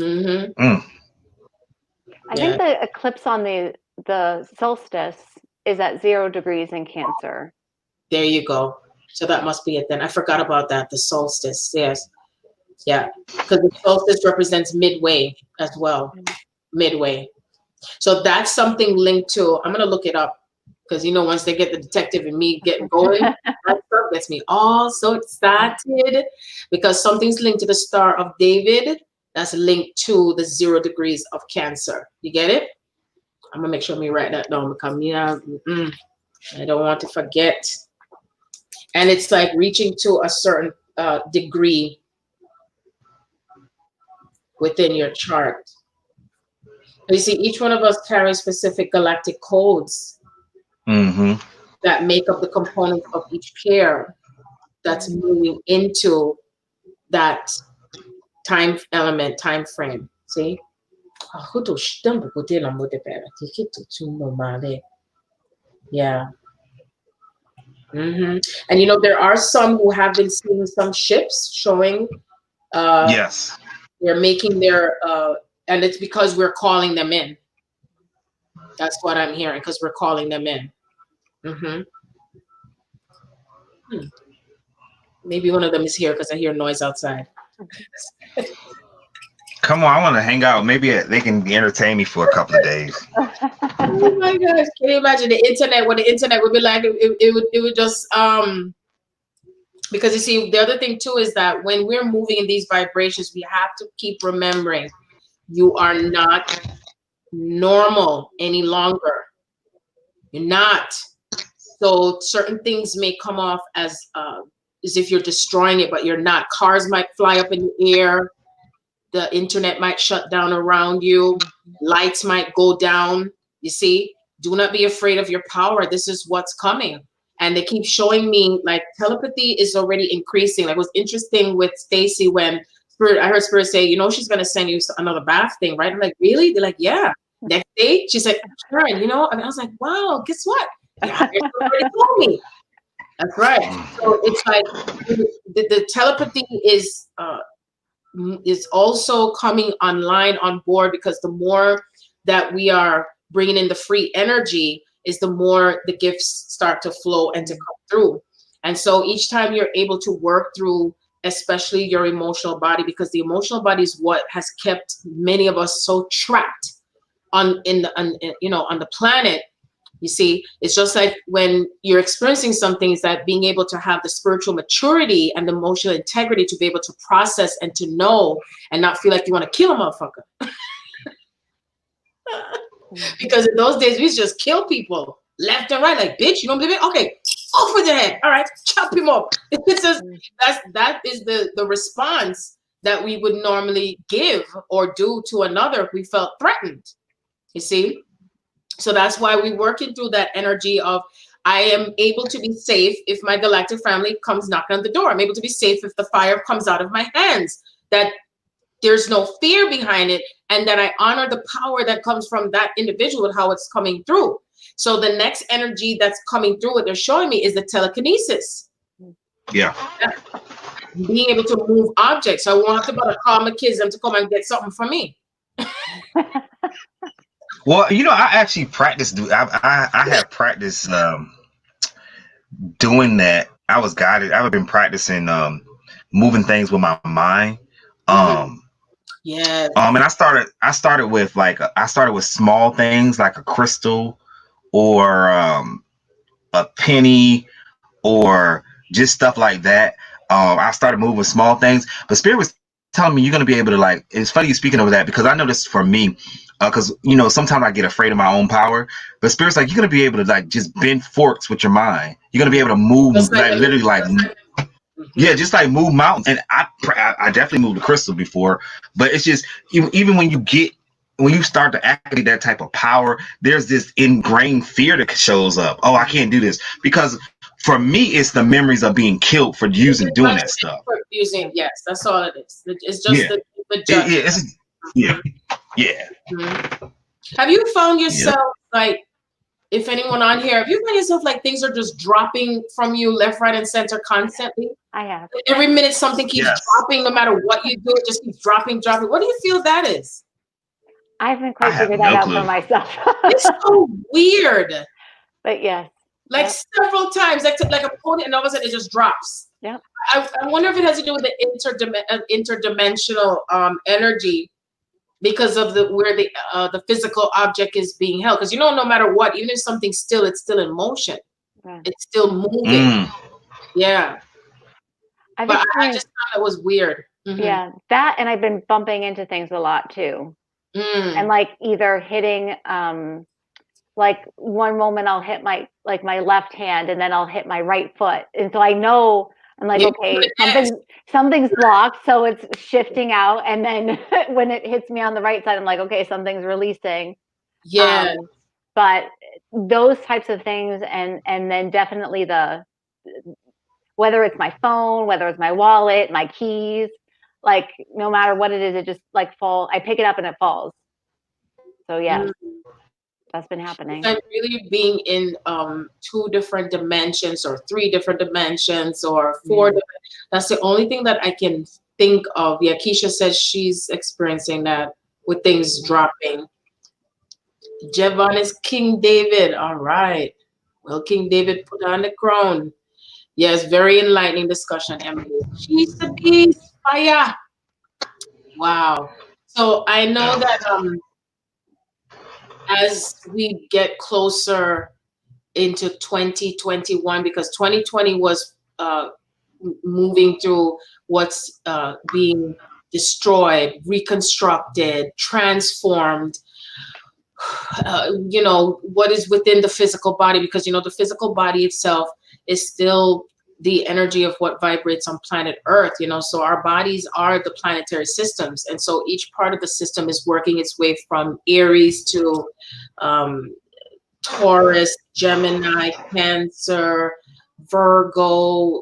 think the eclipse on the solstice is at 0 degrees in Cancer. There you go. So that must be it then. I forgot about that. The solstice. Yes. Yeah. Because the solstice represents midway as well. Midway. So that's something linked to, I'm going to look it up, because, once they get the detective and me getting going, that stuff gets me all so excited, because something's linked to the Star of David that's linked to the 0 degrees of Cancer. You get it? I'm going to make sure me write that down, because I don't want to forget. And it's like reaching to a certain degree within your chart. You see, each one of us carries specific galactic codes that make up the components of each pair that's moving into that time element, time frame. See? Yeah. And there are some who have been seeing some ships showing they're making their and it's because we're calling them in. That's what I'm hearing because we're calling them in. Maybe one of them is here because I hear noise outside. Come on, I want to hang out. Maybe they can entertain me for a couple of days. Oh my gosh! Can you imagine the internet? What the internet would be like? It would just because you see, the other thing too is that when we're moving in these vibrations, we have to keep remembering you are not normal any longer. You're not. So certain things may come off as if you're destroying it, but you're not. Cars might fly up in the air. The internet might shut down around you. Lights might go down. You see, do not be afraid of your power. This is what's coming. And they keep showing me like telepathy is already increasing. Like it was interesting with Stacey when I heard Spirit say, you know, she's going to send you another bath thing, right? I'm like, really? They're like, yeah. Next day, she's like, Sharon, you know, and I was like, wow, guess what? Yeah, you already told me. That's right. So it's like the telepathy is also coming online on board because the more that we are bringing in the free energy is the more the gifts start to flow and to come through. And so each time you're able to work through, especially your emotional body, because the emotional body is what has kept many of us so trapped on the planet. You see, it's just like when you're experiencing something, is that being able to have the spiritual maturity and the emotional integrity to be able to process and to know and not feel like you want to kill a motherfucker. Because in those days, we just kill people left and right. Like, bitch, you don't believe it? Okay, off with your head. All right, chop him up. It's just, that is the response that we would normally give or do to another if we felt threatened. You see? So that's why we're working through that energy of I am able to be safe if my galactic family comes knocking on the door. I'm able to be safe if the fire comes out of my hands, that there's no fear behind it, and that I honor the power that comes from that individual and how it's coming through. So the next energy that's coming through, what they're showing me, is the telekinesis. Yeah. Being able to move objects. So I won't have to bother call my kids them to come and get something from me. Well, you know, I actually practiced. I have practiced doing that. I was guided. I've been practicing moving things with my mind. Yeah. And I started with small things like a crystal or a penny or just stuff like that. I started moving small things, but Spirit was telling me you're going to be able to, like, it's funny you speaking of that, because I know this for me, because, you know, sometimes I get afraid of my own power, but Spirit's like, you're going to be able to, like, just bend forks with your mind. You're going to be able to move, like literally, like, yeah, just like move mountains. And I definitely moved the crystal before, but it's just, even when you start to activate that type of power, there's this ingrained fear that shows up. Oh, I can't do this. Because for me, it's the memories of being killed for doing that stuff. Yes, that's all it is. It's just the judgment. Yeah. Mm-hmm. Have you found yourself, like, if anyone on here, have you found yourself like things are just dropping from you left, right, and center constantly? I have. Every minute something keeps dropping, no matter what you do, it just keeps dropping. What do you feel that is? I haven't quite figured that out for myself. It's so weird. But yes. Like several times, like a pony, and all of a sudden it just drops. Yeah. I wonder if it has to do with the interdimensional energy, because of where the physical object is being held. Because, you know, no matter what, even if something's still, it's still in motion. Yeah. It's still moving. Yeah. But I just thought it was weird. Mm-hmm. Yeah, that, and I've been bumping into things a lot too. And like either hitting, like one moment I'll hit my left hand and then I'll hit my right foot. And so I know, I'm like, okay, something's blocked, so it's shifting out. And then when it hits me on the right side, I'm like, okay, something's releasing. Yeah. But those types of things, and then definitely whether it's my phone, whether it's my wallet, my keys, like no matter what it is, it just like I pick it up and it falls. So yeah. That's been happening. I'm really being in 2 different dimensions or 3 different dimensions or 4 different. That's the only thing that I can think of. Yeah, Keisha says she's experiencing that with things dropping. Jevon is King David. All right. Well, King David put on the crown. Yes, very enlightening discussion, Emily. She's the beast. Fire. Wow. So I know that as we get closer into 2021, because 2020 was moving through what's being destroyed, reconstructed, transformed, what is within the physical body, because the physical body itself is still the energy of what vibrates on planet Earth, so our bodies are the planetary systems, and so each part of the system is working its way from Aries to Taurus, Gemini, Cancer, Virgo,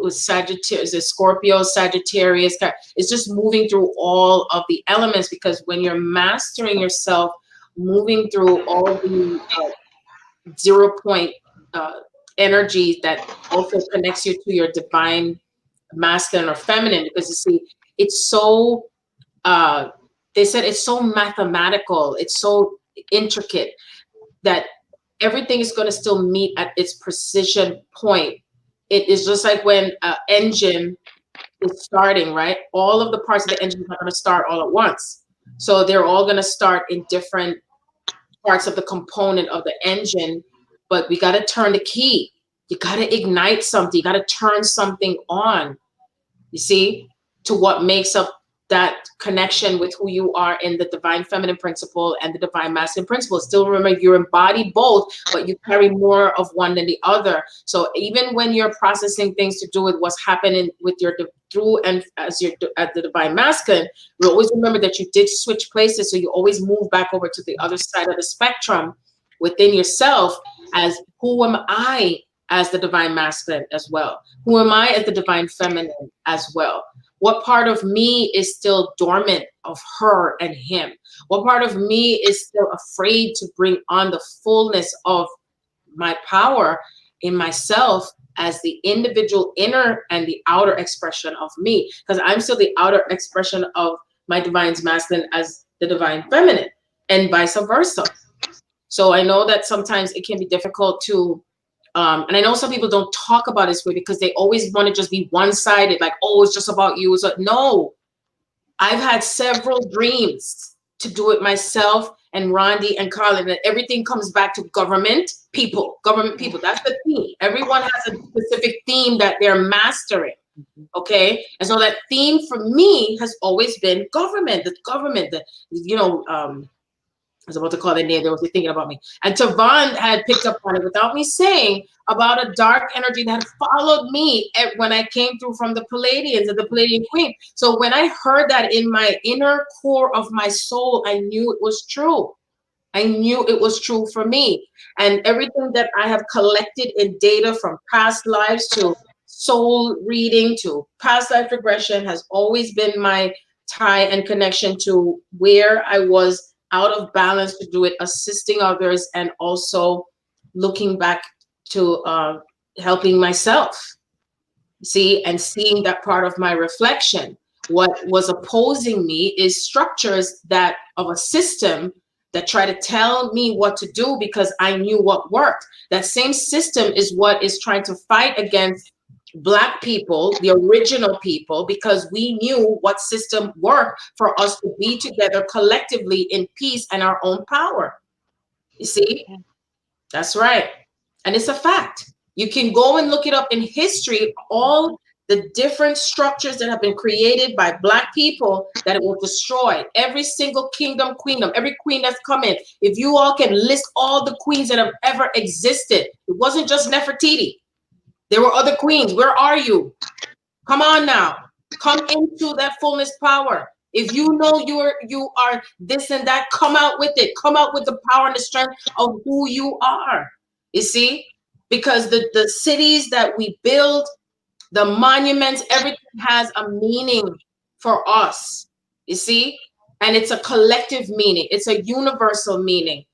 Sagittarius, Scorpio, Sagittarius. It's just moving through all of the elements, because when you're mastering yourself, moving through all the 0 point energy that also connects you to your divine masculine or feminine, because you see, it's so they said it's so mathematical, it's so intricate, that everything is going to still meet at its precision point. It is just like when an engine is starting, right? All of the parts of the engine are not going to start all at once. So they're all going to start in different parts of the component of the engine, but we got to turn the key. You got to ignite something. You got to turn something on, you see, to what makes up that connection with who you are in the divine feminine principle and the divine masculine principle. Still remember, you embody both, but you carry more of one than the other. So even when you're processing things to do with what's happening with your through and as you're at the divine masculine, you always remember that you did switch places. So you always move back over to the other side of the spectrum within yourself, as who am I as the divine masculine as well? Who am I as the divine feminine as well? What part of me is still dormant of her and him? What part of me is still afraid to bring on the fullness of my power in myself as the individual inner and the outer expression of me? Because I'm still the outer expression of my divine masculine as the divine feminine, and vice versa. So I know that sometimes it can be difficult to and I know some people don't talk about it this way because they always want to just be one-sided, like, oh, it's just about you. So no, I've had several dreams to do it myself and Rondi and Carlin, and everything comes back to government people. That's the theme. Everyone has a specific theme that they're mastering. Okay. And so that theme for me has always been government, I was about to call their name. They were thinking about me. And Tavon had picked up on it without me saying, about a dark energy that followed me when I came through from the Palladians and the Palladian Queen. So when I heard that in my inner core of my soul, I knew it was true. I knew it was true for me. And everything that I have collected in data, from past lives to soul reading to past life regression, has always been my tie and connection to where I was out of balance to do it, assisting others, and also looking back to helping myself, see, and seeing that part of my reflection. What was opposing me is structures that of a system that try to tell me what to do because I knew what worked. That same system is what is trying to fight against Black people, the original people, because we knew what system worked for us to be together collectively in peace and our own power. You see? That's right. And it's a fact. You can go and look it up in history, all the different structures that have been created by Black people that it will destroy. Every single queendom, every queen that's come in. If you all can list all the queens that have ever existed, it wasn't just Nefertiti. There were other queens. Where are you? Come on now. Come into that fullness power. If you know you are this and that, come out with it. Come out with the power and the strength of who you are. You see? Because the cities that we build, the monuments, everything has a meaning for us. You see? And it's a collective meaning. It's a universal meaning.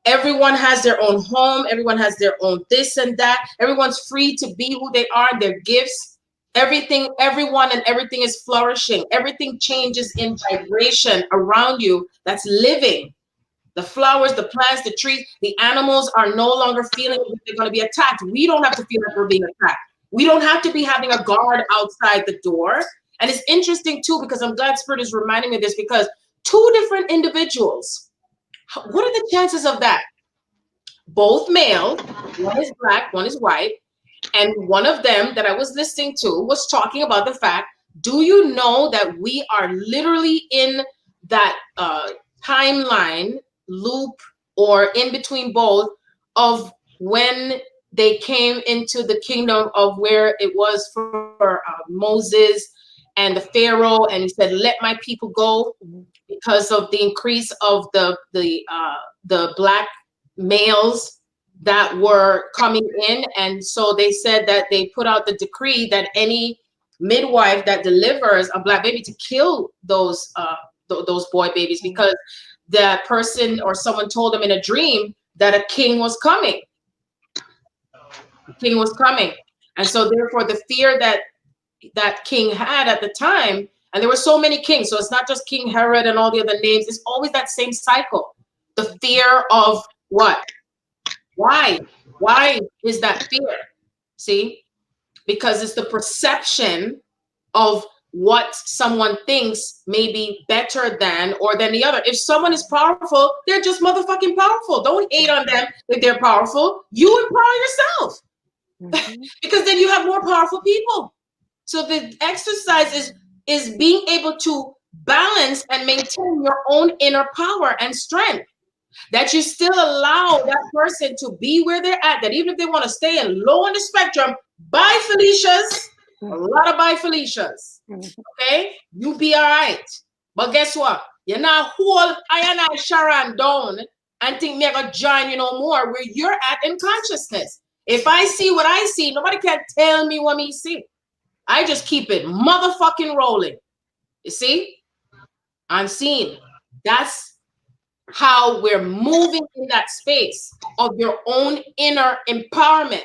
Everyone has their own home. Everyone has their own this and that. Everyone's free to be who they are, their gifts. Everything, everyone and everything is flourishing. Everything changes in vibration around you that's living. The flowers, the plants, the trees, the animals are no longer feeling like they're going to be attacked. We don't have to feel like we're being attacked. We don't have to be having a guard outside the door. And it's interesting too, because I'm glad Spirit is reminding me of this, because two different individuals, what are the chances of that? Both male, one is black, one is white. And one of them that I was listening to was talking about the fact, do you know that we are literally in that timeline loop, or in between both, of when they came into the kingdom of where it was for Moses and the Pharaoh, and he said, let my people go, because of the increase of the black males that were coming in. And so they said that they put out the decree that any midwife that delivers a black baby to kill those boy babies, because that person or someone told them in a dream that a king was coming. The king was coming. And so therefore the fear that king had at the time, and there were so many kings, so it's not just King Herod and all the other names, it's always that same cycle. The fear of what? Why is that fear? See, because it's the perception of what someone thinks may be better than or than the other. If someone is powerful, they're just motherfucking powerful. Don't hate on them if they're powerful. You empower yourself. Because then you have more powerful people. So the exercise is being able to balance and maintain your own inner power and strength. That you still allow that person to be where they're at, that even if they want to stay in low on the spectrum, bye Felicias, a lot of bye Felicias, okay? You be all right. But guess what? You're not whole I and Sharon down and think me gonna join you no more where you're at in consciousness. If I see what I see, nobody can tell me what me see. I just keep it motherfucking rolling. You see? Unseen. That's how we're moving in that space of your own inner empowerment.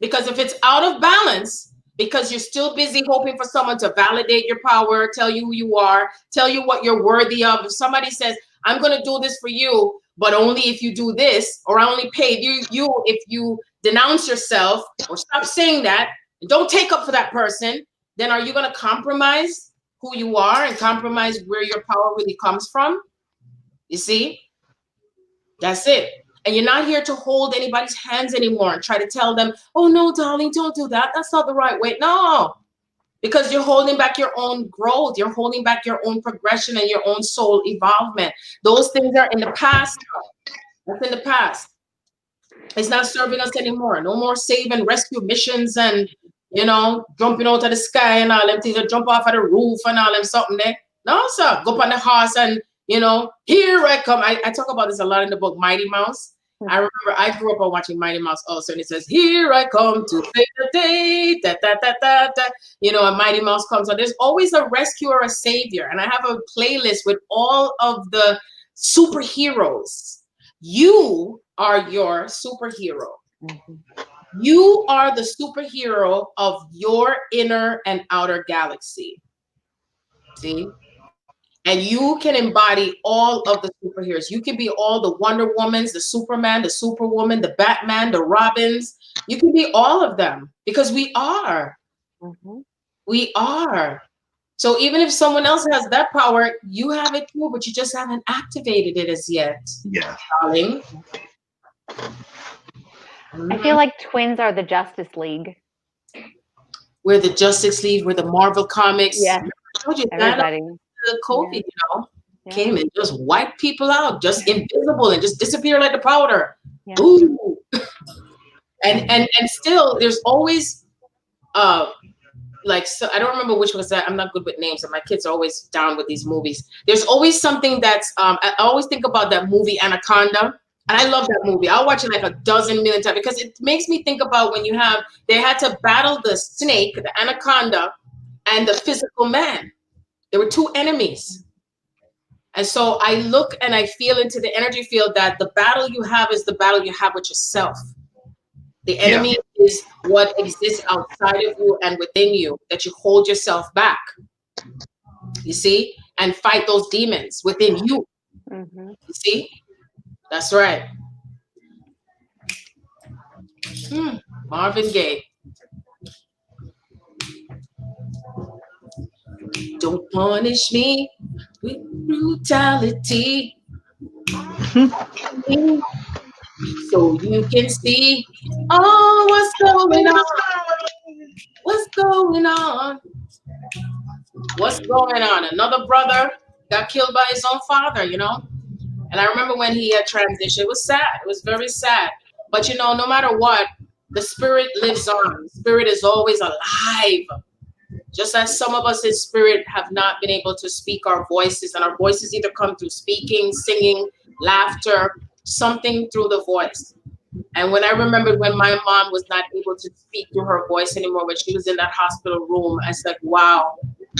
Because if it's out of balance, because you're still busy hoping for someone to validate your power, tell you who you are, tell you what you're worthy of. If somebody says, I'm going to do this for you, but only if you do this, or I only pay you if you denounce yourself, or stop saying that, and don't take up for that person, then are you going to compromise who you are and compromise where your power really comes from? You see? That's it. And you're not here to hold anybody's hands anymore and try to tell them, oh, no, darling, don't do that. That's not the right way. No, because you're holding back your own growth. You're holding back your own progression and your own soul evolvement. Those things are in the past. That's in the past. It's not serving us anymore. No more save and rescue missions and, jumping out of the sky and all them things, or jump off of the roof and all them something there. No, sir. Go up on the horse and, here I come. I talk about this a lot in the book, Mighty Mouse. I remember I grew up on watching Mighty Mouse also, and it says, here I come to save the day, da, da, da, da, da. And Mighty Mouse comes on. There's always a rescuer or a savior. And I have a playlist with all of the superheroes. You are your superhero. You are the superhero of your inner and outer galaxy. See? And you can embody all of the superheroes. You can be all the Wonder Womans, the Superman, the Superwoman, the Batman, the Robins. You can be all of them because we are. We are. So even if someone else has that power, you have it too, but you just haven't activated it as yet. Yeah. Darling. I feel like twins are the Justice League. We're the Justice League. We're the Marvel Comics. Yeah. I told you everybody. The COVID, came and just wiped people out, just invisible and just disappear like the powder. Yeah. Ooh. and still, there's always, so I don't remember which was that. I'm not good with names, and my kids are always down with these movies. There's always something that's, I always think about that movie Anaconda. And I love that movie. I'll watch it like 12 million times because it makes me think about when they had to battle the snake, the anaconda, and the physical man. There were two enemies. And so I look and I feel into the energy field that the battle you have is the battle you have with yourself. The enemy is what exists outside of you and within you, that you hold yourself back. You see? And fight those demons within you. You see? That's right. Marvin Gaye. Don't punish me with brutality. So you can see, oh, what's going on? What's going on? What's going on? Another brother got killed by his own father, you know? And I remember when he had transitioned, it was sad. It was very sad. But, you know, no matter what, the spirit lives on. The spirit is always alive. Just as some of us in spirit have not been able to speak our voices, and our voices either come through speaking, singing, laughter, something through the voice. And when I remembered when my mom was not able to speak through her voice anymore, when she was in that hospital room, I said, wow,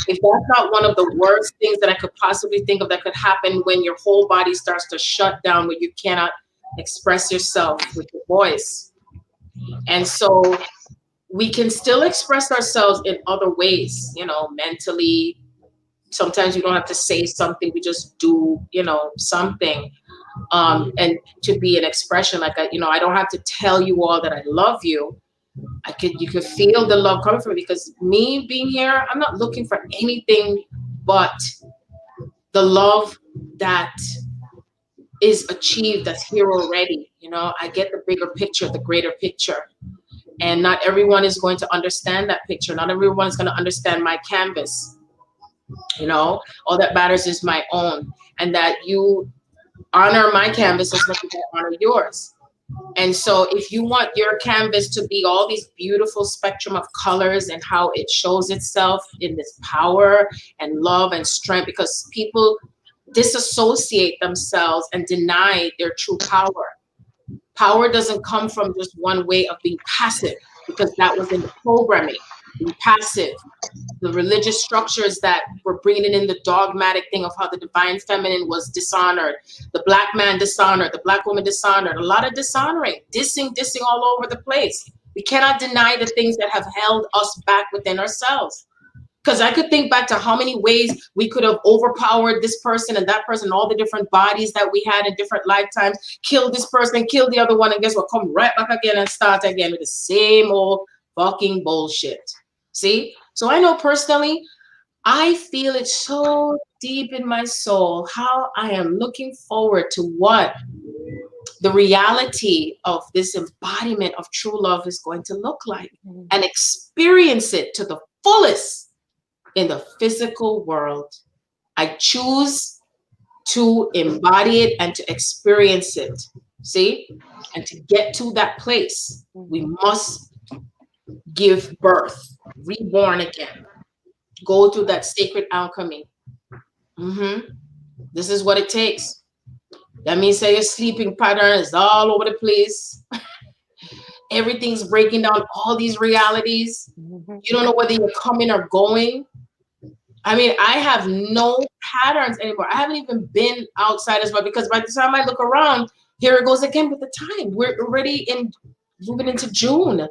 if that's not one of the worst things that I could possibly think of that could happen when your whole body starts to shut down, when you cannot express yourself with your voice. And so we can still express ourselves in other ways, you know, mentally. Sometimes you don't have to say something, we just do, you know, something. And to be an expression, like, you know, I don't have to tell you all that I love you. You could feel the love coming from me, because me being here, I'm not looking for anything but the love that is achieved, that's here already. You know, I get the bigger picture, the greater picture. And not everyone is going to understand that picture. Not everyone is going to understand my canvas. You know, all that matters is my own, and that you honor my canvas as much as I honor yours. And so if you want your canvas to be all these beautiful spectrum of colors and how it shows itself in this power and love and strength, because people disassociate themselves and deny their true power. Power doesn't come from just one way of being passive, because that was in the programming, being passive. The religious structures that were bringing in the dogmatic thing of how the divine feminine was dishonored, the black man dishonored, the black woman dishonored, a lot of dishonoring, dissing all over the place. We cannot deny the things that have held us back within ourselves. Because I could think back to how many ways we could have overpowered this person and that person, all the different bodies that we had in different lifetimes, killed this person, killed the other one, and guess what? Come right back again and start again with the same old fucking bullshit. See? So I know personally, I feel it so deep in my soul how I am looking forward to what the reality of this embodiment of true love is going to look like, and experience it to the fullest in the physical world. I choose to embody it and to experience it. See? And to get to that place, we must give birth, reborn again, go through that sacred alchemy. This is what it takes. That means that your sleeping pattern is all over the place. Everything's breaking down, all these realities. You don't know whether you're coming or going. I mean, I have no patterns anymore. I haven't even been outside as well, because by the time I look around, here it goes again with the time. We're already moving into June.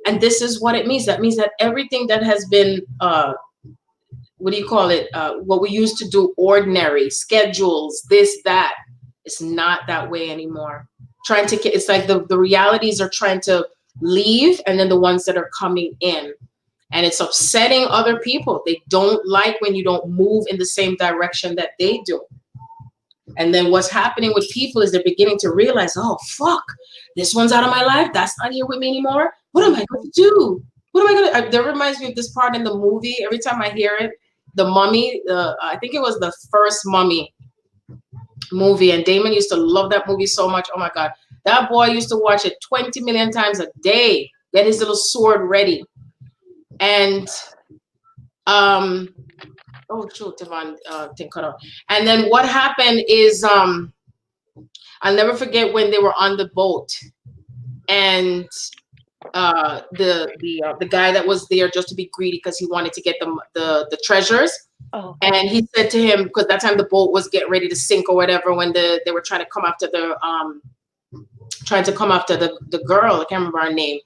And this is what it means. That means that everything that has been, what do you call it? What we used to do, ordinary, schedules, this, that, it's not that way anymore. It's like the realities are trying to leave, and then the ones that are coming in. And it's upsetting other people. They don't like when you don't move in the same direction that they do. And then what's happening with people is they're beginning to realize, oh, fuck, this one's out of my life. That's not here with me anymore. What am I going to do? What am I going to? That reminds me of this part in the movie. Every time I hear it, the Mummy, I think it was the first Mummy movie. And Damon used to love that movie so much. Oh, my God. That boy used to watch it 20 million times a day, get his little sword ready. And, oh, shoot, Devon, thing cut off. And then what happened is, I'll never forget when they were on the boat, and the guy that was there just to be greedy because he wanted to get the treasures. Oh. And he said to him, because that time the boat was getting ready to sink or whatever, when they were trying to come after the girl, I can't remember her name.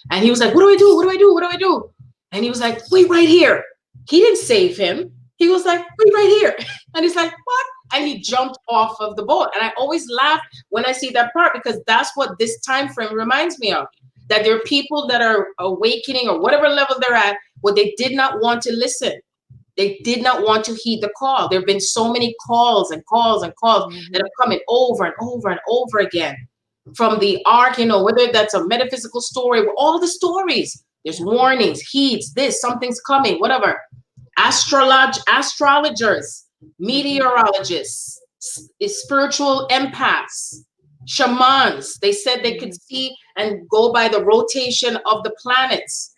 And he was like, what do I do? What do I do? What do I do? And he was like, wait right here. He didn't save him. He was like, wait right here. And he's like, what? and he jumped off of the boat. And I always laugh when I see that part, because that's what this time frame reminds me of. That there are people that are awakening or whatever level they're at, where they did not want to listen. They did not want to heed the call. There have been so many calls and calls and calls that have come in over and over and over again. From the arc, you know, whether that's a metaphysical story, all the stories, there's warnings, heeds, this, something's coming, whatever. Astrologers, meteorologists, spiritual empaths, shamans, they said they could see and go by the rotation of the planets.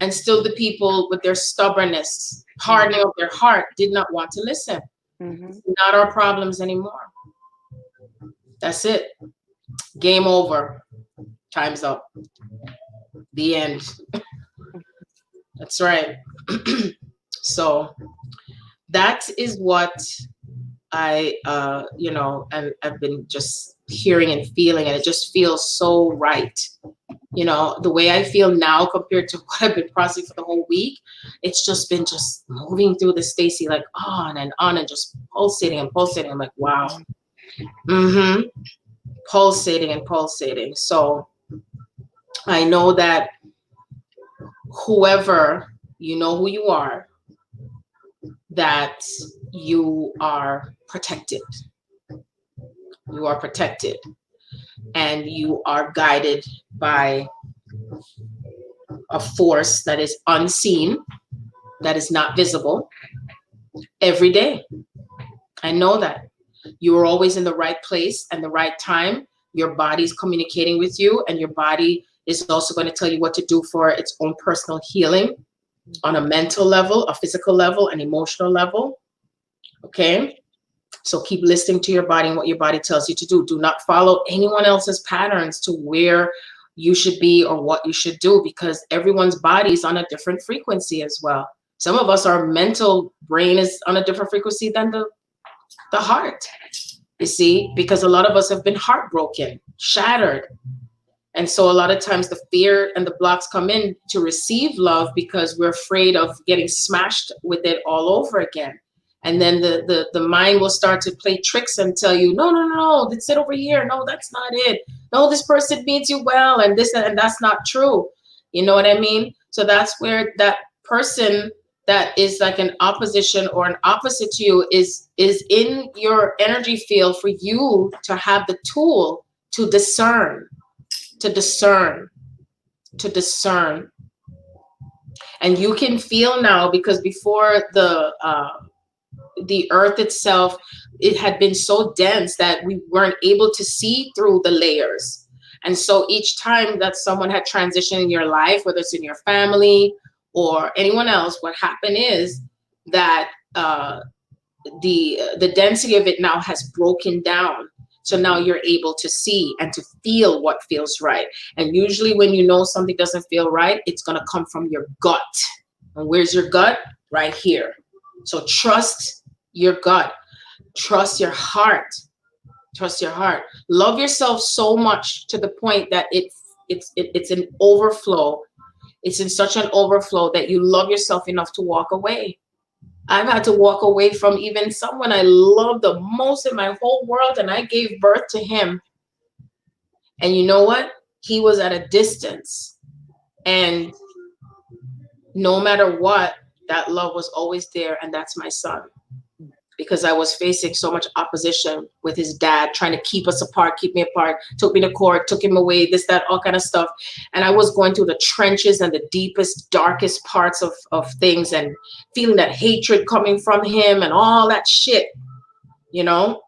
And still the people with their stubbornness, hardening of their heart, did not want to listen. Not our problems anymore. That's it. Game over. Time's up. The end. That's right. So that is what I, you know, and I've been just hearing and feeling, and it just feels so right. You know, the way I feel now compared to what I've been processing for the whole week, it's just been just moving through the Stacey, like on and just pulsating and pulsating. I'm like, wow. Pulsating and pulsating. So I know that whoever, you know who you are, that you are protected. You are protected. And you are guided by a force that is unseen, that is not visible, every day. I know that. You are always in the right place and the right time. Your body's communicating with you, and your body is also going to tell you what to do for its own personal healing on a mental level, a physical level, an emotional level. Okay? So keep listening to your body and what your body tells you to do. Do not follow anyone else's patterns to where you should be or what you should do, because everyone's body is on a different frequency as well. Some of us, our mental brain is on a different frequency than the heart, you see, because a lot of us have been heartbroken, shattered. And so a lot of times the fear and the blocks come in to receive love because we're afraid of getting smashed with it all over again. And then the mind will start to play tricks and tell you, no, let's sit over here. No, that's not it. No, this person means you well, and this, and that's not true. You know what I mean? So that's where that person that is like an opposition or an opposite to you is in your energy field for you to have the tool to discern. And you can feel now, because before the earth itself, it had been so dense that we weren't able to see through the layers. And so each time that someone had transitioned in your life, whether it's in your family or anyone else, what happened is that the density of it now has broken down. So now you're able to see and to feel what feels right. And usually when you know something doesn't feel right, it's going to come from your gut. And where's your gut? Right here. So trust your gut. Trust your heart. Trust your heart. Love yourself so much to the point that it's an overflow. It's in such an overflow that you love yourself enough to walk away. I've had to walk away from even someone I love the most in my whole world, and I gave birth to him. And you know what? He was at a distance. And no matter what, that love was always there, and that's my son. Because I was facing so much opposition with his dad, trying to keep us apart, keep me apart, took me to court, took him away, this, that, all kind of stuff. And I was going through the trenches and the deepest, darkest parts of things, and feeling that hatred coming from him and all that shit, you know?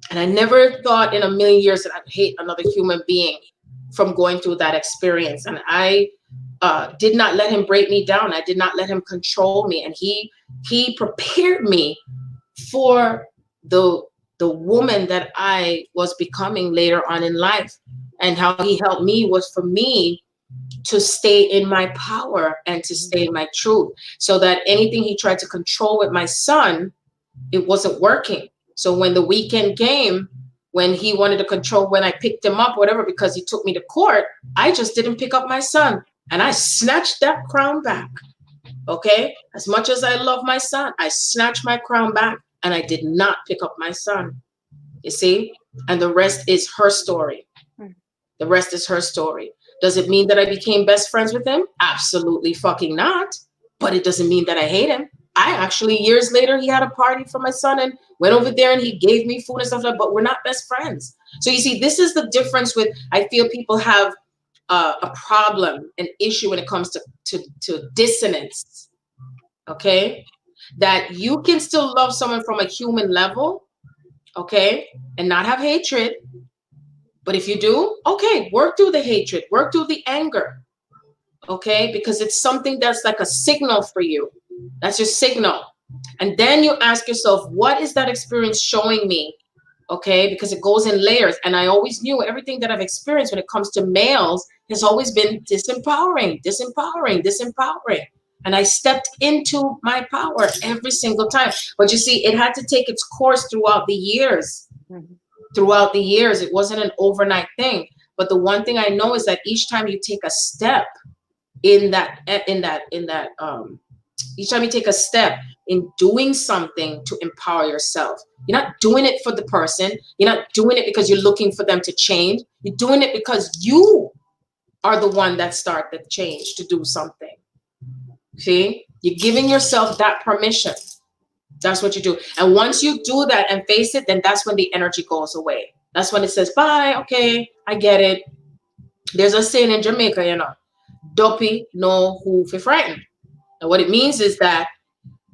And I never thought in a million years that I'd hate another human being from going through that experience. And I did not let him break me down. I did not let him control me. And he prepared me for the woman that I was becoming later on in life. And how he helped me was for me to stay in my power and to stay in my truth, so that anything he tried to control with my son, it wasn't working. So when the weekend came, when he wanted to control when I picked him up, whatever, because he took me to court, I just didn't pick up my son. And I snatched that crown back. Okay? As much as I love my son, I snatched my crown back. and I did not pick up my son. You see? And the rest is her story. The rest is her story. Does it mean that I became best friends with him? Absolutely fucking not. But it doesn't mean that I hate him. I actually, years later, he had a party for my son and went over there and he gave me food and stuff like that, but we're not best friends. So you see, this is the difference with, I feel people have a problem, an issue when it comes to dissonance, okay? That you can still love someone from a human level, okay? And not have hatred. But if you do, okay, work through the hatred, work through the anger, okay? Because it's something that's like a signal for you. That's your signal. And then you ask yourself, what is that experience showing me? Okay, because it goes in layers. And I always knew everything that I've experienced when it comes to males has always been disempowering, disempowering, disempowering. And I stepped into my power every single time. But you see, it had to take its course throughout the years. Throughout the years, it wasn't an overnight thing. But the one thing I know is that each time you take a step each time you take a step in doing something to empower yourself, you're not doing it for the person. You're not doing it because you're looking for them to change. You're doing it because you are the one that start the change to do something. See, you're giving yourself that permission. That's what you do. And once you do that and face it, then that's when the energy goes away. That's when it says, bye, okay, I get it. There's a saying in Jamaica, you know, dopey know who fi frighten. And what it means is that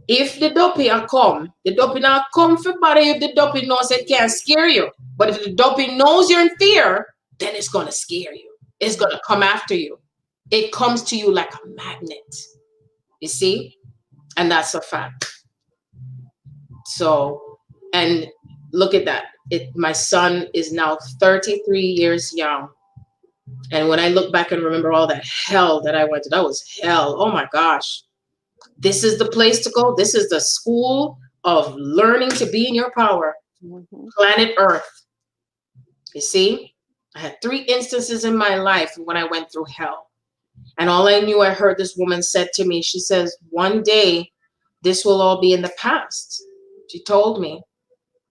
if the dopey are come, the dopey not come for bother you. The dopey knows it can't scare you. But if the dopey knows you're in fear, then it's going to scare you. It's going to come after you. It comes to you like a magnet. You see? And that's a fact. So, and look at that. My son is now 33 years young. And when I look back and remember all that hell that I went to, that was hell. Oh my gosh. This is the place to go. This is the school of learning to be in your power. Planet Earth. You see, I had 3 instances in my life when I went through hell. And all I knew, I heard this woman said to me, she says, one day this will all be in the past. She told me,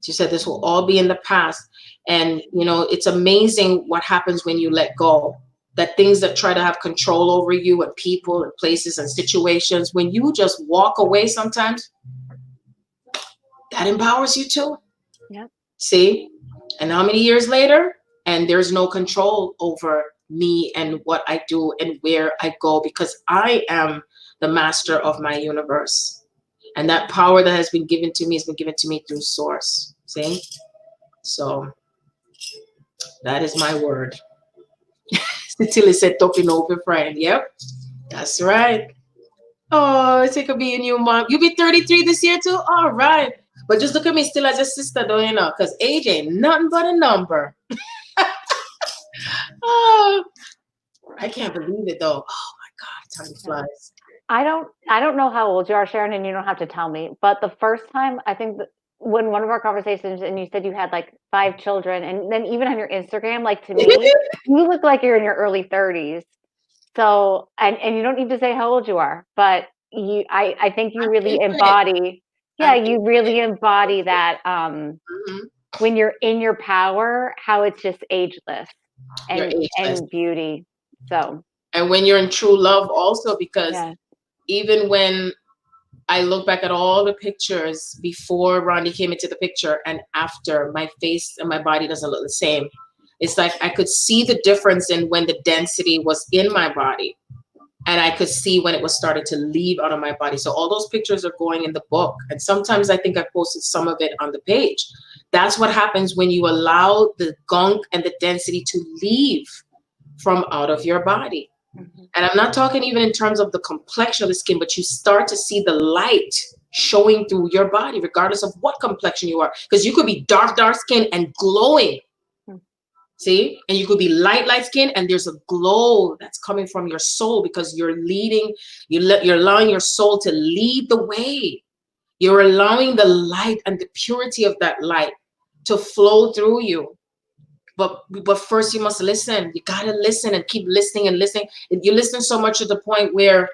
she said, this will all be in the past. And, you know, it's amazing what happens when you let go. That things that try to have control over you and people and places and situations, when you just walk away sometimes, that empowers you too. Yeah. See? And how many years later? And there's no control over me and what I do and where I go, because I am the master of my universe. And that power that has been given to me has been given to me through source. See? So that is my word. Till it said talking over friend. Yep, that's right. Oh, it's like be a new mom. You be 33 this year too? All right. But just look at me still as a sister, though, you know, because age ain't nothing but a number. Oh, I can't believe it though. Oh my God, time flies. I don't know how old you are, Sharon, and you don't have to tell me. But the first time, I think when one of our conversations, and you said you had like 5 children, and then even on your Instagram, like to me, you look like you're in your early 30s. So, and you don't need to say how old you are, but I think you really embody, you really embody that when you're in your power, how it's just ageless and beauty. So, and when you're in true love also, because even when I look back at all the pictures before Ronnie came into the picture and after, my face and my body doesn't look the same. It's like I could see the difference in when the density was in my body, and I could see when it was started to leave out of my body. So all those pictures are going in the book. And sometimes I think I posted some of it on the page. That's what happens when you allow the gunk and the density to leave from out of your body. And I'm not talking even in terms of the complexion of the skin, but you start to see the light showing through your body, regardless of what complexion you are. Because you could be dark skin and glowing. See? And you could be light skin and there's a glow that's coming from your soul, because you're allowing your soul to lead the way. You're allowing the light and the purity of that light to flow through you. But first you must listen. You gotta listen and keep listening and listening. You listen so much to the point where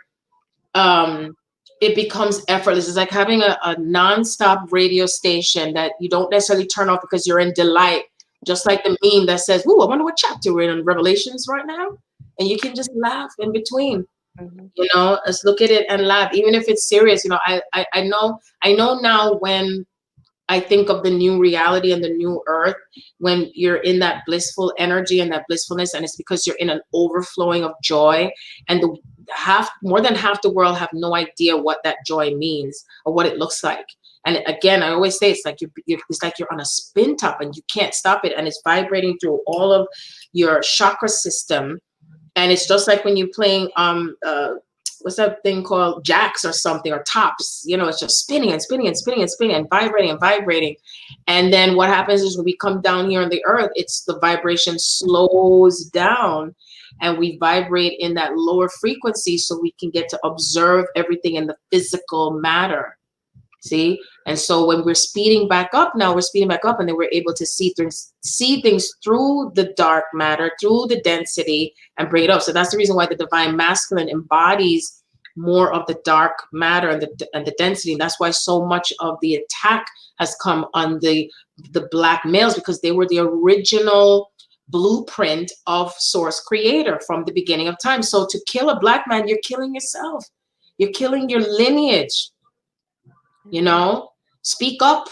it becomes effortless. It's like having a non-stop radio station that you don't necessarily turn off because you're in delight. Just like the meme that says, "Ooh, I wonder what chapter we're in Revelations right now," and you can just laugh in between. You know, let's look at it and laugh, even if it's serious. You know, I know now when I think of the new reality and the new earth, when you're in that blissful energy and that blissfulness, and it's because you're in an overflowing of joy, and the more than half the world have no idea what that joy means or what it looks like. And again, I always say it's like you're on a spin top and you can't stop it, and it's vibrating through all of your chakra system. And it's just like when you're playing what's that thing called, jacks or something, or tops, you know, it's just spinning and spinning and spinning and spinning and vibrating and vibrating. And then what happens is when we come down here on the earth, it's the vibration slows down and we vibrate in that lower frequency so we can get to observe everything in the physical matter. See? And so when we're speeding back up now, we're speeding back up, and then we're able to see things through the dark matter, through the density, and bring it up. So that's the reason why the divine masculine embodies more of the dark matter and the density. And that's why so much of the attack has come on the black males, because they were the original blueprint of source creator from the beginning of time. So to kill a black man, you're killing yourself. You're killing your lineage. You know, speak up,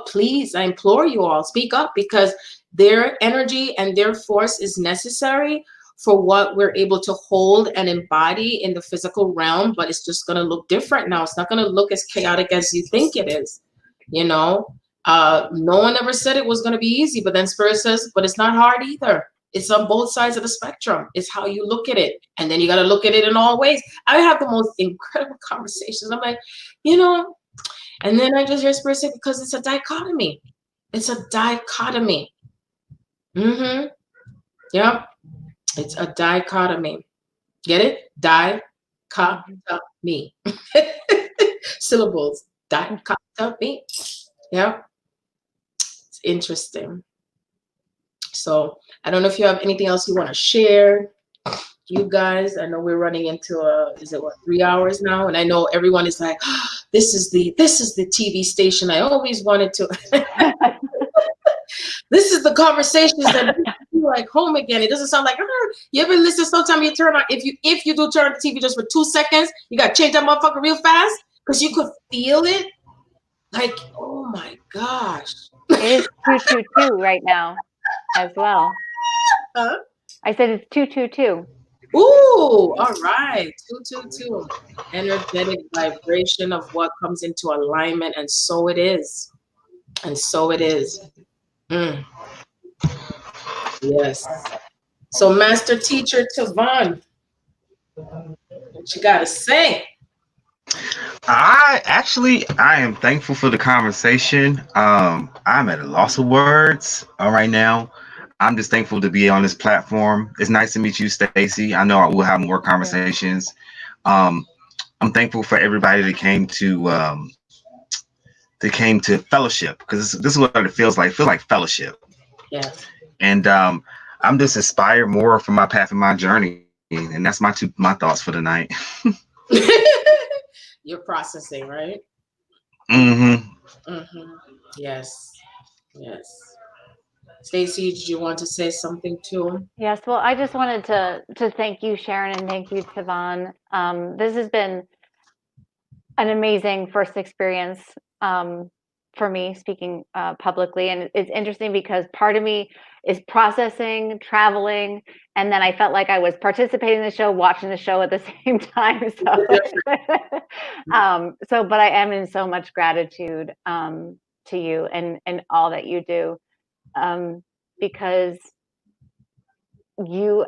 please. I implore you all, speak up, because their energy and their force is necessary for what we're able to hold and embody in the physical realm. But it's just going to look different now. It's not going to look as chaotic as you think it is. You know, no one ever said it was going to be easy, but then Spirit says, but it's not hard either. It's on both sides of the spectrum. It's how you look at it. And then you got to look at it in all ways. I have the most incredible conversations. I'm like, you know, and then I just hear Spirit say, because it's a dichotomy. It's a dichotomy. Yep. It's a dichotomy. Get it? Dichotomy. Syllables. Dichotomy. Yep. It's interesting. So I don't know if you have anything else you want to share, you guys. I know we're running into is it 3 hours now? And I know everyone is like, oh, this is the TV station I always wanted to. This is the conversations that feel like home again. It doesn't sound like, you ever listen, sometimes you turn on, if you do turn the TV just for 2 seconds, you got to change that motherfucker real fast because you could feel it. Like, oh my gosh. It is 222 right now as well. Huh? I said it's 222. Ooh, all right. 222. Energetic vibration of what comes into alignment. And so it is. And so it is. Yes. So Master Teacher Tavon, what you got to say? I am thankful for the conversation. I'm at a loss of words right now. I'm just thankful to be on this platform. It's nice to meet you, Stacey. I know we'll have more conversations. I'm thankful for everybody that came to fellowship, because this is what it feels like. It feels like fellowship. Yeah. And I'm just inspired more from my path and my journey. And that's my thoughts for the night. You're processing, right? Yes. Stacey, did you want to say something too? Yes. Well, I just wanted to thank you, Sharon, and thank you, Tavon. This has been an amazing first experience for me, speaking publicly. And it's interesting because part of me is processing, traveling, and then I felt like I was participating in the show, watching the show at the same time. So, but I am in so much gratitude to you and all that you do, because you,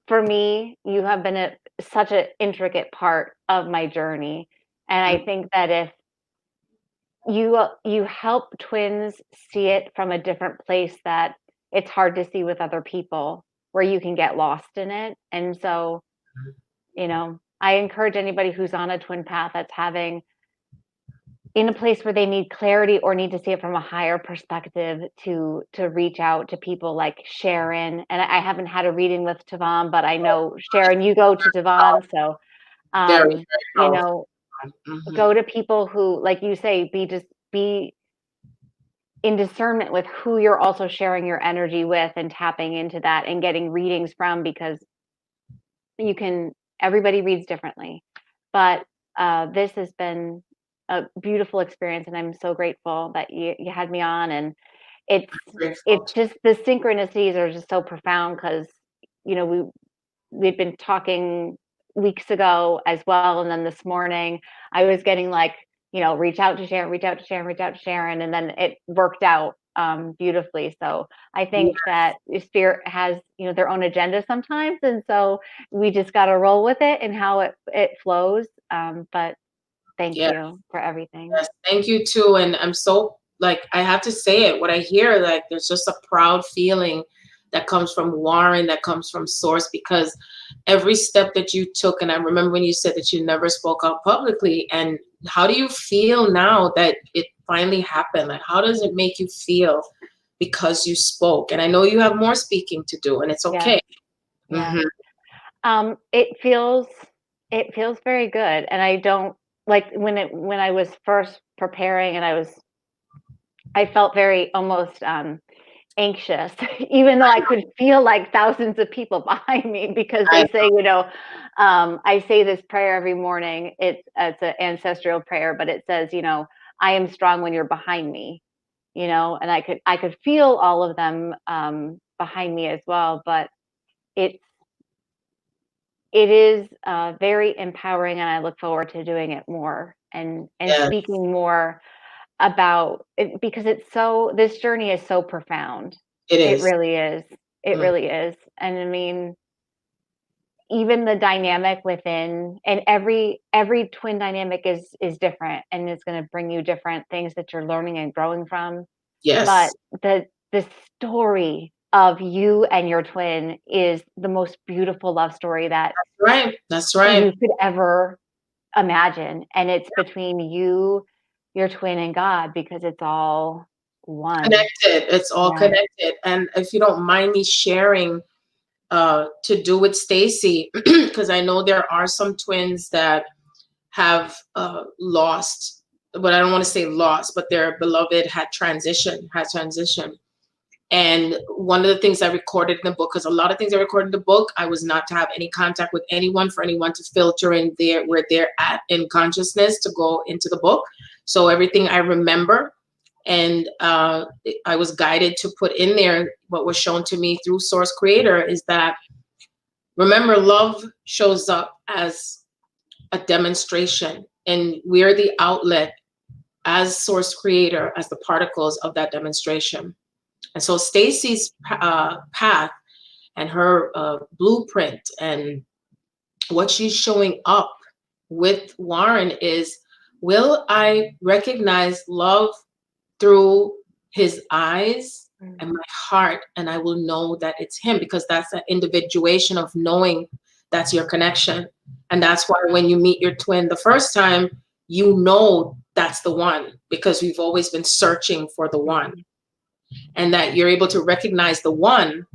for me, you have been such an intricate part of my journey. And I think that if you help twins see it from a different place that it's hard to see with other people, where you can get lost in it. And so, you know, I encourage anybody who's on a twin path that's in a place where they need clarity or need to see it from a higher perspective to reach out to people like Sharon. And I haven't had a reading with Tavon, but I know Sharon, you go to Tavon. So, very you know, go to people who, like you say, be in discernment with who you're also sharing your energy with and tapping into that and getting readings from, because everybody reads differently. But this has been a beautiful experience, and I'm so grateful that you had me on. And it's just, the synchronicities are just so profound, because we've been talking weeks ago as well, and then this morning I was getting like, reach out to Sharon, reach out to Sharon, reach out to Sharon, and then it worked out beautifully. So I think that Spirit has their own agenda sometimes, and so we just got to roll with it and how it flows. But thank you for everything. Yes, thank you too. And I'm so, like, I have to say it, what I hear, like, there's just a proud feeling that comes from Warren, that comes from Source, because every step that you took, and I remember when you said that you never spoke out publicly, and how do you feel now that it finally happened? Like, how does it make you feel because you spoke? And I know you have more speaking to do, and it's okay. Yeah. It feels very good. And I don't, like, when I was first preparing, and I felt very almost anxious, even though I could feel like thousands of people behind me, because they say, I say this prayer every morning. It's an ancestral prayer, but it says, I am strong when you're behind me, and I could feel all of them behind me as well. But it is very empowering, and I look forward to doing it more and speaking more about it, because this journey is so profound. It really is. It really is. And I mean, even the dynamic within, and every twin dynamic is different, and it's going to bring you different things that you're learning and growing from. But the story of you and your twin is the most beautiful love story that that's right you could ever imagine. And it's between you, your twin, and God, because it's all one. Connected. It's all connected. And if you don't mind me sharing to do with Stacey, because I know there are some twins that have lost, but I don't want to say lost, but their beloved had transitioned. And one of the things I recorded in the book, because a lot of things I recorded in the book, I was not to have any contact with anyone, for anyone to filter in there where they're at in consciousness to go into the book. So everything I remember, and I was guided to put in there what was shown to me through Source Creator, is that, remember, love shows up as a demonstration, and we're the outlet as Source Creator, as the particles of that demonstration. And so Stacey's path and her blueprint and what she's showing up with Warren is, will I recognize love through his eyes and my heart, and I will know that it's him, because that's that individuation of knowing that's your connection. And that's why when you meet your twin the first time, you know that's the one, because we've always been searching for the one. And that you're able to recognize the one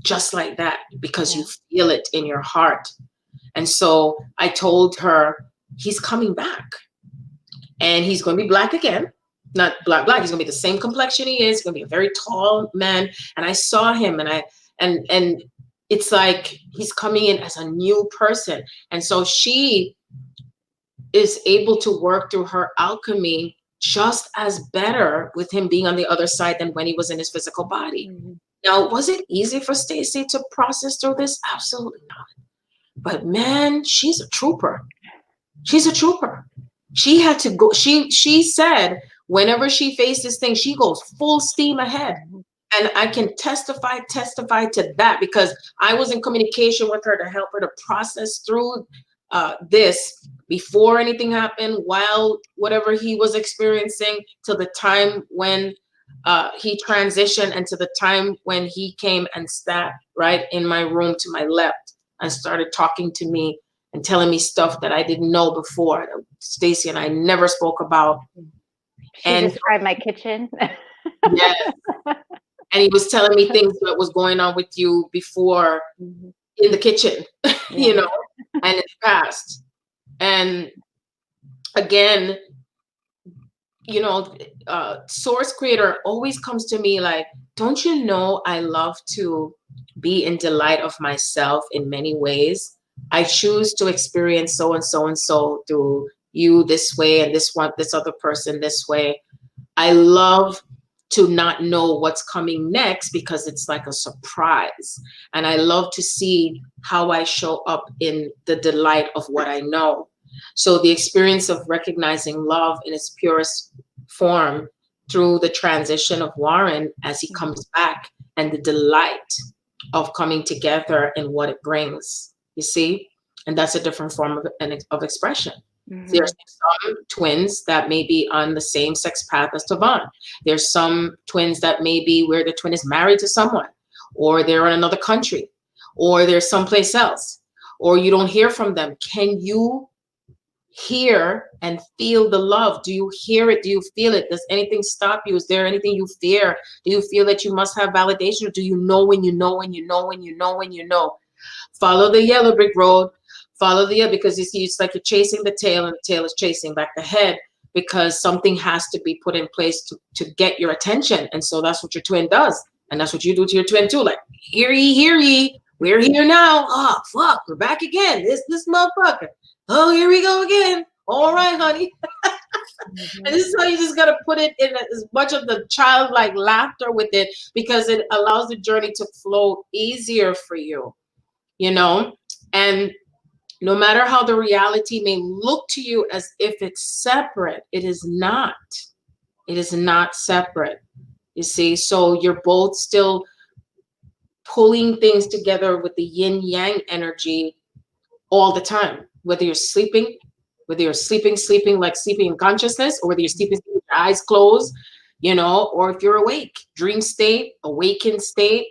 just like that, because you feel it in your heart. And so I told her, he's coming back, and he's going to be black again. Not black, he's going to be the same complexion he is. He's going to be a very tall man. And I saw him, and it's like he's coming in as a new person. And so she is able to work through her alchemy just as better with him being on the other side than when he was in his physical body. Now, was it easy for Stacey to process through this? Absolutely not. But man, she's a trooper. She's a trooper. She had to go. She said whenever she faces things, she goes full steam ahead. And I can testify to that, because I was in communication with her to help her to process through this before anything happened, while whatever he was experiencing, till the time when he transitioned, and to the time when he came and sat right in my room to my left and started talking to me and telling me stuff that I didn't know before, that Stacey and I never spoke about. She described my kitchen. Yes. And he was telling me things that was going on with you before in the kitchen, and it's past. And again, source creator always comes to me like, don't you know I love to be in delight of myself in many ways? I choose to experience so and so and so through you this way, and this other person this way. I love to not know what's coming next because it's like a surprise. And I love to see how I show up in the delight of what I know. So the experience of recognizing love in its purest form through the transition of Warren as he comes back, and the delight of coming together and what it brings, you see? And that's a different form of expression. Mm-hmm. There's some twins that may be on the same sex path as Tavon. There's some twins that may be where the twin is married to someone, or they're in another country, or they're someplace else, or you don't hear from them. Can you hear and feel the love? Do you hear it? Do you feel it? Does anything stop you? Is there anything you fear? Do you feel that you must have validation? Or do you know when you know when you know when you know when you know? Follow the yellow brick road. Follow the other, because you see, it's like you're chasing the tail and the tail is chasing back the head, because something has to be put in place to get your attention. And so that's what your twin does. And that's what you do to your twin too. Like, hear ye, we're here now. Oh, fuck, we're back again. This motherfucker. Oh, here we go again. All right, honey. Mm-hmm. And this is how you just got to put it in as much of the childlike laughter with it, because it allows the journey to flow easier for you, and no matter how the reality may look to you as if it's separate, it is not. It is not separate. You see, so you're both still pulling things together with the yin yang energy all the time, whether you're sleeping, sleeping like sleeping in consciousness, or whether you're sleeping with your eyes closed, or if you're awake, dream state, awakened state,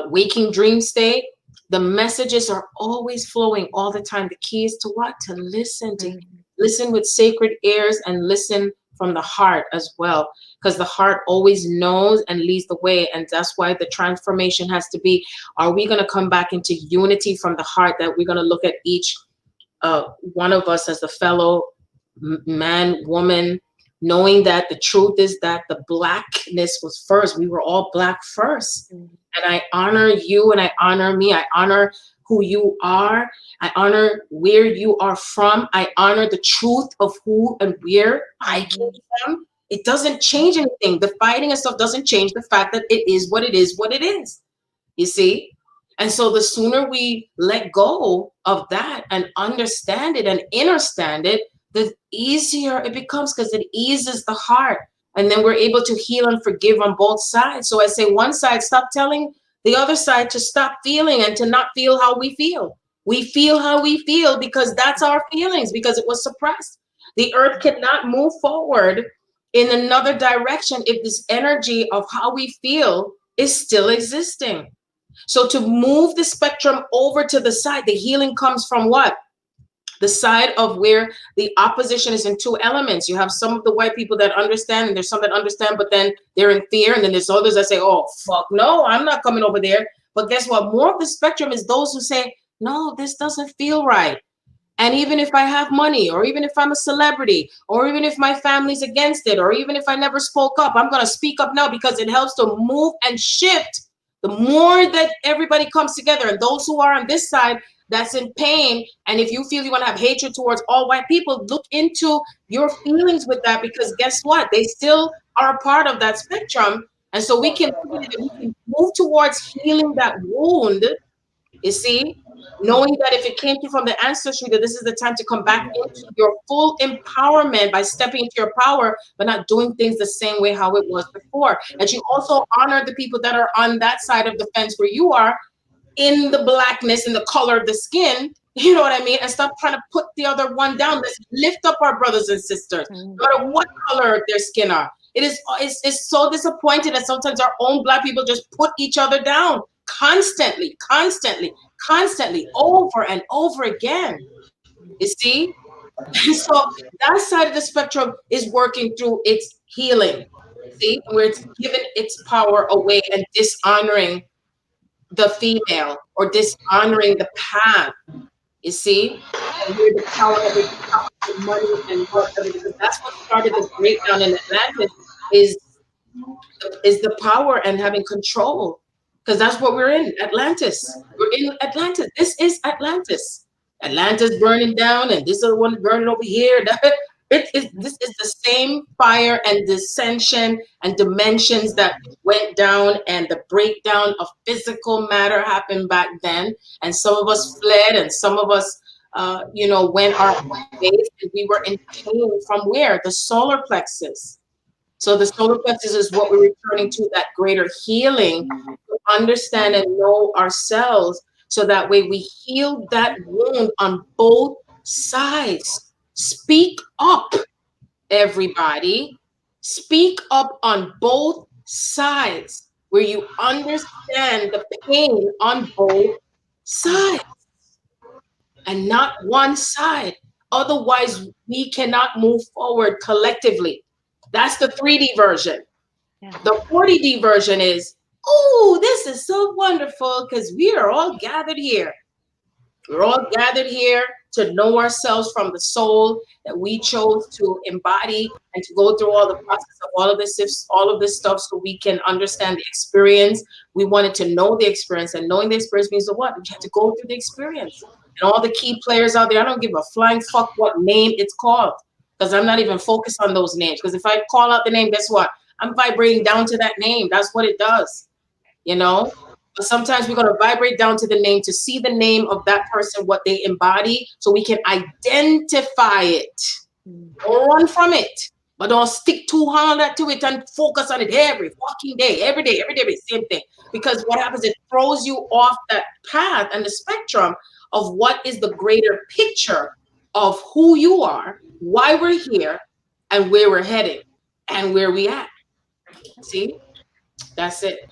waking dream state. The messages are always flowing all the time. The key is to what? To listen, listen with sacred ears, and listen from the heart as well, because the heart always knows and leads the way. And that's why the transformation has to be, are we going to come back into unity from the heart, that we're going to look at each one of us as a fellow man, woman, knowing that the truth is that the blackness was first. We were all black first. And I honor you, and I honor me. I honor who you are. I honor where you are from. I honor the truth of who and where I came from. It doesn't change anything. The fighting and stuff doesn't change the fact that it is what it is, what it is. You see? And so the sooner we let go of that and understand it and understand it, the easier it becomes, because it eases the heart. And then we're able to heal and forgive on both sides. So I say one side, stop telling the other side to stop feeling and to not feel how we feel. We feel how we feel because that's our feelings, because it was suppressed. The earth cannot move forward in another direction if this energy of how we feel is still existing. So to move the spectrum over to the side, the healing comes from what? The side of where the opposition is in two elements. You have some of the white people that understand, and there's some that understand, but then they're in fear. And then there's others that say, oh, fuck, no, I'm not coming over there. But guess what? More of the spectrum is those who say, no, this doesn't feel right. And even if I have money, or even if I'm a celebrity, or even if my family's against it, or even if I never spoke up, I'm going to speak up now, because it helps to move and shift. The more that everybody comes together, and those who are on this side that's in pain, and if you feel you want to have hatred towards all white people, look into your feelings with that, because guess what? They still are a part of that spectrum. And so we can move towards healing that wound, you see, knowing that if it came through from the ancestry, that this is the time to come back into your full empowerment by stepping into your power, but not doing things the same way how it was before. And you also honor the people that are on that side of the fence where you are, in the blackness, in the color of the skin, you know what I mean? And stop trying to put the other one down. Let's lift up our brothers and sisters, no matter what color their skin are. It's so disappointing that sometimes our own Black people just put each other down constantly, over and over again. You see? And so that side of the spectrum is working through its healing. See? Where it's giving its power away and dishonoring the female, or dishonoring the path. You see? And where the power of it the money and whatever, because that's what started the breakdown in Atlantis is the power and having control. Because that's what we're in, Atlantis. We're in Atlantis. This is Atlantis. Atlantis burning down, and this other one burning over here. This is the same fire and dissension and dimensions that went down, and the breakdown of physical matter happened back then. And some of us fled, and some of us, went our ways, and we were in pain from where? The solar plexus. So the solar plexus is what we're returning to, that greater healing, to understand and know ourselves, so that way we heal that wound on both sides. Speak up, everybody. Speak up on both sides, where you understand the pain on both sides and not one side. Otherwise, we cannot move forward collectively. That's the 3D version. Yeah. The 40D version is, oh, this is so wonderful because we are all gathered here. We're all gathered here to know ourselves from the soul that we chose to embody and to go through all the process of all of this stuff, so we can understand the experience. We wanted to know the experience, and knowing the experience means what? We have to go through the experience. And all the key players out there, I don't give a flying fuck what name it's called, because I'm not even focused on those names. Because if I call out the name, guess what? I'm vibrating down to that name. That's what it does, But sometimes we're going to vibrate down to the name to see the name of that person, what they embody, so we can identify it. Don't run from it, but don't stick too hard to it and focus on it every fucking day, every day, same thing. Because what happens, it throws you off that path and the spectrum of what is the greater picture of who you are, why we're here, and where we're headed, and where we at. See? That's it.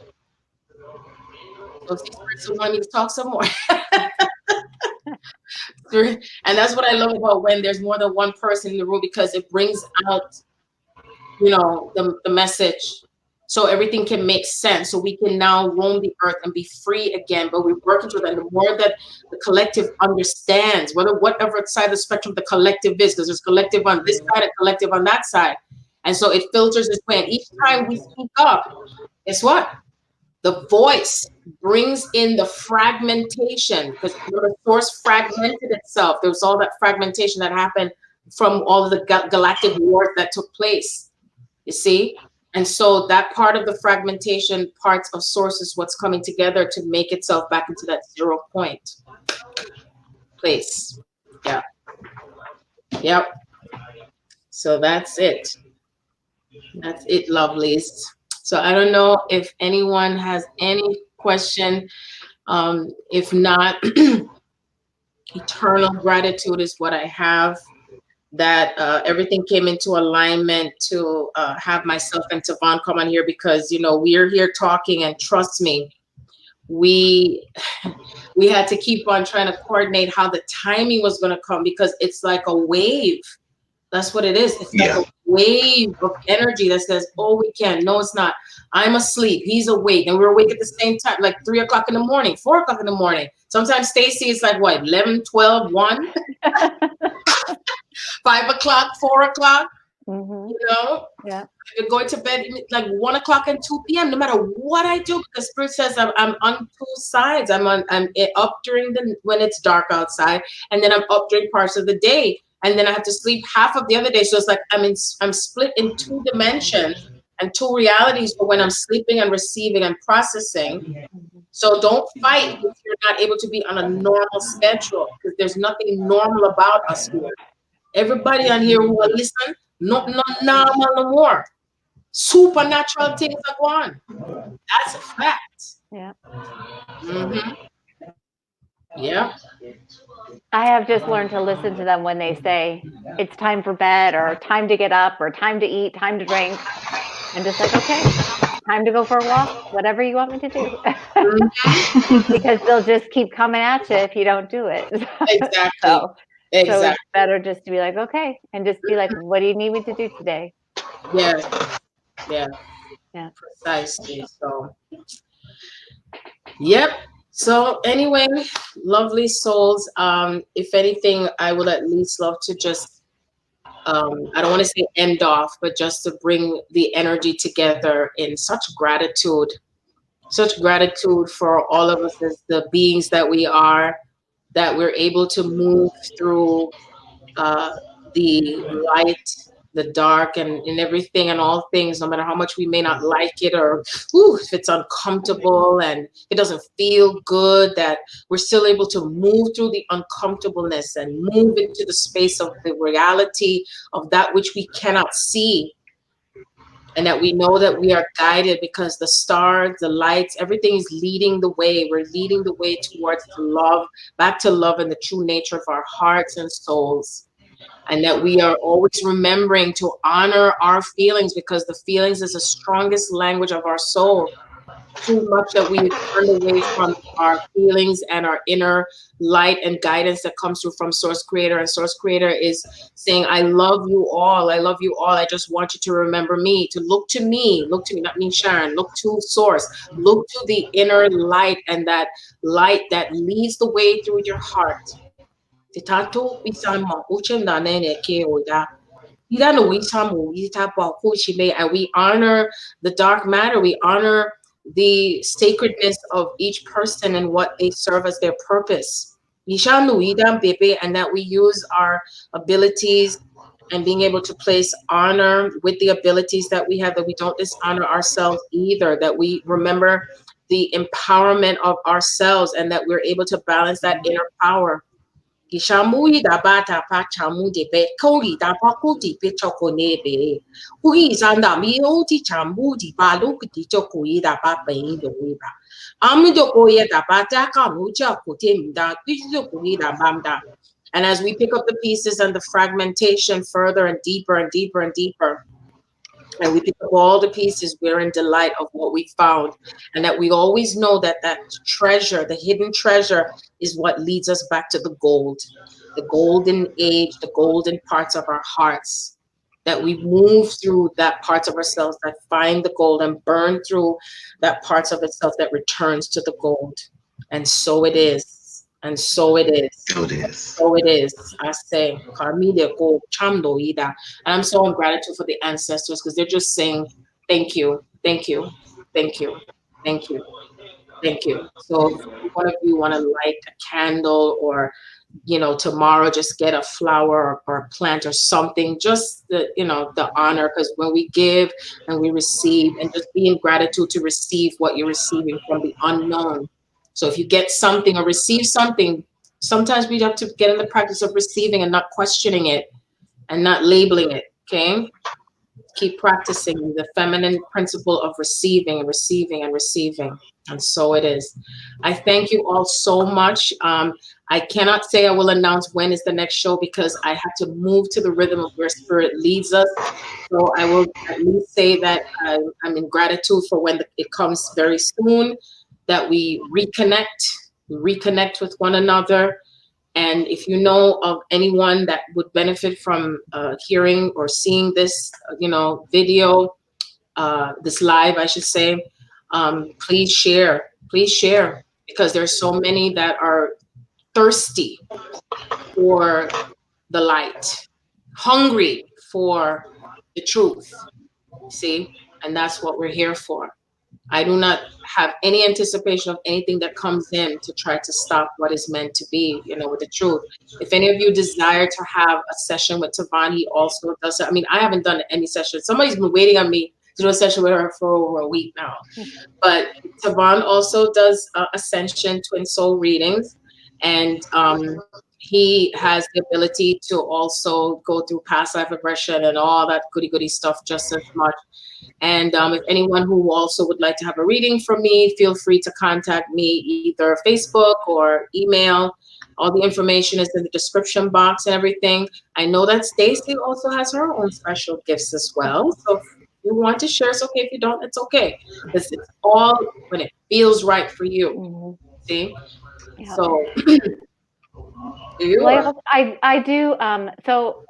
So someone needs to talk some more. And that's what I love about when there's more than one person in the room, because it brings out, the message, so everything can make sense, so we can now roam the earth and be free again. But we're working through that. And the more that the collective understands, whatever side of the spectrum the collective is, because there's collective on this side and collective on that side. And so it filters this way. And each time we speak up, guess what? The voice brings in the fragmentation, because the source fragmented itself. There was all that fragmentation that happened from all of the galactic wars that took place, you see? And so that part of the fragmentation, parts of source, is what's coming together to make itself back into that 0 point place. Yeah. Yep. So that's it. That's it, lovelies. So I don't know if anyone has any question. If not, eternal gratitude is what I have, that everything came into alignment to have myself and Tavon come on here, because, we're here talking, and trust me, we had to keep on trying to coordinate how the timing was going to come, because it's like a wave. That's what it is. It's like a wave of energy that says, oh, we can't. No, it's not. I'm asleep. He's awake. And we're awake at the same time, like 3 o'clock in the morning, 4 o'clock in the morning. Sometimes Stacey is like, what, 11, 12, 1? 5 o'clock, 4 o'clock, Yeah. I'm going to bed like 1 o'clock and 2 p.m. No matter what I do, because Spirit says I'm on two sides. I'm up during when it's dark outside, and then I'm up during parts of the day, and then I have to sleep half of the other day. So it's like I'm split in 2 dimensions and 2 realities for when I'm sleeping and receiving and processing. So don't fight if you're not able to be on a normal schedule, because there's nothing normal about us here. Everybody on here who will listen, not normal no more. Supernatural things are going. That's a fact. Yeah. Mm-hmm. Yeah. I have just learned to listen to them when they say it's time for bed, or time to get up, or time to eat, time to drink. And just like, okay, time to go for a walk, whatever you want me to do. Because they'll just keep coming at you if you don't do it. Exactly. So it's better just to be like, okay, and just be like, what do you need me to do today? Yeah. Precisely. So, yep. So anyway, lovely souls. If anything, I would at least love to just I don't want to say end off, but just to bring the energy together in such gratitude for all of us as the beings that we are, that we're able to move through uh, the light, the dark, and everything and all things, no matter how much we may not like it, or if it's uncomfortable and it doesn't feel good, that we're still able to move through the uncomfortableness and move into the space of the reality of that which we cannot see, and that we know that we are guided because the stars, the lights, everything is leading the way. We're leading the way towards the love, back to love and the true nature of our hearts and souls. And that we are always remembering to honor our feelings, because the feelings is the strongest language of our soul. Too much that we turned away from our feelings and our inner light and guidance that comes through from Source Creator. And Source Creator is saying, I love you all. I love you all. I just want you to remember me, to look to me, not me, Sharon, look to Source, look to the inner light, and that light that leads the way through your heart. Titato bisama uchenda nene ke oida. And we honor the dark matter. We honor the sacredness of each person and what they serve as their purpose. And that we use our abilities and being able to place honor with the abilities that we have, that we don't dishonor ourselves either, that we remember the empowerment of ourselves, and that we're able to balance that inner power. Gishamui da bata pa chamu de be kori da pa kuti pe choko nebe. Hui zanda mi oti chamu di ba look di choko da pa pe do iba. Amido koye da bata kamucha kote da pijo da bamda. And as we pick up the pieces and the fragmentation further and deeper and deeper and deeper, and we pick up all the pieces, we're in delight of what we found, and that we always know that that treasure, the hidden treasure, is what leads us back to the gold, the golden age, the golden parts of our hearts, that we move through that parts of ourselves that find the gold and burn through that parts of itself that returns to the gold. And so it is. And so it is. So it is. So it is. I say, Karmide go chamdo ida. And I'm so in gratitude for the ancestors, because they're just saying, thank you, thank you, thank you, thank you, thank you. So if one of you want to light a candle, or tomorrow just get a flower or a plant or something, just the honor, because when we give and we receive, and just be in gratitude to receive what you're receiving from the unknown. So if you get something or receive something, sometimes we have to get in the practice of receiving and not questioning it and not labeling it. Okay. Keep practicing the feminine principle of receiving and receiving and receiving. And so it is. I thank you all so much. I cannot say I will announce when is the next show, because I have to move to the rhythm of where spirit leads us. So I will at least say that I'm in gratitude for when it comes very soon, that we reconnect with one another. And if you know of anyone that would benefit from hearing or seeing this, video, this live, I should say, please share, because there's so many that are thirsty for the light, hungry for the truth, see? And that's what we're here for. I do not have any anticipation of anything that comes in to try to stop what is meant to be, with the truth. If any of you desire to have a session with Tavon, he also does it. I mean, I haven't done any session. Somebody's been waiting on me to do a session with her for over a week now. But Tavon also does Ascension Twin Soul readings. And he has the ability to also go through past life regression and all that goody stuff just as much. And if anyone who also would like to have a reading from me, feel free to contact me either Facebook or email. All the information is in the description box and everything. I know that Stacey also has her own special gifts as well. So if you want to share, it's okay. If you don't, it's okay. It's all when it feels right for you. Mm-hmm. See? Yeah. So I do. So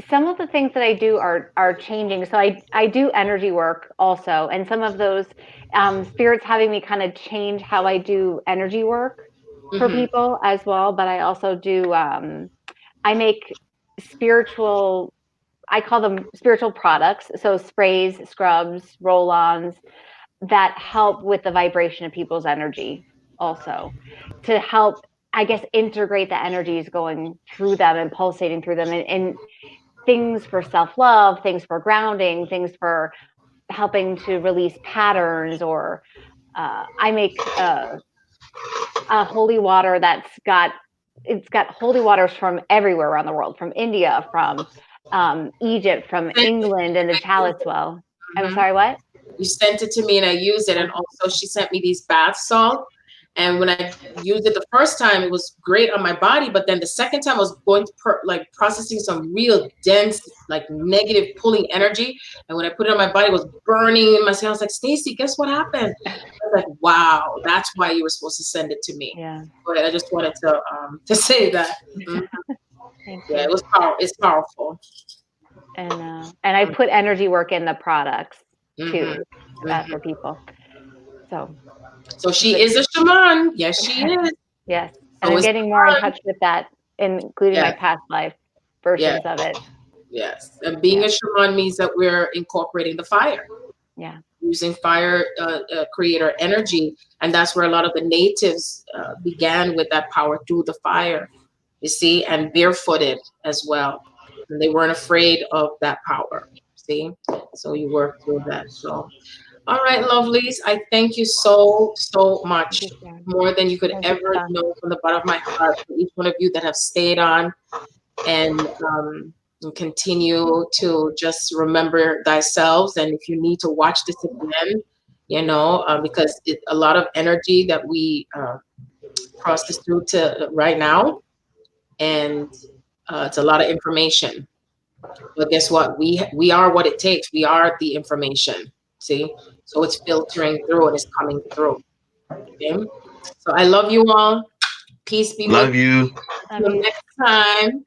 some of the things that I do are changing. So I do energy work also, and some of those spirits having me kind of change how I do energy work for people as well. But I also do. I make spiritual I call them spiritual products. So sprays, scrubs, roll-ons that help with the vibration of people's energy also, to help, I guess, integrate the energies going through them and pulsating through them, and things for self-love, things for grounding, things for helping to release patterns, or I make a holy water it's got holy waters from everywhere around the world, from India, from Egypt, from England, and the chalice well. I'm sorry, what? You sent it to me and I used it. And also she sent me these bath salt. And when I used it the first time, it was great on my body. But then the second time I was going to like processing some real dense, like negative pulling energy. And when I put it on my body, it was burning in my skin. I was like, Stacey, guess what happened? I was like, wow, that's why you were supposed to send it to me. Yeah. But I just wanted to say that. Thank Yeah, you. it's powerful. And I put energy work in the products too, for people. So she is a shaman. Yes, she is. Yes. So And I'm it's getting more in fun. touch with that, including my past life versions of it. Yes. And being a shaman means that we're incorporating the fire. Yeah. Using fire creator energy. And that's where a lot of the natives began with that power through the fire, you see, and barefooted as well. And they weren't afraid of that power, see? So you work through that. So, all right, lovelies. I thank you so much, more than you could ever know, from the bottom of my heart, for each one of you that have stayed on and continue to just remember thyself. And if you need to watch this again, because a lot of energy that we process through to right now, and it's a lot of information. But guess what? We are what it takes. We are the information. See? So it's filtering through and it's coming through. Okay? So I love you all. Peace be with you. you. Until next time.